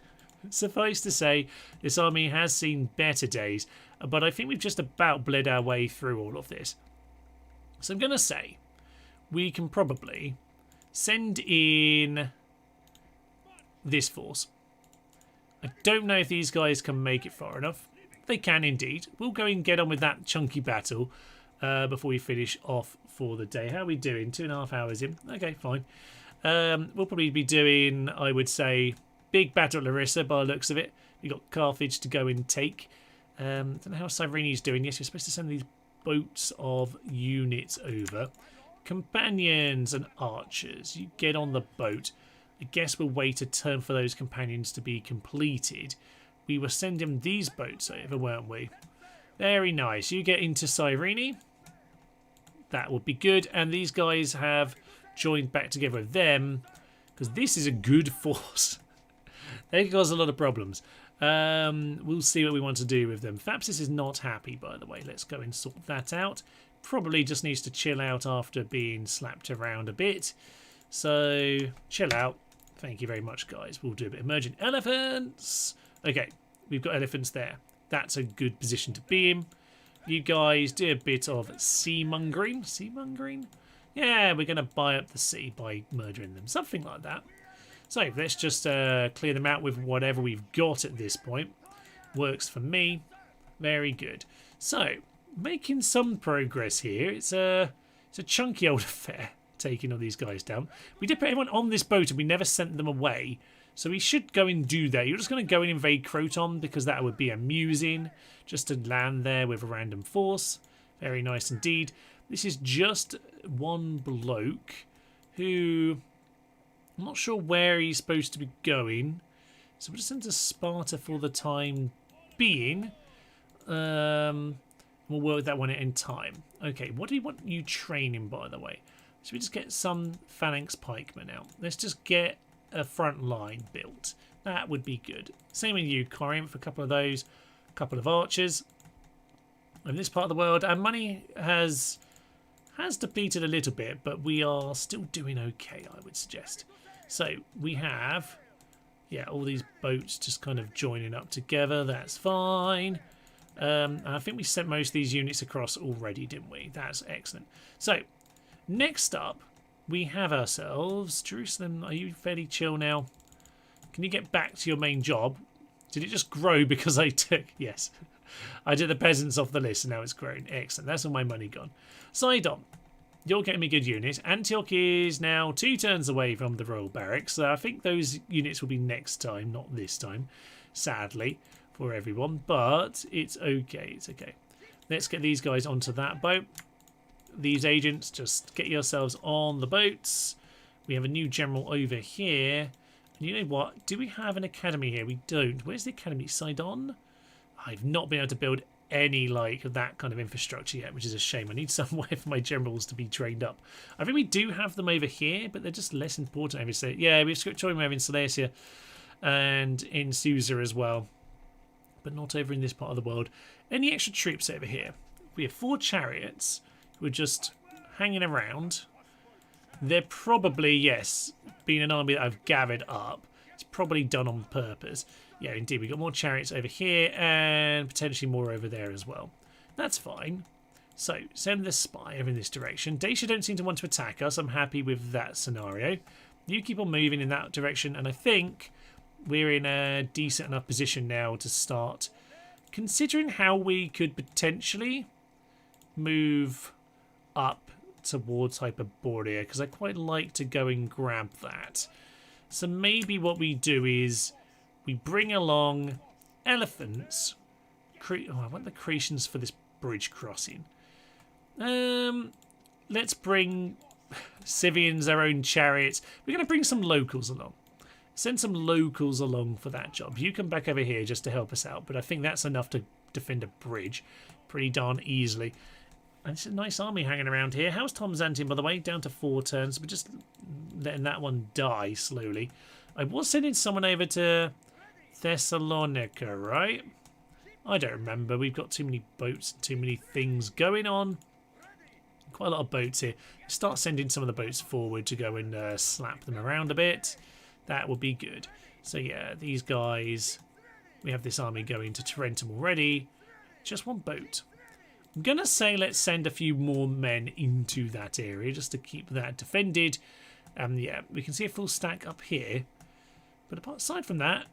Suffice to say, this army has seen better days, but I think we've just about bled our way through all of this. So I'm going to say we can probably send in this force. I don't know if these guys can make it far enough. They can indeed. We'll go and get on with that chunky battle before we finish off for the day. How are we doing? 2.5 hours in. Okay, fine. We'll probably be doing, I would say, big battle at Larissa by the looks of it. We've got Carthage to go and take. Don't know how Cyrene's doing. Yes, you're supposed to send these boats of units over. Companions and archers, you get on the boat. I guess we'll wait a turn for those companions to be completed. We were sending these boats over, weren't we? Very nice. You get into Cyrene. That would be good. And these guys have joined back together with them, because this is a good force. They cause a lot of problems. We'll see what we want to do with them. Thapsis is not happy, by the way. Let's go and sort that out. Probably just needs to chill out after being slapped around a bit. So, chill out. Thank you very much, guys. We'll do a bit of merging. Elephants! Okay, we've got elephants there. That's a good position to be in. You guys do a bit of sea-mongering. Sea-mongering? Yeah, we're going to buy up the sea by murdering them. Something like that. So, let's just clear them out with whatever we've got at this point. Works for me. Very good. So, making some progress here. It's a chunky old affair, taking all these guys down. We did put everyone on this boat and we never sent them away. So we should go and do that. You're just going to go and invade Croton because that would be amusing. Just to land there with a random force. Very nice indeed. This is just one bloke who... I'm not sure where he's supposed to be going. So we'll just send to Sparta for the time being. We'll work that one out in time. Okay, what do we want you training, by the way? Should we just get some phalanx pikemen out? Let's just get a front line built. That would be good. Same with you, Corinth, a couple of those. A couple of archers. In this part of the world, our money has depleted a little bit, but we are still doing okay, I would suggest. So we have, yeah, all these boats just kind of joining up together. That's fine. I think we sent most of these units across already, didn't we? That's excellent. So next up, we have ourselves Jerusalem. Are you fairly chill now? Can you get back to your main job? Did it just grow because I took... Yes. I did the peasants off the list and now it's grown. Excellent. That's all my money gone. Sidon. You're getting me good units. Antioch is now 2 turns away from the Royal Barracks. So I think those units will be next time, not this time. Sadly, for everyone. But it's okay. It's okay. Let's get these guys onto that boat. These agents, just get yourselves on the boats. We have a new general over here. And you know what? Do we have an academy here? We don't. Where's the academy? Sidon? I've not been able to build any like that kind of infrastructure yet, which is a shame. I need somewhere for my generals to be trained up. I think we do have them over here, but they're just less important over here. Yeah, we've scriptorium over in Seleucia and in Susa as well, but not over in this part of the world. Any extra troops over here? We have 4 chariots who are just hanging around. They're probably, yes, being an army that I've gathered up, it's probably done on purpose. Yeah, indeed, we've got more chariots over here and potentially more over there as well. That's fine. So, send the spy over in this direction. Dacia don't seem to want to attack us. I'm happy with that scenario. You keep on moving in that direction, and I think we're in a decent enough position now to start considering how we could potentially move up towards Hyperborea, because I quite like to go and grab that. So maybe what we do is we bring along elephants. I want the creations for this bridge crossing. Let's bring Scythians, our own chariots. We're going to bring some locals along. Send some locals along for that job. You come back over here just to help us out, but I think that's enough to defend a bridge pretty darn easily. And it's a nice army hanging around here. How's Tom Zantium, by the way? Down to 4 turns. We're just letting that one die slowly. I was sending someone over to Thessalonica, right? I don't remember. We've got too many boats, too many things going on. Quite a lot of boats here. Start sending some of the boats forward to go and slap them around a bit. That would be good. So yeah, these guys, we have this army going to Tarentum already. Just one boat. I'm going to say let's send a few more men into that area just to keep that defended. Yeah, we can see a full stack up here. But aside from that,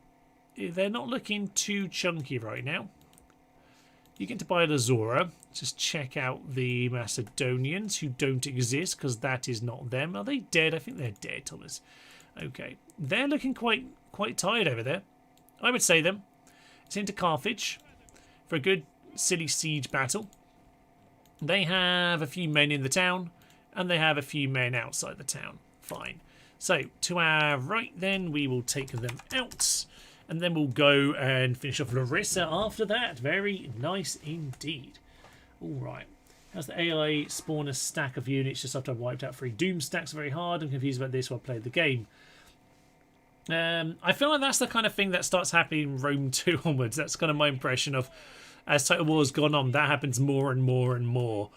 they're not looking too chunky right now. You get to buy an Azora. Just check out the Macedonians who don't exist because that is not them. Are they dead? I think they're dead, Thomas. Okay. They're looking quite tired over there. I would say them. It's into Carthage for a good silly siege battle. They have a few men in the town and they have a few men outside the town. Fine. So to our right then we will take them out. And then we'll go and finish off Larissa after that. Very nice indeed. Alright. How's the AI spawn a stack of units just after I wiped out 3 Doom stacks? Very hard. I'm confused about this while I played the game. I feel like that's the kind of thing that starts happening in Rome 2 onwards. That's kind of my impression of as Total War's gone on. That happens more and more and more.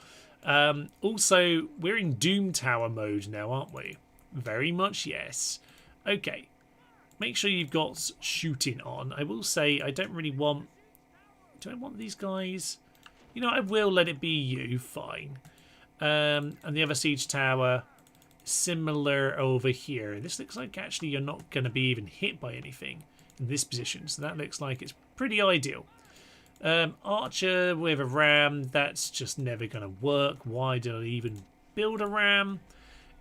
Also, we're in Doom Tower mode now, aren't we? Very much yes. Okay. Make sure you've got shooting on. I will say I don't really want... Do I want these guys? You know, I will let it be you. Fine. And the other siege tower, similar over here. This looks like actually you're not going to be even hit by anything in this position. So that looks like it's pretty ideal. Archer with a ram, that's just never going to work. Why did I even build a ram?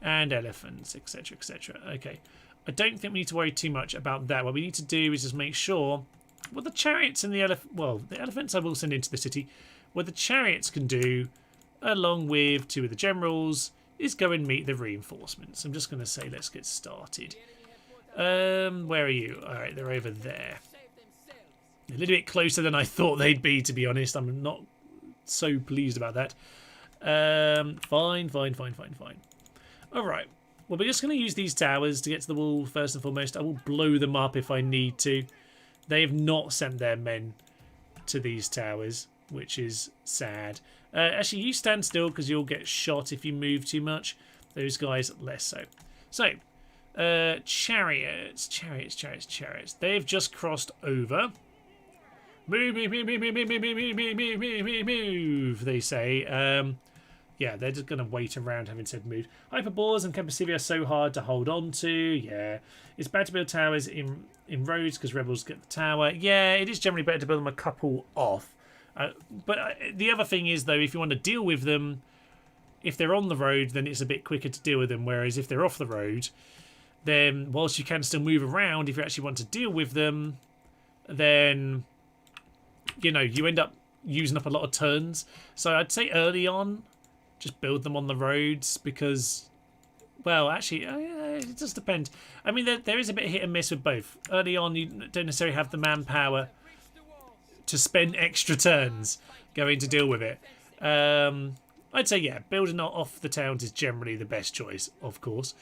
And elephants, etc, etc. Okay. I don't think we need to worry too much about that. What we need to do is just make sure... Well, the chariots and the the elephants I will send into the city. What the chariots can do, along with 2 of the generals, is go and meet the reinforcements. I'm just going to say let's get started. Where are you? Alright, they're over there. A little bit closer than I thought they'd be, to be honest. I'm not so pleased about that. Fine. Alright. Well, we're just going to use these towers to get to the wall first and foremost. I will blow them up if I need to. They have not sent their men to these towers, which is sad. Actually, you stand still because you'll get shot if you move too much. Those guys, less so. So, chariots. They've just crossed over. Move, they say. Yeah, they're just going to wait around having said move. Hyperboreans and Campasivi are so hard to hold on to. Yeah. It's bad to build towers in roads because rebels get the tower. Yeah, it is generally better to build them a couple off. But the other thing is, though, if you want to deal with them, if they're on the road, then it's a bit quicker to deal with them. Whereas if they're off the road, then whilst you can still move around, if you actually want to deal with them, then, you know, you end up using up a lot of turns. So I'd say early on, just build them on the roads because, well, actually, it does depend. I mean, there is a bit of hit and miss with both. Early on, you don't necessarily have the manpower to spend extra turns going to deal with it. I'd say, yeah, building off the towns is generally the best choice, of course.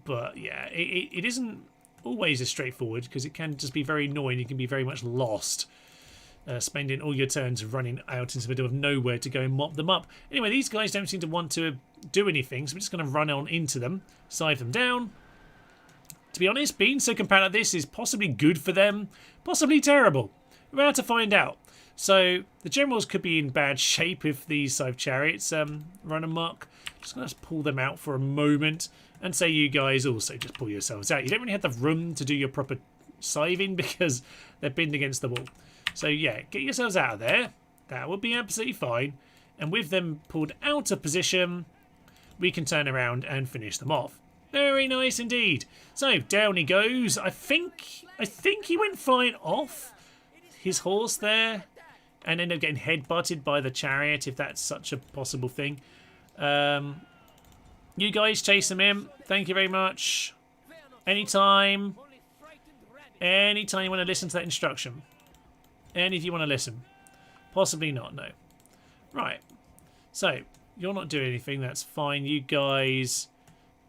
But, yeah, it isn't always as straightforward because it can just be very annoying. You can be very much lost. Spending all your turns running out into the middle of nowhere to go and mop them up. Anyway, these guys don't seem to want to do anything, so we're just going to run on into them, scythe them down. To be honest, being so compact like this is possibly good for them, possibly terrible. We're about to find out. So the generals could be in bad shape if these scythe chariots run amok. Just going to pull them out for a moment and say you guys also just pull yourselves out. You don't really have the room to do your proper scything because they're pinned against the wall. So yeah, get yourselves out of there. That would be absolutely fine. And with them pulled out of position, we can turn around and finish them off. Very nice indeed. So down he goes. I think he went flying off his horse there and ended up getting headbutted by the chariot, if that's such a possible thing. You guys chase him in. Thank you very much. Anytime you want to listen to that instruction. And if you want to listen. Possibly not, no. Right. So, you're not doing anything, that's fine. You guys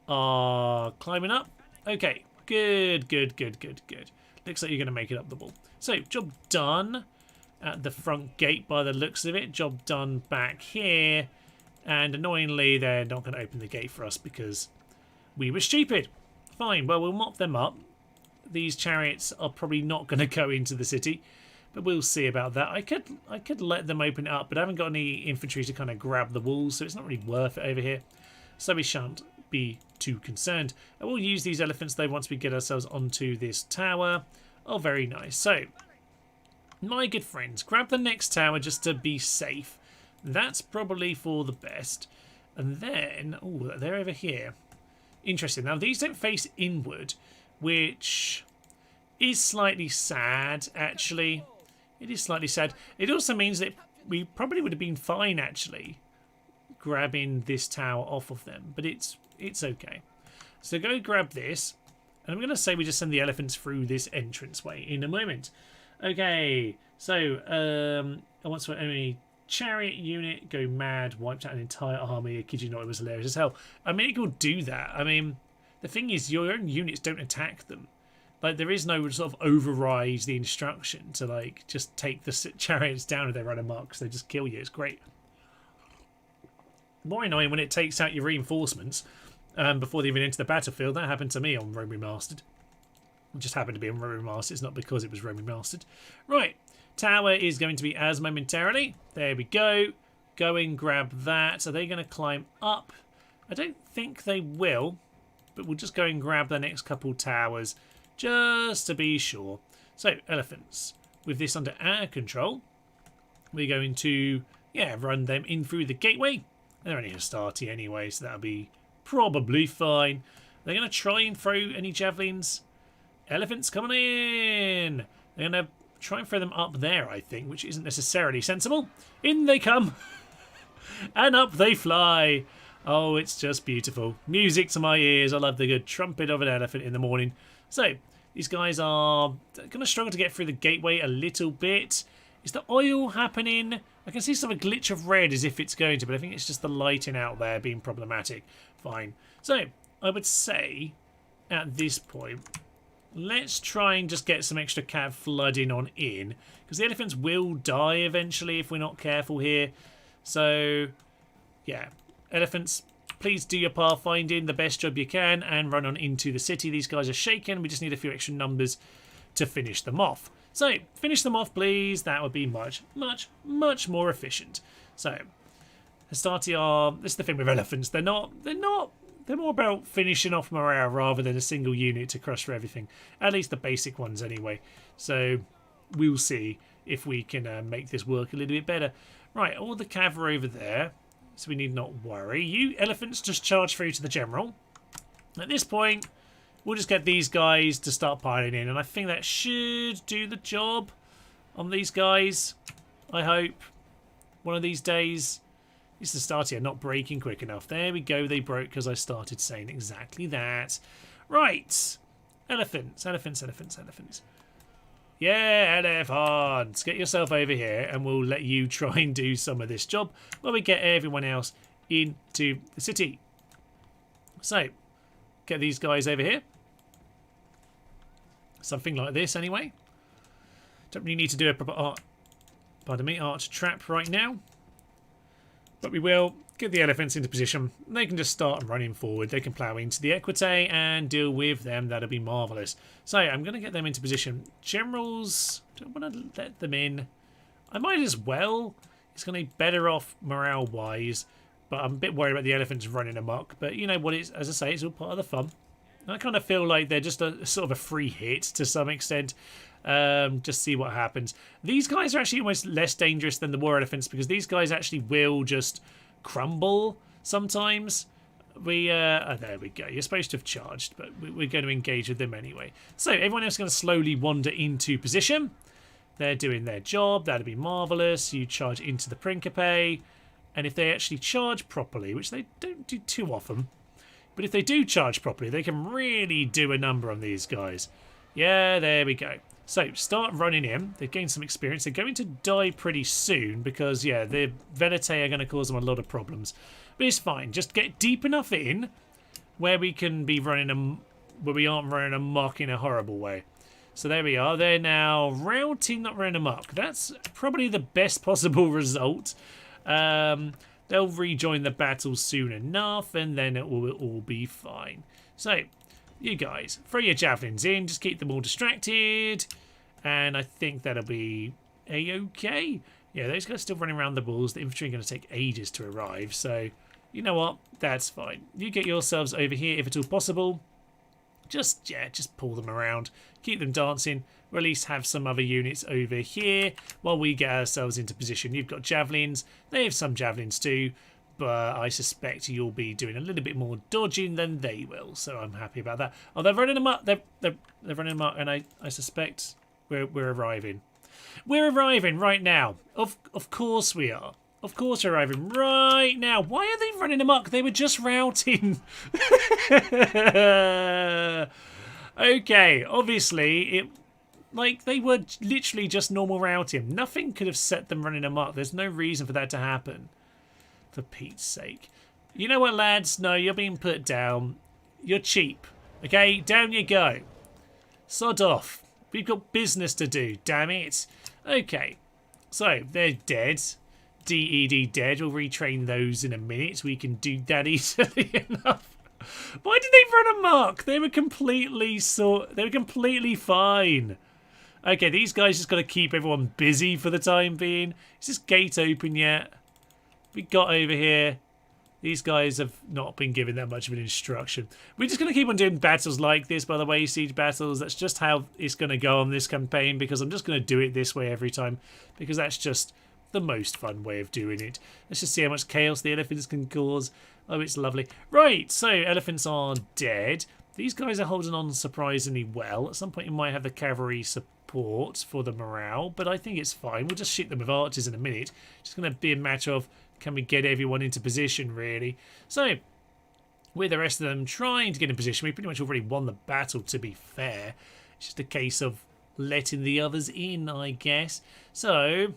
are climbing up. Okay. Good, good, good, good, good. Looks like you're going to make it up the wall. So, job done at the front gate by the looks of it. Job done back here. And annoyingly, they're not going to open the gate for us because we were stupid. Fine, well, we'll mop them up. These chariots are probably not going to go into the city, but we'll see about that. I could let them open it up, but I haven't got any infantry to kind of grab the walls, so it's not really worth it over here. So we shan't be too concerned. I will use these elephants though once we get ourselves onto this tower. Oh, very nice. So, my good friends, grab the next tower just to be safe. That's probably for the best. And then, oh, they're over here. Interesting. Now, these don't face inward, which is slightly sad, actually. It is slightly sad. It also means that we probably would have been fine, actually, grabbing this tower off of them. But it's okay. So go grab this. And I'm going to say we just send the elephants through this entranceway in a moment. Okay, so I want to enemy chariot unit go mad, wiped out an entire army. I kid you not, it was hilarious as hell. I mean, it could do that. I mean, the thing is, your own units don't attack them. Like, there is no sort of override the instruction to, like, just take the chariots down if they run amok, because they just kill you. It's great. More annoying when it takes out your reinforcements before they even enter the battlefield. That happened to me on Rome Remastered. It just happened to be on Rome Remastered. It's not because it was Rome Remastered. Right. Tower is going to be as momentarily. There we go. Go and grab that. Are they going to climb up? I don't think they will, but we'll just go and grab the next couple towers just to be sure. So, elephants. With this under our control, we're going to, run them in through the gateway. They're only Hastati anyway, so that'll be probably fine. They're going to try and throw any javelins. Elephants coming in. They're going to try and throw them up there, I think, which isn't necessarily sensible. In they come. And up they fly. Oh, it's just beautiful. Music to my ears. I love the good trumpet of an elephant in the morning. So, these guys are going to struggle to get through the gateway a little bit. Is the oil happening? I can see some glitch of red as if it's going to, but I think it's just the lighting out there being problematic. Fine. So, I would say, at this point, let's try and just get some extra cav flooding on in, because the elephants will die eventually if we're not careful here. So, yeah. Elephants, please do your pathfinding the best job you can and run on into the city. These guys are shaken. We just need a few extra numbers to finish them off. So, finish them off, please. That would be much, much, much more efficient. So, Hastati are... This is the thing with elephants. They're more about finishing off morale rather than a single unit to crush for everything. At least the basic ones, anyway. So, we'll see if we can make this work a little bit better. Right, all the cav are over there. So we need not worry. You elephants just charge through to the general. At this point, we'll just get these guys to start piling in. And I think that should do the job on these guys. I hope. One of these days. This is Hastati not breaking quick enough. There we go. They broke because I started saying exactly that. Right. Elephants, elephants, elephants, elephants. Yeah, elephants. Get yourself over here and we'll let you try and do some of this job while we get everyone else into the city. So, get these guys over here. Something like this anyway. Don't really need to do a proper arch trap right now. But we will get the elephants into position. They can just start running forward. They can plough into the equite and deal with them. That'll be marvellous. So I'm going to get them into position. Generals, don't want to let them in. I might as well. It's going to be better off morale-wise. But I'm a bit worried about the elephants running amok. But you know what? It's, as I say, it's all part of the fun. I kind of feel like they're just a sort of a free hit to some extent. Just see what happens. These guys are actually almost less dangerous than the war elephants because these guys actually will just crumble sometimes. There we go. You're supposed to have charged, but we're going to engage with them anyway. So everyone else is going to slowly wander into position. They're doing their job. That'd be marvellous. You charge into the Principe. And if they actually charge properly, which they don't do too often, but if they do charge properly, they can really do a number on these guys. Yeah, there we go. So, start running in. They've gained some experience. They're going to die pretty soon because, yeah, the Venete are going to cause them a lot of problems. But it's fine. Just get deep enough in where we can be running them where we aren't running amok in a horrible way. So there we are. They're now routing, not running amok. That's probably the best possible result. They'll rejoin the battle soon enough, and then it will all be fine. So, you guys, throw your javelins in. Just keep them all distracted. And I think that'll be a-okay. Yeah, those guys are still running around the walls. The infantry are going to take ages to arrive. So, you know what? That's fine. You get yourselves over here if at all possible. Just pull them around. Keep them dancing. Or at least have some other units over here while we get ourselves into position. You've got javelins. They have some javelins too. But I suspect you'll be doing a little bit more dodging than they will. So I'm happy about that. Oh, they're running them up. They're running them up. And I suspect we're arriving. We're arriving right now. Of course we are. Of course we're arriving right now. Why are they running amok? They were just routing. Okay, obviously, they were literally just normal routing. Nothing could have set them running amok. There's no reason for that to happen. For Pete's sake. You know what, lads? No, you're being put down. You're cheap. Okay, down you go. Sod off. We've got business to do, damn it. Okay, so they're dead. DED dead. We'll retrain those in a minute. We can do that easily enough. Why did they run amok? They were completely fine. Okay, these guys just got to keep everyone busy for the time being. Is this gate open yet? We got over here. These guys have not been given that much of an instruction. We're just going to keep on doing battles like this, by the way, siege battles. That's just how it's going to go on this campaign, because I'm just going to do it this way every time, because that's just the most fun way of doing it. Let's just see how much chaos the elephants can cause. Oh, it's lovely. Right, so elephants are dead. These guys are holding on surprisingly well. At some point, you might have the cavalry support for the morale, but I think it's fine. We'll just shoot them with archers in a minute. It's just going to be a matter of, can we get everyone into position, really? So, with the rest of them trying to get in position, we pretty much already won the battle, to be fair. It's just a case of letting the others in, I guess. So,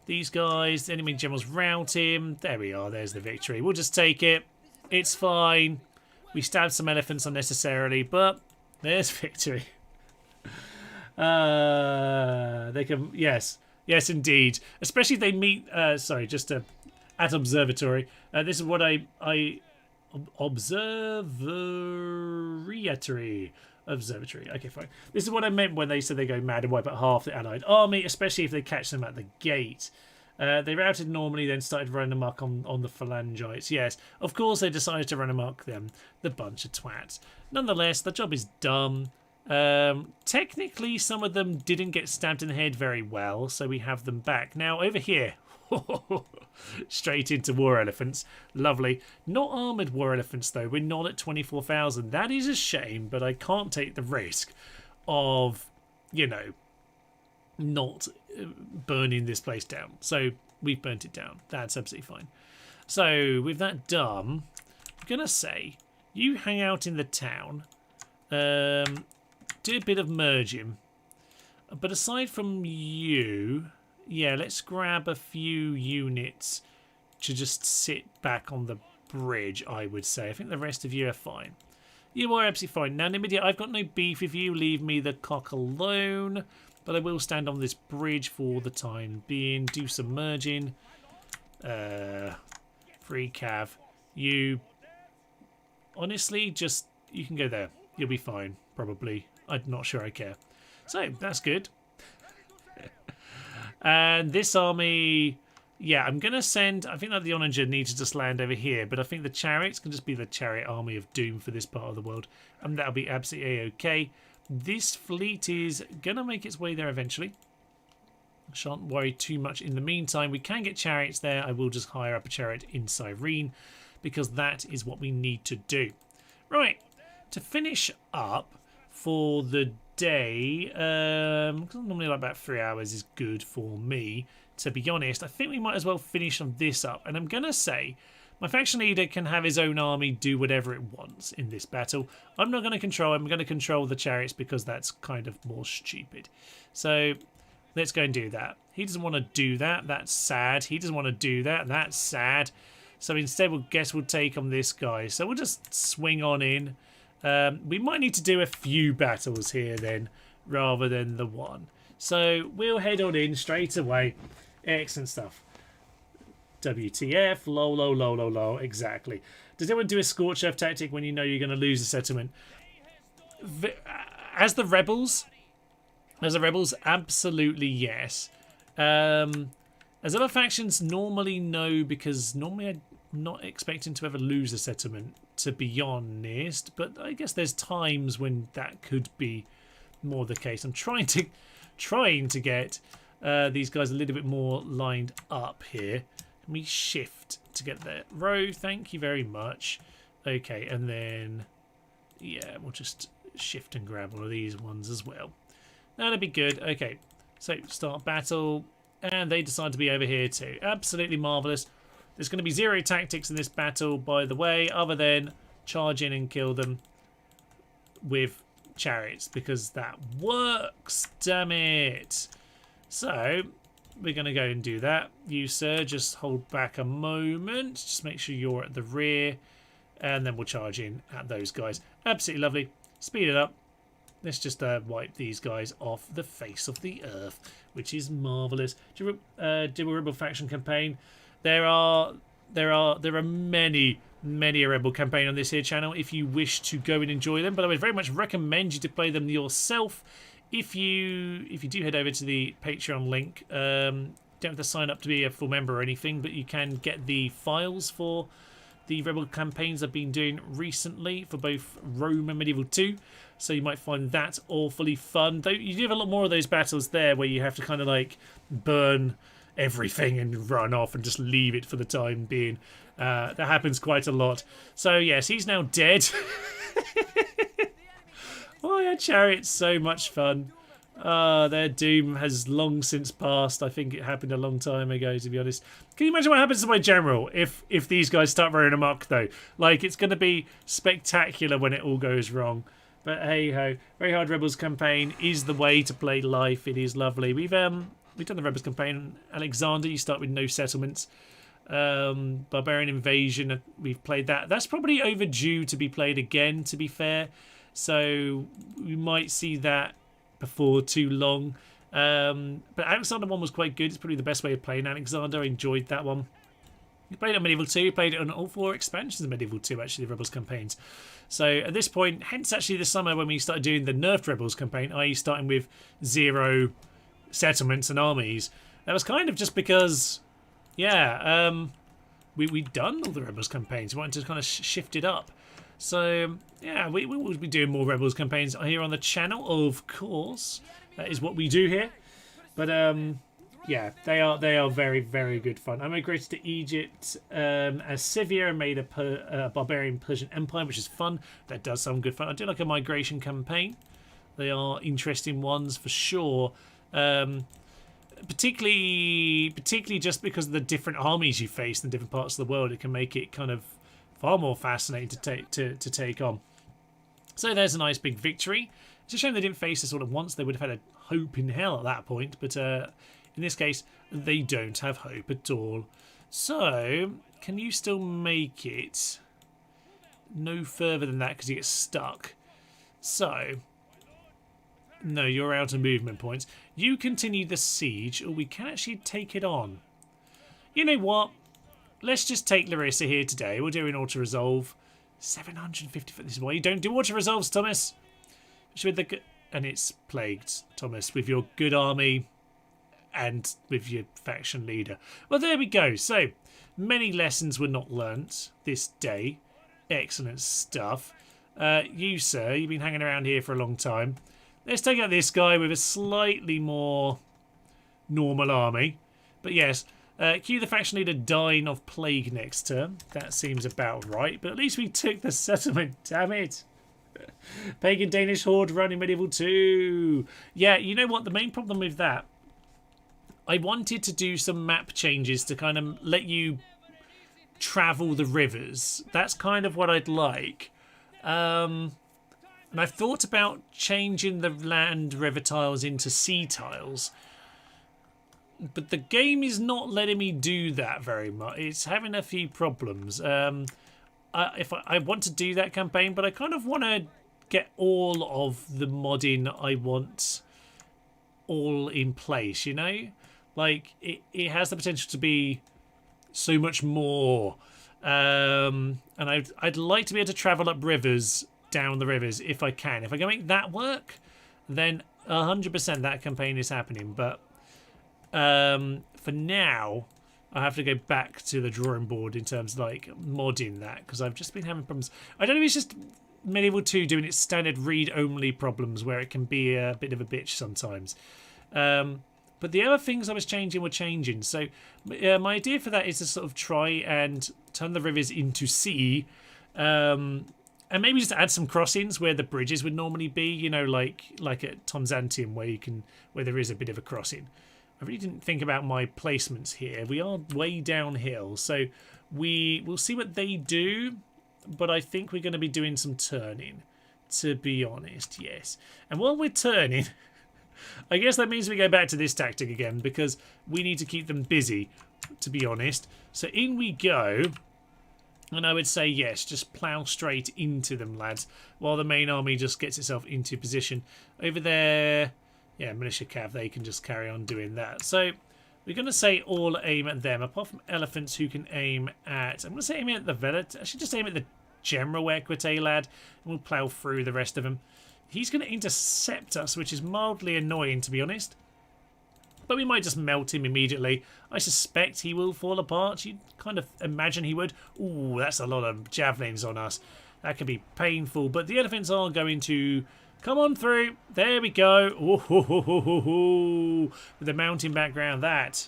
these guys, the enemy generals rout him. There we are, there's the victory. We'll just take it. It's fine. We stabbed some elephants unnecessarily, but there's victory. They can, yes, indeed. Especially if they meet, sorry, just at observatory. This is what observatory. Okay, fine. This is what I meant when they said they go mad and wipe out half the allied army, especially if they catch them at the gate. They routed normally, then started running amok on the phalangites. Yes, of course they decided to run amok them. The bunch of twats. Nonetheless, the job is done. Technically, some of them didn't get stabbed in the head very well, so we have them back. Now, over here, straight into war elephants. Lovely. Not armoured war elephants, though. We're not at 24,000. That is a shame, but I can't take the risk of, you know, not burning this place down. So we've burnt it down. That's absolutely fine. So with that done, I'm going to say you hang out in the town. Do a bit of merging. But aside from you, yeah, let's grab a few units to just sit back on the bridge, I would say. I think the rest of you are fine. You are absolutely fine. Now, Numidia, I've got no beef with you. Leave me the cock alone. But I will stand on this bridge for the time being. Do some merging. Free cav. You, honestly, just, you can go there. You'll be fine, probably. I'm not sure I care. So, that's good. And this army, yeah, I'm going to send, I think that the Onager needs to just land over here, but I think the chariots can just be the chariot army of doom for this part of the world, and that'll be absolutely okay. This fleet is going to make its way there eventually. I shan't worry too much in the meantime. We can get chariots there. I will just hire up a chariot in Cyrene, because that is what we need to do. Right, to finish up for the day, because normally like about 3 hours is good for me, to be honest. I think we might as well finish on this up, and I'm going to say my faction leader can have his own army do whatever it wants in this battle. I'm not going to control him. I'm going to control the chariots because that's kind of more stupid. So let's go and do that. He doesn't want to do that. That's sad. He doesn't want to do that. That's sad. So instead, we'll take on this guy. So we'll just swing on in. We might need to do a few battles here then, rather than the one. So we'll head on in straight away. Excellent stuff. WTF, lol, lol, lol, lol, lol, exactly. Does anyone do a scorch earth tactic when you know you're going to lose a settlement? As the rebels, absolutely yes. As other factions, normally no, because normally I'm not expecting to ever lose a settlement, to be honest. But I guess there's times when that could be more the case. I'm trying to get these guys a little bit more lined up here. Can we shift to get that row? Thank you very much. Okay, and then yeah, we'll just shift and grab one of these ones as well. That'll be good. Okay, so start battle, and they decide to be over here too. Absolutely marvellous. There's going to be zero tactics in this battle, by the way, other than charge in and kill them with chariots, because that works, damn it. So we're going to go and do that. You, sir, just hold back a moment. Just make sure you're at the rear, and then we'll charge in at those guys. Absolutely lovely. Speed it up. Let's just wipe these guys off the face of the earth, which is marvellous. Do a rebel faction campaign. There are many a rebel campaign on this here channel if you wish to go and enjoy them, but I would very much recommend you to play them yourself. If you do head over to the Patreon link, don't have to sign up to be a full member or anything, but you can get the files for the rebel campaigns I've been doing recently for both Rome and Medieval 2, so you might find that awfully fun. Though you do have a lot more of those battles there where you have to kind of like burn everything and run off and just leave it for the time being. That happens quite a lot. So yes, he's now dead. Oh, yeah, Chariot's so much fun. Their doom has long since passed. I think it happened a long time ago, to be honest. Can you imagine what happens to my general if these guys start running amok, though? Like, it's going to be spectacular when it all goes wrong. But hey-ho, Very Hard Rebels campaign is the way to play life. It is lovely. We've done the Rebels campaign. Alexander, you start with no settlements. Barbarian Invasion, we've played that. That's probably overdue to be played again, to be fair. So we might see that before too long. But Alexander 1 was quite good. It's probably the best way of playing Alexander. I enjoyed that one. We played it on Medieval 2. We played it on all 4 expansions of Medieval 2, actually, the Rebels campaigns. So at this point, hence actually this summer when we started doing the Nerfed Rebels campaign, i.e. starting with 0 settlements and armies, that was kind of just because, yeah, we'd done all the Rebels campaigns. We wanted to kind of shift it up. So, yeah, we will be doing more Rebels campaigns here on the channel, of course. That is what we do here. But, yeah, they are very, very good fun. I migrated to Egypt as Scythia and made a barbarian Persian Empire, which is fun. That does sound good fun. I do like a migration campaign. They are interesting ones for sure. Particularly just because of the different armies you face in different parts of the world, it can make it kind of far more fascinating to take on. So there's a nice big victory. It's a shame they didn't face us all at once. They would have had a hope in hell at that point, but in this case, they don't have hope at all. So, can you still make it no further than that because you get stuck? So, no, you're out of movement points. You continue the siege, or we can actually take it on. You know what? Let's just take Larissa here today. We'll do an auto-resolve. 750 foot. This is why you don't do auto-resolves, Thomas. And it's plagued, Thomas, with your good army and with your faction leader. Well, there we go. So, many lessons were not learnt this day. Excellent stuff. You, sir, you've been hanging around here for a long time. Let's take out this guy with a slightly more normal army. But yes, cue the faction leader dying of plague next turn. That seems about right. But at least we took the settlement, damn it. Pagan Danish horde running Medieval 2. Yeah, you know what? The main problem with that, I wanted to do some map changes to kind of let you travel the rivers. That's kind of what I'd like. And I've thought about changing the land river tiles into sea tiles. But the game is not letting me do that very much. It's having a few problems. I want to do that campaign, but I kind of want to get all of the modding I want all in place, you know? Like, it has the potential to be so much more. And I'd like to be able to travel up rivers, down the rivers, if I can. If I can make that work, then 100% that campaign is happening. But for now, I have to go back to the drawing board in terms of like modding that, because I've just been having problems. I don't know if it's just Medieval 2 doing its standard read-only problems where it can be a bit of a bitch sometimes. But the other things I was changing were changing. So my idea for that is to sort of try and turn the rivers into sea. And maybe just add some crossings where the bridges would normally be, you know, like at Tomzantium where there is a bit of a crossing. I really didn't think about my placements here. We are way downhill, so we'll see what they do, but I think we're going to be doing some turning, to be honest, yes. And while we're turning, I guess that means we go back to this tactic again, because we need to keep them busy, to be honest. So in we go, and I would say, yes, just plough straight into them, lads, while the main army just gets itself into position. Over there, yeah, Militia Cav, they can just carry on doing that. So we're going to say all aim at them, apart from elephants who can aim at... I'm going to say aim at the Velet. I should just aim at the General Equite lad, and we'll plough through the rest of them. He's going to intercept us, which is mildly annoying, to be honest. But we might just melt him immediately. I suspect he will fall apart. You'd kind of imagine he would. Ooh, that's a lot of javelins on us. That can be painful. But the elephants are going to... come on through. There we go. Ooh, with the mountain background. That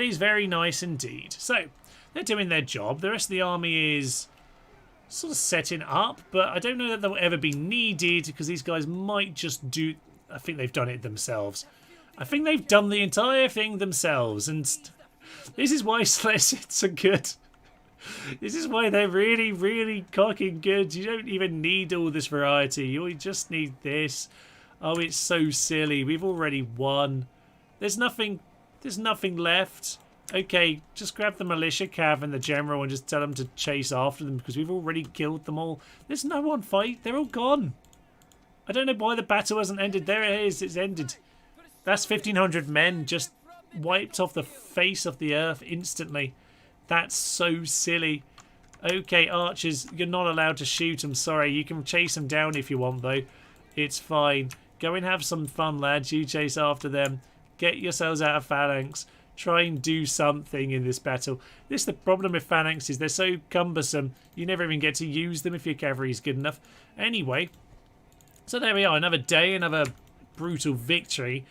is very nice indeed. So, they're doing their job. The rest of the army is sort of setting up, but I don't know that they'll ever be needed, because these guys might just do... I think they've done it themselves. I think they've done the entire thing themselves, and this is why Seleucids are good. This is why they're really, really cocking good. You don't even need all this variety. You just need this. Oh, it's so silly. We've already won. There's nothing left. Okay, just grab the militia cav and the general and just tell them to chase after them, because we've already killed them all. There's no one fight. They're all gone. I don't know why the battle hasn't ended. There it is. It's ended. That's 1,500 men just wiped off the face of the earth instantly. That's so silly. Okay, archers, you're not allowed to shoot. I'm sorry. You can chase them down if you want, though. It's fine. Go and have some fun, lads. You chase after them. Get yourselves out of phalanx. Try and do something in this battle. This is the problem with phalanxes. They're so cumbersome. You never even get to use them if your cavalry is good enough. Anyway, so there we are. Another day, another brutal victory.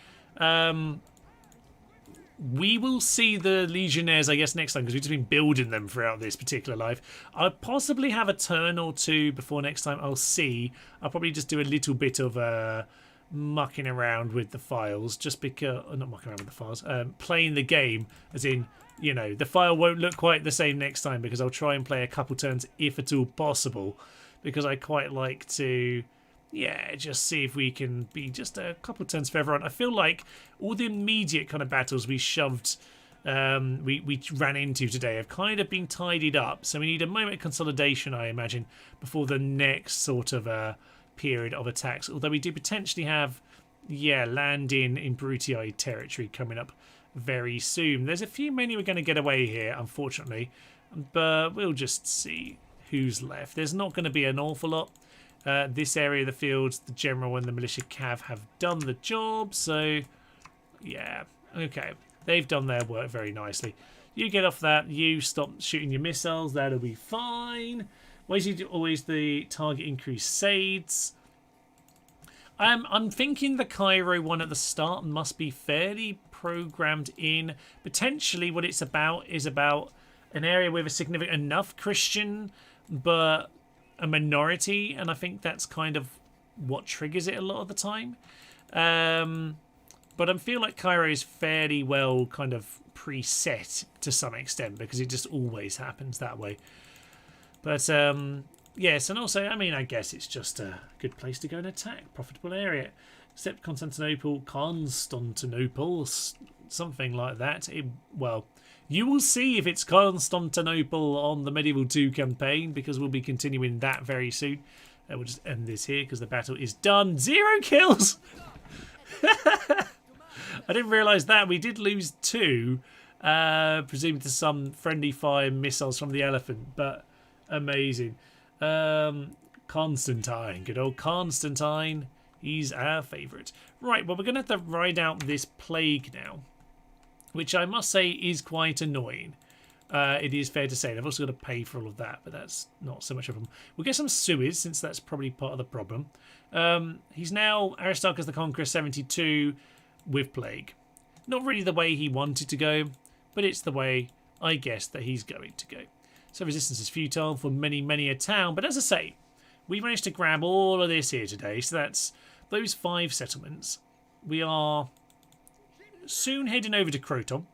We will see the Legionnaires, I guess, next time, because we've just been building them throughout this particular life. I'll possibly have a turn or two before next time. I'll see. I'll probably just do a little bit of mucking around with the files, just because... not mucking around with the files. Playing the game, as in, you know, the file won't look quite the same next time, because I'll try and play a couple turns, if at all possible, because I quite like to... yeah, just see if we can be just a couple turns further on. I feel like all the immediate kind of battles we shoved, we ran into today have kind of been tidied up. So we need a moment of consolidation, I imagine, before the next sort of period of attacks. Although we do potentially have, yeah, landing in Brutii territory coming up very soon. There's a few many we're going to get away here, unfortunately. But we'll just see who's left. There's not going to be an awful lot. This area of the field, the general and the militia cav have done the job, so yeah, okay, they've done their work very nicely. You get off that, you stop shooting your missiles, that'll be fine. Why is you always the targeting crusades? I'm thinking the Cairo one at the start must be fairly programmed in. Potentially what it's about is about an area with a significant enough Christian, but a minority, and I think that's kind of what triggers it a lot of the time. But I feel like Cairo is fairly well kind of preset to some extent, because it just always happens that way. But yes, and also, I mean, I guess it's just a good place to go and attack. Profitable area. Except Constantinople, something like that. Well, You will see if it's Constantinople on the Medieval 2 campaign, because we'll be continuing that very soon. We'll just end this here because the battle is done. 0 kills! I didn't realise that. We did lose 2, presumably to some friendly fire missiles from the elephant, but amazing. Constantine, good old Constantine. He's our favourite. Right, well, we're going to have to ride out this plague now, which I must say is quite annoying. It is fair to say. I've also got to pay for all of that, but that's not so much of a problem. We'll get some sewers, since that's probably part of the problem. He's now Aristarchus the Conqueror 72 with plague. Not really the way he wanted to go, but it's the way I guess that he's going to go. So resistance is futile for many, many a town. But as I say, we managed to grab all of this here today. So that's those 5 settlements. We are soon heading over to Croton,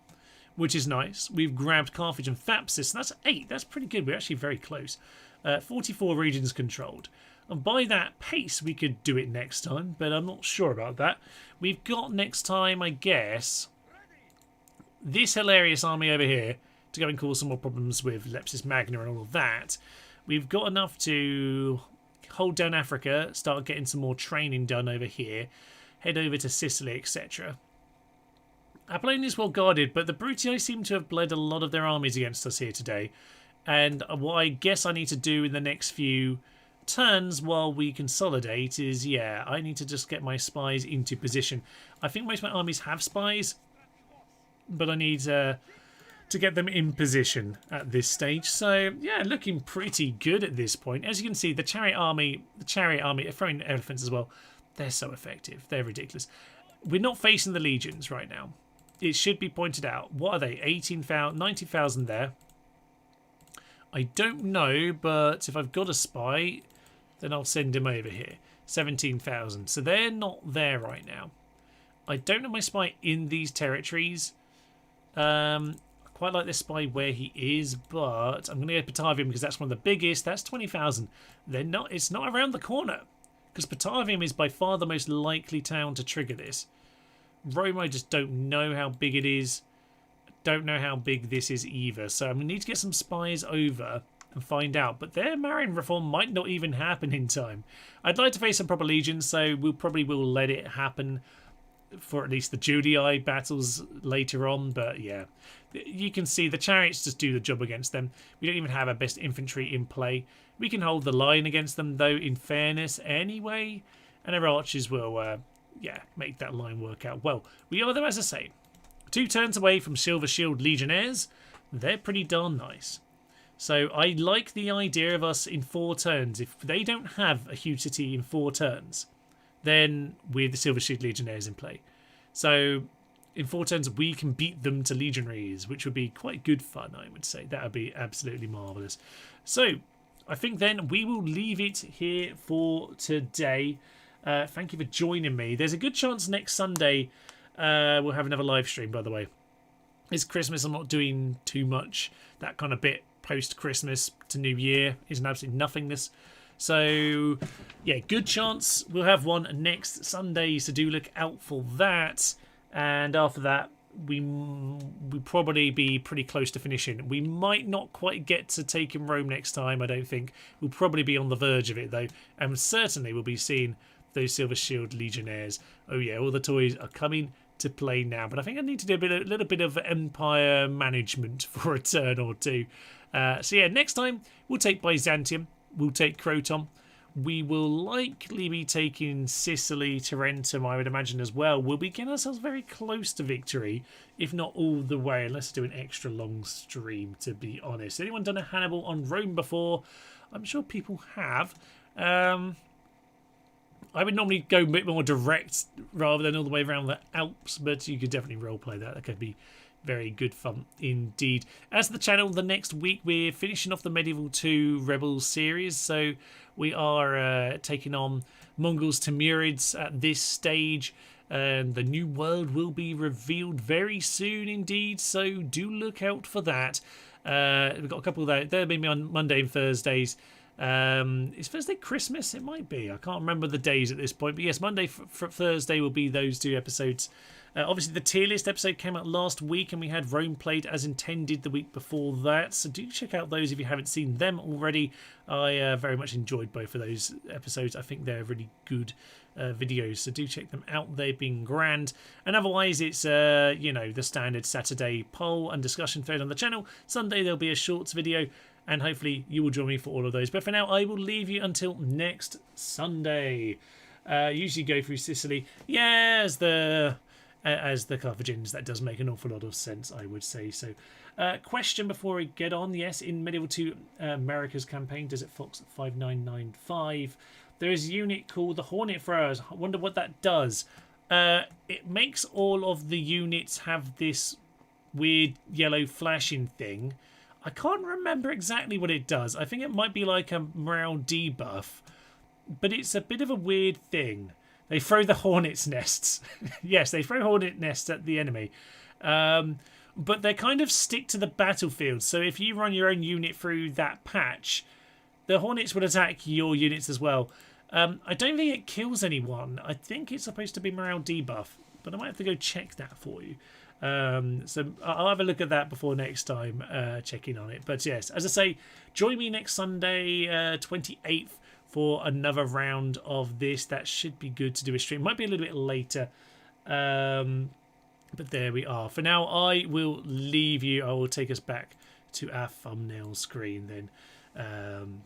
which is nice. We've grabbed Carthage and Thapsus, and that's 8. That's pretty good. We're actually very close. 44 regions controlled. And by that pace, we could do it next time, but I'm not sure about that. We've got next time, I guess, this hilarious army over here to go and cause some more problems with Lepsis Magna and all of that. We've got enough to hold down Africa, start getting some more training done over here, head over to Sicily, etc. Apollonia is well guarded, but the Brutii seem to have bled a lot of their armies against us here today. And what I guess I need to do in the next few turns while we consolidate is, yeah, I need to just get my spies into position. I think most of my armies have spies, but I need to get them in position at this stage. So, yeah, looking pretty good at this point. As you can see, the chariot army, throwing elephants as well, they're so effective. They're ridiculous. We're not facing the legions right now. It should be pointed out. What are they? 18,000, 90,000 there. I don't know, but if I've got a spy, then I'll send him over here. 17,000. So they're not there right now. I don't know my spy in these territories. I quite like this spy where he is, but I'm going to go Batavium because that's one of the biggest. That's 20,000. They're not. It's not around the corner because Batavium is by far the most likely town to trigger this. Rome, I just don't know how big it is. Don't know how big this is either. So I'm going to need to get some spies over and find out. But their marine reform might not even happen in time. I'd like to face some proper legions, so we'll probably will let it happen for at least the Judii battles later on. But yeah, you can see the chariots just do the job against them. We don't even have our best infantry in play. We can hold the line against them, though, in fairness, anyway. And our archers will, yeah, make that line work out well. We are, though, as I say, 2 turns away from Silver Shield Legionnaires. They're pretty darn nice. So I like the idea of us in 4 turns. If they don't have a huge city in 4 turns, then with the Silver Shield Legionnaires in play. So in 4 turns, we can beat them to legionaries, which would be quite good fun, I would say. That would be absolutely marvellous. So I think then we will leave it here for today. Thank you for joining me. There's a good chance next Sunday we'll have another live stream, by the way. It's Christmas. I'm not doing too much. That kind of bit post-Christmas to New Year is an absolute nothingness. So, yeah, good chance we'll have one next Sunday, so do look out for that. And after that, we'll probably be pretty close to finishing. We might not quite get to taking Rome next time, I don't think. We'll probably be on the verge of it, though. And certainly we'll be seeing those Silver Shield Legionnaires. Oh, yeah, all the toys are coming to play now. But I think I need to do a little bit of empire management for a turn or two. So, yeah, next time we'll take Byzantium. We'll take Croton. We will likely be taking Sicily, Tarentum, I would imagine, as well. We'll be getting ourselves very close to victory, if not all the way, unless I do an extra long stream, to be honest. Anyone done a Hannibal on Rome before? I'm sure people have. I would normally go a bit more direct rather than all the way around the Alps, but you could definitely roleplay that. That could be very good fun indeed. As for the channel, the next week we're finishing off the Medieval 2 Rebels series, so we are taking on Mongols Timurids at this stage. The new world will be revealed very soon indeed, so do look out for that. We've got a couple there. They'll be on Monday and Thursdays. Is Thursday Christmas? It might be. I can't remember the days at this point. But yes, Monday, Thursday will be those 2 episodes. Obviously, the tier list episode came out last week, and we had Rome played as intended the week before that. So do check out those if you haven't seen them already. I very much enjoyed both of those episodes. I think they're really good videos, so do check them out. They've been grand. And otherwise, it's the standard Saturday poll and discussion thread on the channel. Sunday there'll be a shorts video, and hopefully you will join me for all of those. But for now, I will leave you until next Sunday. Usually go through Sicily. Yeah, as the Carthaginians, that does make an awful lot of sense, I would say. So, question before we get on. Yes, in Medieval 2 America's campaign, Desert Fox 5995, there is a unit called the Hornet Throwers. I wonder what that does. It makes all of the units have this weird yellow flashing thing. I can't remember exactly what it does. I think it might be like a morale debuff, but it's a bit of a weird thing. They throw the hornet's nests. Yes, they throw hornet nests at the enemy. But they kind of stick to the battlefield. So if you run your own unit through that patch, the hornets would attack your units as well. I don't think it kills anyone. I think it's supposed to be morale debuff, but I might have to go check that for you. So I'll have a look at that before next time checking on it. But yes, as I say, join me next Sunday, 28th, for another round of this. That should be good to do a stream. Might be a little bit later, but there we are. For now, I will leave you. I will take us back to our thumbnail screen then.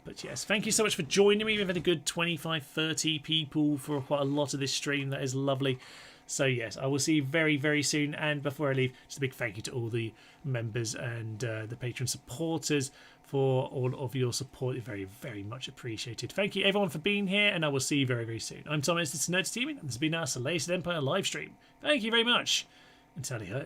But yes, thank you so much for joining me. We've had a good 25-30 people for quite a lot of this stream. That is lovely. So yes, I will see you very, very soon. And before I leave, just a big thank you to all the members and the Patreon supporters for all of your support. It's very, very much appreciated. Thank you everyone for being here, and I will see you very, very soon. I'm Thomas, this is Nerds Teaming, and this has been our Seleucid Empire live stream. Thank you very much, and tally ho.